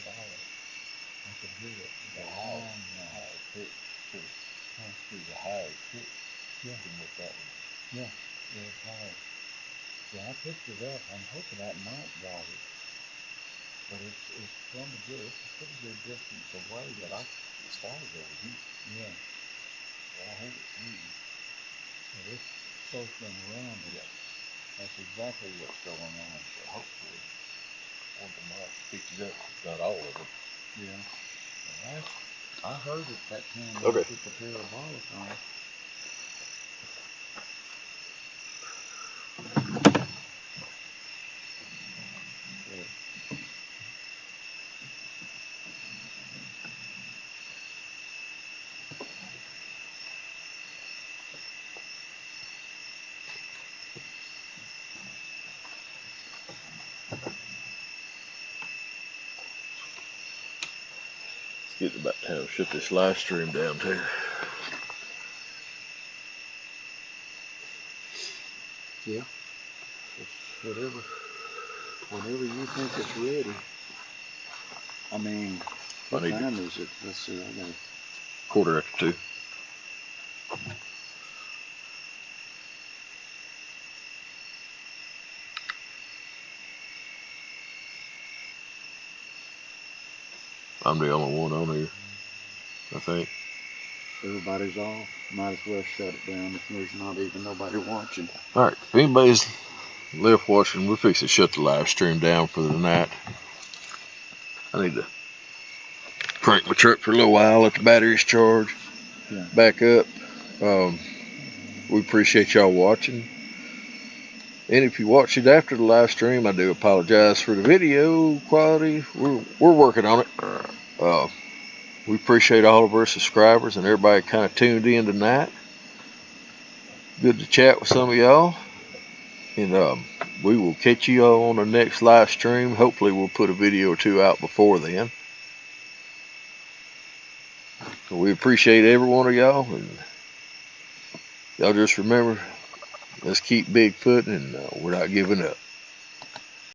Speaker 2: $1. I could hear it. The high pitch through the high pitch. Yeah. With that one. Yeah. Yeah, it's high. Yeah, I picked it up. I'm hoping that might got it. But it's from a good, it's a pretty good distance away that I started over here. Yeah. Well, I hope it's me. Yeah, it's circling around it. Yeah. That's exactly what's going on. So hopefully, one of them might pick it up. Not all of them. Yeah. Well, I heard it that time.
Speaker 1: Okay.
Speaker 2: I took the parabolic on.
Speaker 1: It's getting about time to shut this live stream down too.
Speaker 3: Yeah. Whatever you think it's ready. I mean, what time is it? Let's see. I got
Speaker 1: 2:15. I'm the only one on here, I think.
Speaker 3: Everybody's off. Might as well shut it down if there's not even nobody watching.
Speaker 1: Alright, if anybody's left watching, we're fixing to shut the live stream down for the night. I need to crank my truck for a little while, let the batteries charge, back up. We appreciate y'all watching. And if you watch it after the live stream, I do apologize for the video quality. We're working on it. We appreciate all of our subscribers and everybody kind of tuned in tonight. Good to chat with some of y'all. And we will catch you all on the next live stream. Hopefully we'll put a video or two out before then. So we appreciate every one of y'all. And y'all just remember, let's keep Bigfoot and we're not giving up.